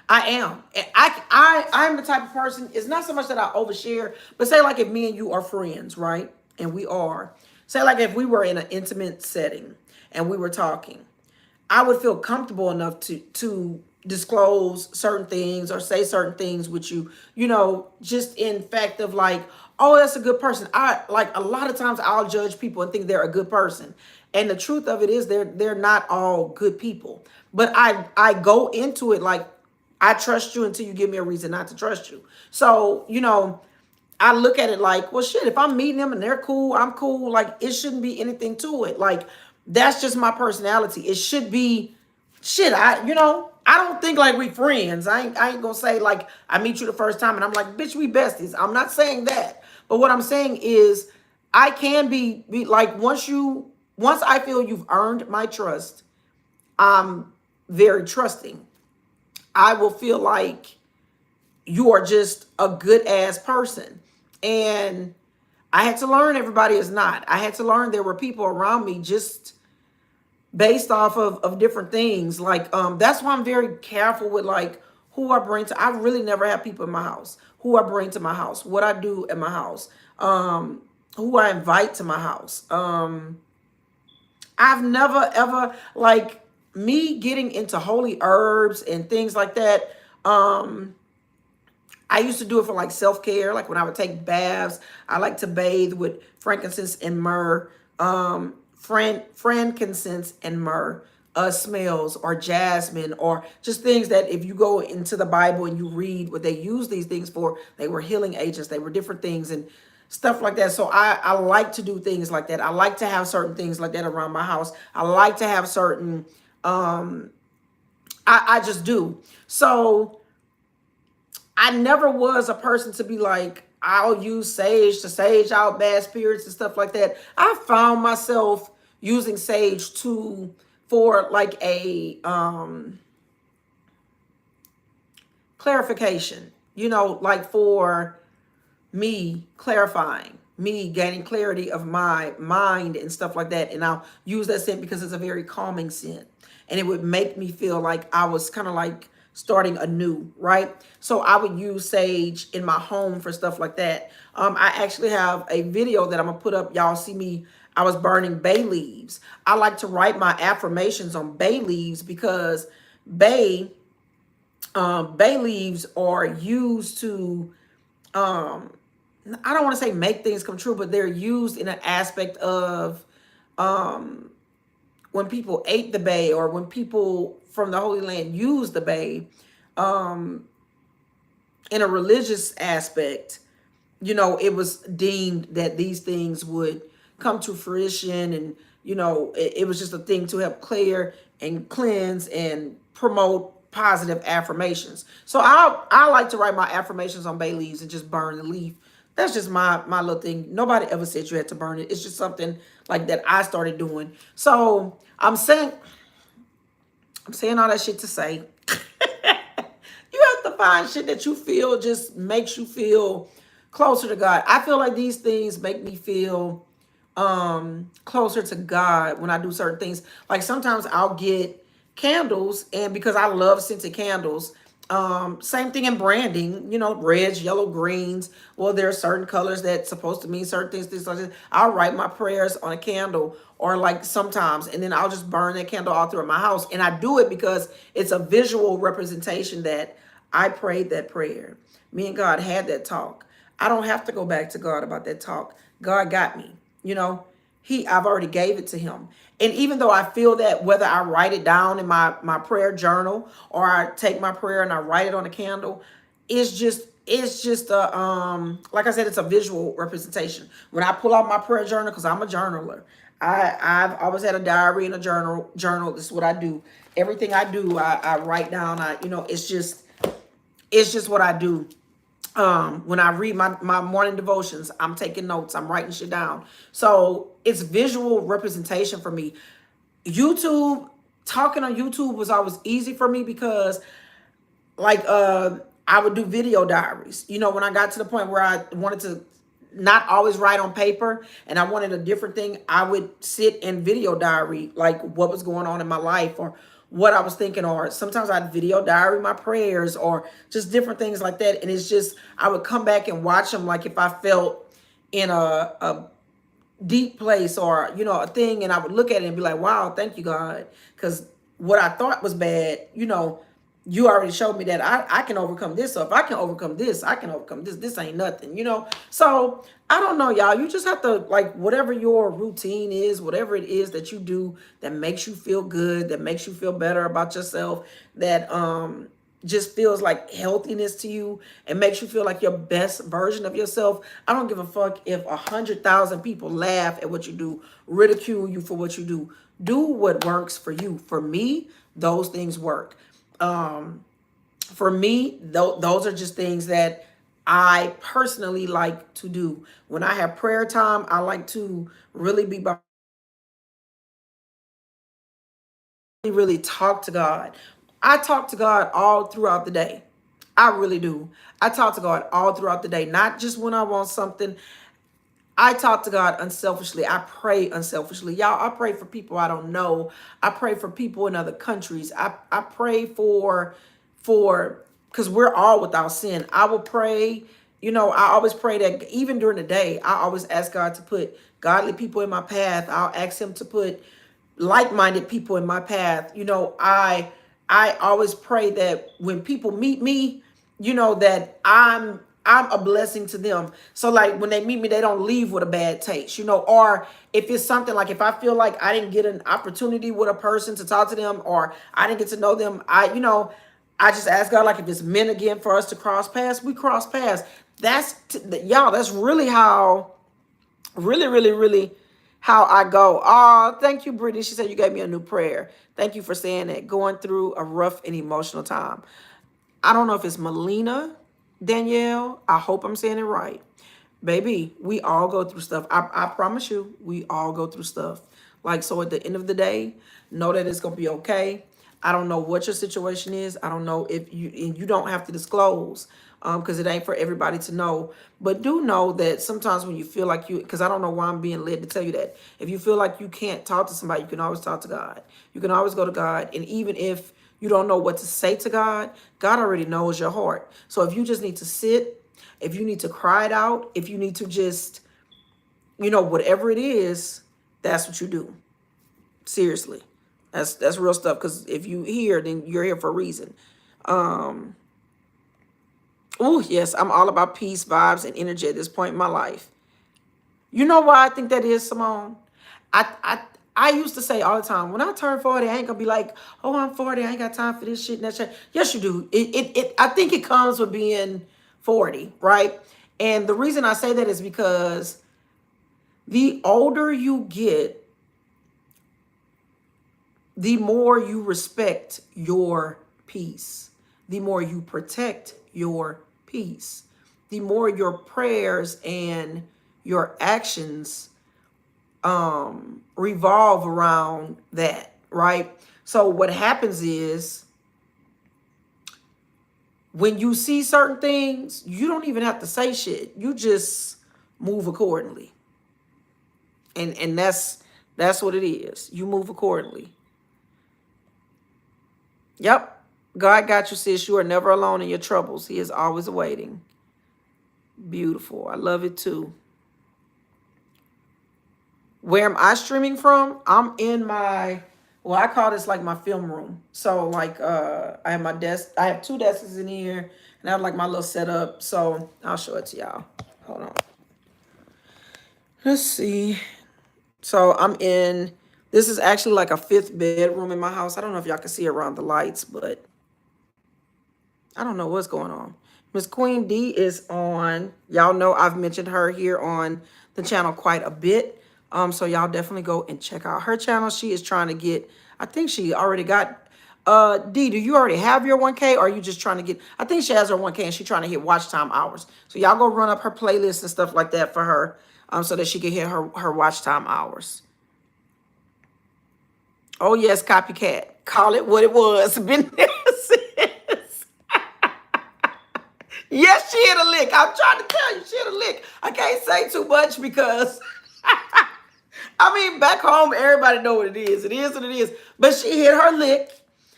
I am. And I'm the type of person, it's not so much that I overshare, but say if me and you are friends, right? And we are. Say if we were in an intimate setting and we were talking, I would feel comfortable enough to disclose certain things or say certain things with you, just in fact of oh, that's a good person. I a lot of times I'll judge people and think they're a good person. And the truth of it is they're not all good people. But I go into it I trust you until you give me a reason not to trust you. So, I look at it well, shit, if I'm meeting them and they're cool, I'm cool. It shouldn't be anything to it. That's just my personality. It should be shit. I don't think we friends. I ain't gonna say I meet you the first time and I'm bitch, we besties. I'm not saying that. But what I'm saying is I can be once I feel you've earned my trust, I'm very trusting. I will feel like you are just a good ass person. And I had to learn everybody is not. I had to learn there were people around me just based off of different things. Like, that's why I'm very careful with like who I bring to. I really never have people in my house. Who I bring to my house, what I do at my house, who I invite to my house. I've never ever like me getting into holy herbs and things like that. I used to do it for like self-care, like when I would take baths. I like to bathe with frankincense and myrrh. Frankincense and myrrh smells, or jasmine, or just things that if you go into the Bible and you read what they use these things for, they were healing agents, they were different things and stuff like that. So I like to do things like that. I like to have certain things like that around my house. I like to have certain, I just do. So I never was a person to be like, I'll use sage to sage out bad spirits and stuff like that. I found myself using sage to for like a clarification, like for me clarifying, me gaining clarity of my mind and stuff like that. And I'll use that scent because it's a very calming scent. And it would make me feel like I was kind of like starting anew, right? So I would use sage in my home for stuff like that. I actually have a video that I'm gonna put up. Y'all see me, I was burning bay leaves. I like to write my affirmations on bay leaves because bay, bay leaves are used to, I don't want to say make things come true, but they're used in an aspect of when people ate the bay, or when people from the Holy Land used the bay in a religious aspect, it was deemed that these things would come to fruition. And, it was just a thing to help clear and cleanse and promote positive affirmations. So I like to write my affirmations on bay leaves and just burn the leaf. That's just my little thing. Nobody ever said you had to burn it. It's just something like that I started doing. So I'm saying all that shit to say, you have to find shit that you feel just makes you feel closer to God. I feel like these things make me feel closer to God when I do certain things. Like sometimes I'll get candles, and because I love scented candles, same thing in branding, reds, yellow, greens. Well, there are certain colors that's supposed to mean certain things like this. I'll write my prayers on a candle, or like sometimes, and then I'll just burn that candle all throughout my house. And I do it because it's a visual representation that I prayed that prayer. Me and God had that talk. I don't have to go back to God about that talk. God got me. I've already gave it to him. And even though I feel that, whether I write it down in my prayer journal, or I take my prayer and I write it on a candle, it's just a like I said, it's a visual representation. When I pull out my prayer journal, because I'm a journaler, I've always had a diary and a journal. This is what I do. Everything I do, I write down. It's just what I do. When I read my morning devotions, I'm taking notes, I'm writing shit down. So it's visual representation for me. Talking on YouTube was always easy for me because like I would do video diaries. When I got to the point where I wanted to not always write on paper and I wanted a different thing, I would sit in video diary, like what was going on in my life, or what I was thinking, or sometimes I'd video diary my prayers, or just different things like that. And it's just, I would come back and watch them, like if I felt in a deep place, or a thing, and I would look at it and be like, wow, thank you, God, because what I thought was bad, you already showed me that I can overcome this. So if I can overcome this, I can overcome this. This ain't nothing, So I don't know, y'all. You just have to, like, whatever your routine is, whatever it is that you do that makes you feel good, that makes you feel better about yourself, that just feels like healthiness to you and makes you feel like your best version of yourself. I don't give a fuck if 100,000 people laugh at what you do, ridicule you for what you do. Do what works for you. For me, those things work. For me, those are just things that I personally like to do. When I have prayer time, I like to really really talk to God. I talk to God all throughout the day. I really do. I talk to God all throughout the day, not just when I want something. I talk to God unselfishly. I pray unselfishly. Y'all, I pray for people I don't know. I pray for people in other countries. I pray for because we're all without sin. I will pray, I always pray that even during the day, I always ask God to put godly people in my path. I'll ask him to put like-minded people in my path. I always pray that when people meet me, that I'm a blessing to them. So like when they meet me, they don't leave with a bad taste, or if it's something like if I feel like I didn't get an opportunity with a person to talk to them, or I didn't get to know them, I just ask God, like if it's meant again for us to cross paths, we cross paths. Y'all, that's really how, really, really, really how I go. Oh, thank you, Brittany. She said you gave me a new prayer. Thank you for saying that. Going through a rough and emotional time. I don't know if it's Melina Danielle. I hope I'm saying it right. Baby, we all go through stuff. I promise you, we all go through stuff. Like, so at the end of the day, know that it's going to be okay. I don't know what your situation is. I don't know if and you don't have to disclose because it ain't for everybody to know. But do know that sometimes when you feel like because I don't know why I'm being led to tell you that. If you feel like you can't talk to somebody, you can always talk to God. You can always go to God. And even if you don't know what to say to God, God already knows your heart. So if you just need to sit, if you need to cry it out, if you need to just, whatever it is, that's what you do. Seriously. That's real stuff. Because if you here, then you're here for a reason. Oh, yes, I'm all about peace, vibes, and energy at this point in my life. You know why I think that is, Simone? I used to say all the time, when I turn 40, I ain't gonna be like, oh, I'm 40, I ain't got time for this shit and that shit. Yes, you do. I think it comes with being 40, right? And the reason I say that is because the older you get, the more you respect your peace, the more you protect your peace, the more your prayers and your actions revolve around that, right? So what happens is when you see certain things, you don't even have to say shit. You just move accordingly. And that's what it is. You move accordingly. Yep. God got you, sis. You are never alone in your troubles. He is always waiting. Beautiful. I love it too. Where am I streaming from? I'm in my, I call this like my film room. So like I have my desk. I have 2 desks in here and I have like my little setup. So I'll show it to y'all. Hold on. Let's see. So this is actually like a 5th bedroom in my house. I don't know if y'all can see around the lights, but I don't know what's going on. Miss Queen D is on. Y'all know I've mentioned her here on the channel quite a bit. So y'all definitely go and check out her channel. She is trying to get, I think she already got, D, do you already have your 1K or are you just trying to get, I think she has her 1K and she's trying to hit watch time hours. So y'all go run up her playlist and stuff like that for her so that she can hit her watch time hours. Oh yes, copycat. Call it what it was. Been there since. Yes, she hit a lick. I'm trying to tell you, she hit a lick. I can't say too much because I mean, back home, everybody know what it is. It is what it is. But she hit her lick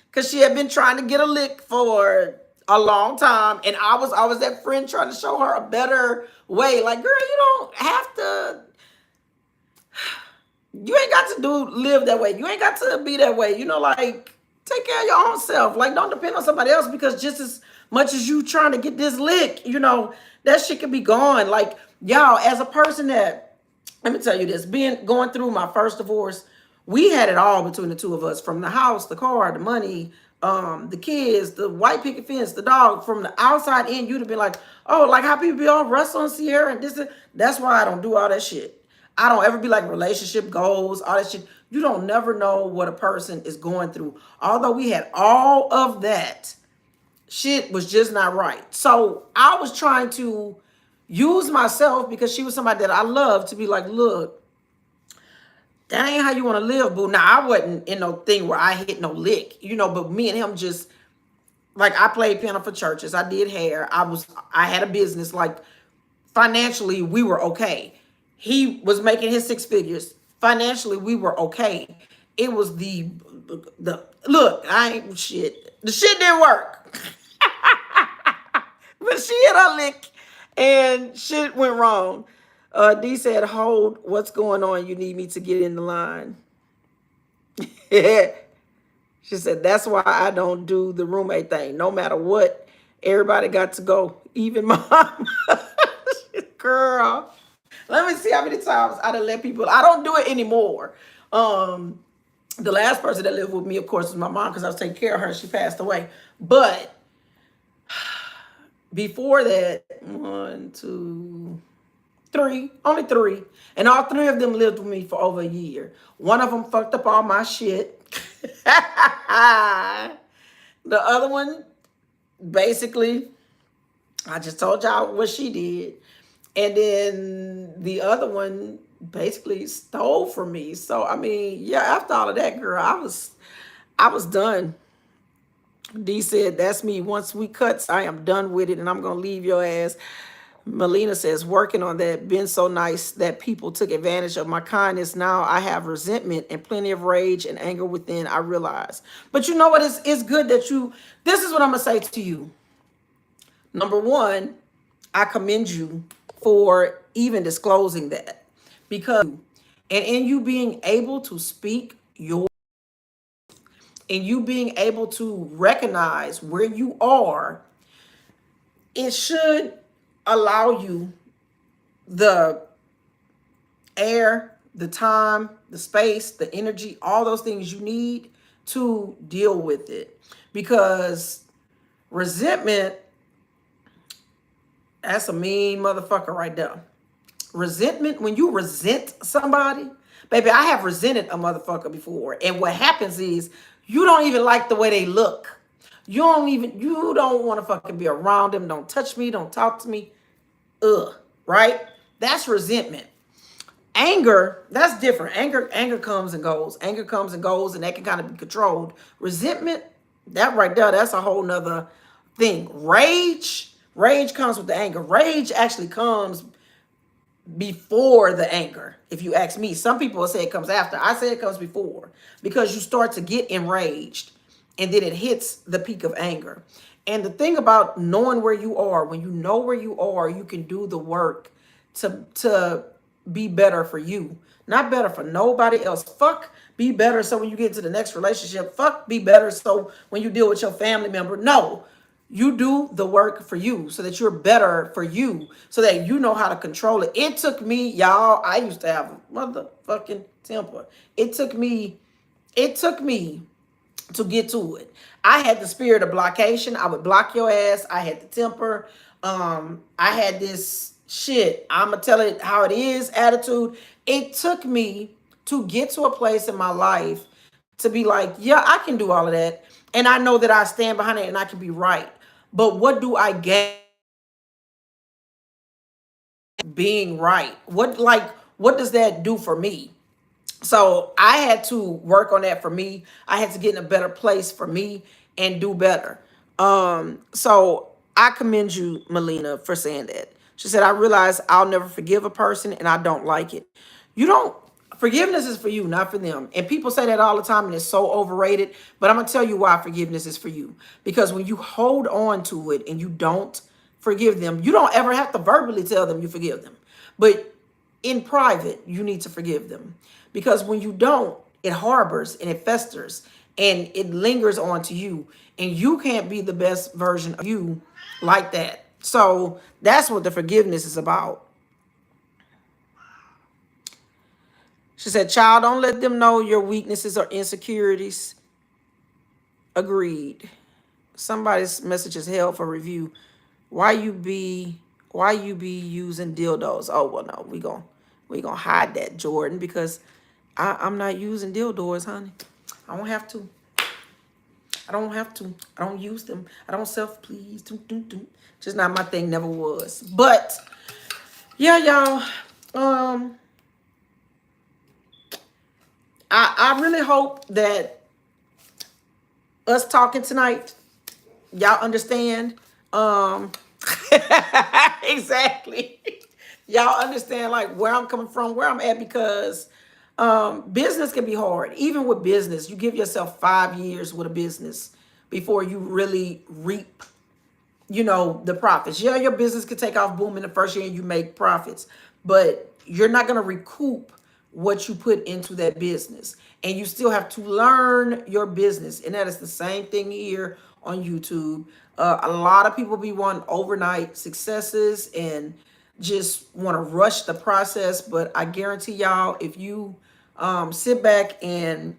because she had been trying to get a lick for a long time. And I was always that friend trying to show her a better way. Like, girl, you don't have to. You ain't got to live that way. You ain't got to be that way. Like, take care of your own self. Like, don't depend on somebody else because just as much as you trying to get this lick, that shit can be gone. Like, y'all, as a person that, let me tell you this, going through my first divorce, we had it all between the two of us, from the house, the car, the money, the kids, the white picket fence, the dog. From the outside in, you'd have been like, oh, like how people be all Russell and Sierra and this. That's why I don't do all that shit. I don't ever be like relationship goals, all that shit. You don't never know what a person is going through. Although we had all of that, shit was just not right. So I was trying to use myself because she was somebody that I love to be like, look, that ain't how you want to live, boo. Now, I wasn't in no thing where I hit no lick, but me and him just, like, I played piano for churches. I did hair. I had a business. Like, financially, we were okay. He was making his six figures. Financially, we were okay. It was the look, I ain't shit. The shit didn't work. But she hit her lick and shit went wrong. D said, hold, what's going on? You need me to get in the line. She said, that's why I don't do the roommate thing. No matter what, everybody got to go. Even mom. Girl. Let me see how many times I done let people. I don't do it anymore. The last person that lived with me, of course, was my mom because I was taking care of her. She passed away. But before that, one, two, three, only three. And all three of them lived with me for over a year. One of them fucked up all my shit. The other one, basically, I just told y'all what she did. And then the other one basically stole from me. So I mean, yeah, after all of that, girl, I was done. D said, that's me. Once we cut, I am done with it and I'm gonna leave your ass. Melina says, working on that, been so nice that people took advantage of my kindness. Now I have resentment and plenty of rage and anger within, I realize. But you know what? It's good that this is what I'm gonna say to you. Number one, I commend you for even disclosing that, because and in you being able to speak your and you being able to recognize where you are, it should allow you the air, the time, the space, the energy, all those things you need to deal with it. Because resentment, that's a mean motherfucker right there. Resentment, when you resent somebody, baby, I have resented a motherfucker before. And what happens is you don't even like the way they look. You don't want to fucking be around them. Don't touch me. Don't talk to me. Ugh, right? That's resentment. Anger, that's different. Anger comes and goes. Anger comes and goes, and that can kind of be controlled. Resentment, that right there, that's a whole nother thing. Rage comes with the anger. Rage actually comes before the anger. If you ask me, some people will say it comes after. I say it comes before, because you start to get enraged and then it hits the peak of anger. And the thing about knowing where you are, when you know where you are, you can do the work to be better for you, not better for nobody else. Fuck be better so when you get into the next relationship, fuck be better so when you deal with your family member. No, you do the work for you so that you're better for you, so that you know how to control it. It took me, y'all, I used to have a motherfucking temper. It took me to get to it. I had the spirit of blockation. I would block your ass. I had the temper. I had this shit, I'ma tell it how it is attitude. It took me to get to a place in my life to be like, yeah, I can do all of that. And I know that I stand behind it and I can be right. But what do I get being right? What does that do for me? So I had to work on that for me. I had to get in a better place for me and do better. So I commend you, Melina, for saying that. She said, I realize I'll never forgive a person and I don't like it. You don't, forgiveness is for you, not for them. And people say that all the time and it's so overrated. But I'm going to tell you why forgiveness is for you. Because when you hold on to it and you don't forgive them, you don't ever have to verbally tell them you forgive them. But in private, you need to forgive them. Because when you don't, it harbors and it festers and it lingers on to you. And you can't be the best version of you like that. So that's what the forgiveness is about. She said, child, don't let them know your weaknesses or insecurities. Agreed. Somebody's message is held for review. Why you be using dildos? Oh, well, no, we gonna hide that, Jordan, because I'm not using dildos, honey. I don't have to. I don't use them. I don't self-please. Just not my thing, never was. But yeah, y'all. I really hope that us talking tonight, y'all understand. Exactly. Y'all understand like where I'm coming from, where I'm at, because business can be hard. Even with business, you give yourself 5 years with a business before you really reap, the profits. Yeah, your business could take off boom in the first year and you make profits, but you're not going to recoup what you put into that business. And you still have to learn your business. And that is the same thing here on YouTube. A lot of people be wanting overnight successes and just want to rush the process. But I guarantee y'all, if you sit back and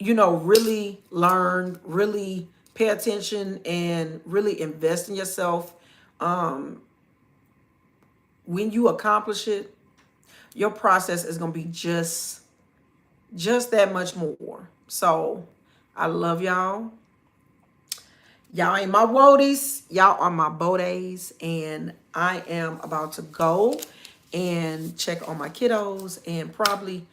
really learn, really pay attention, and really invest in yourself, when you accomplish it, your process is going to be just that much more. So I love y'all. Y'all ain't my Beau-daes. Y'all are my Beau-daes. And I am about to go and check on my kiddos and probably,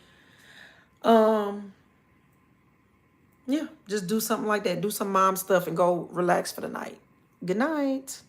yeah, just do something like that. Do some mom stuff and go relax for the night. Good night.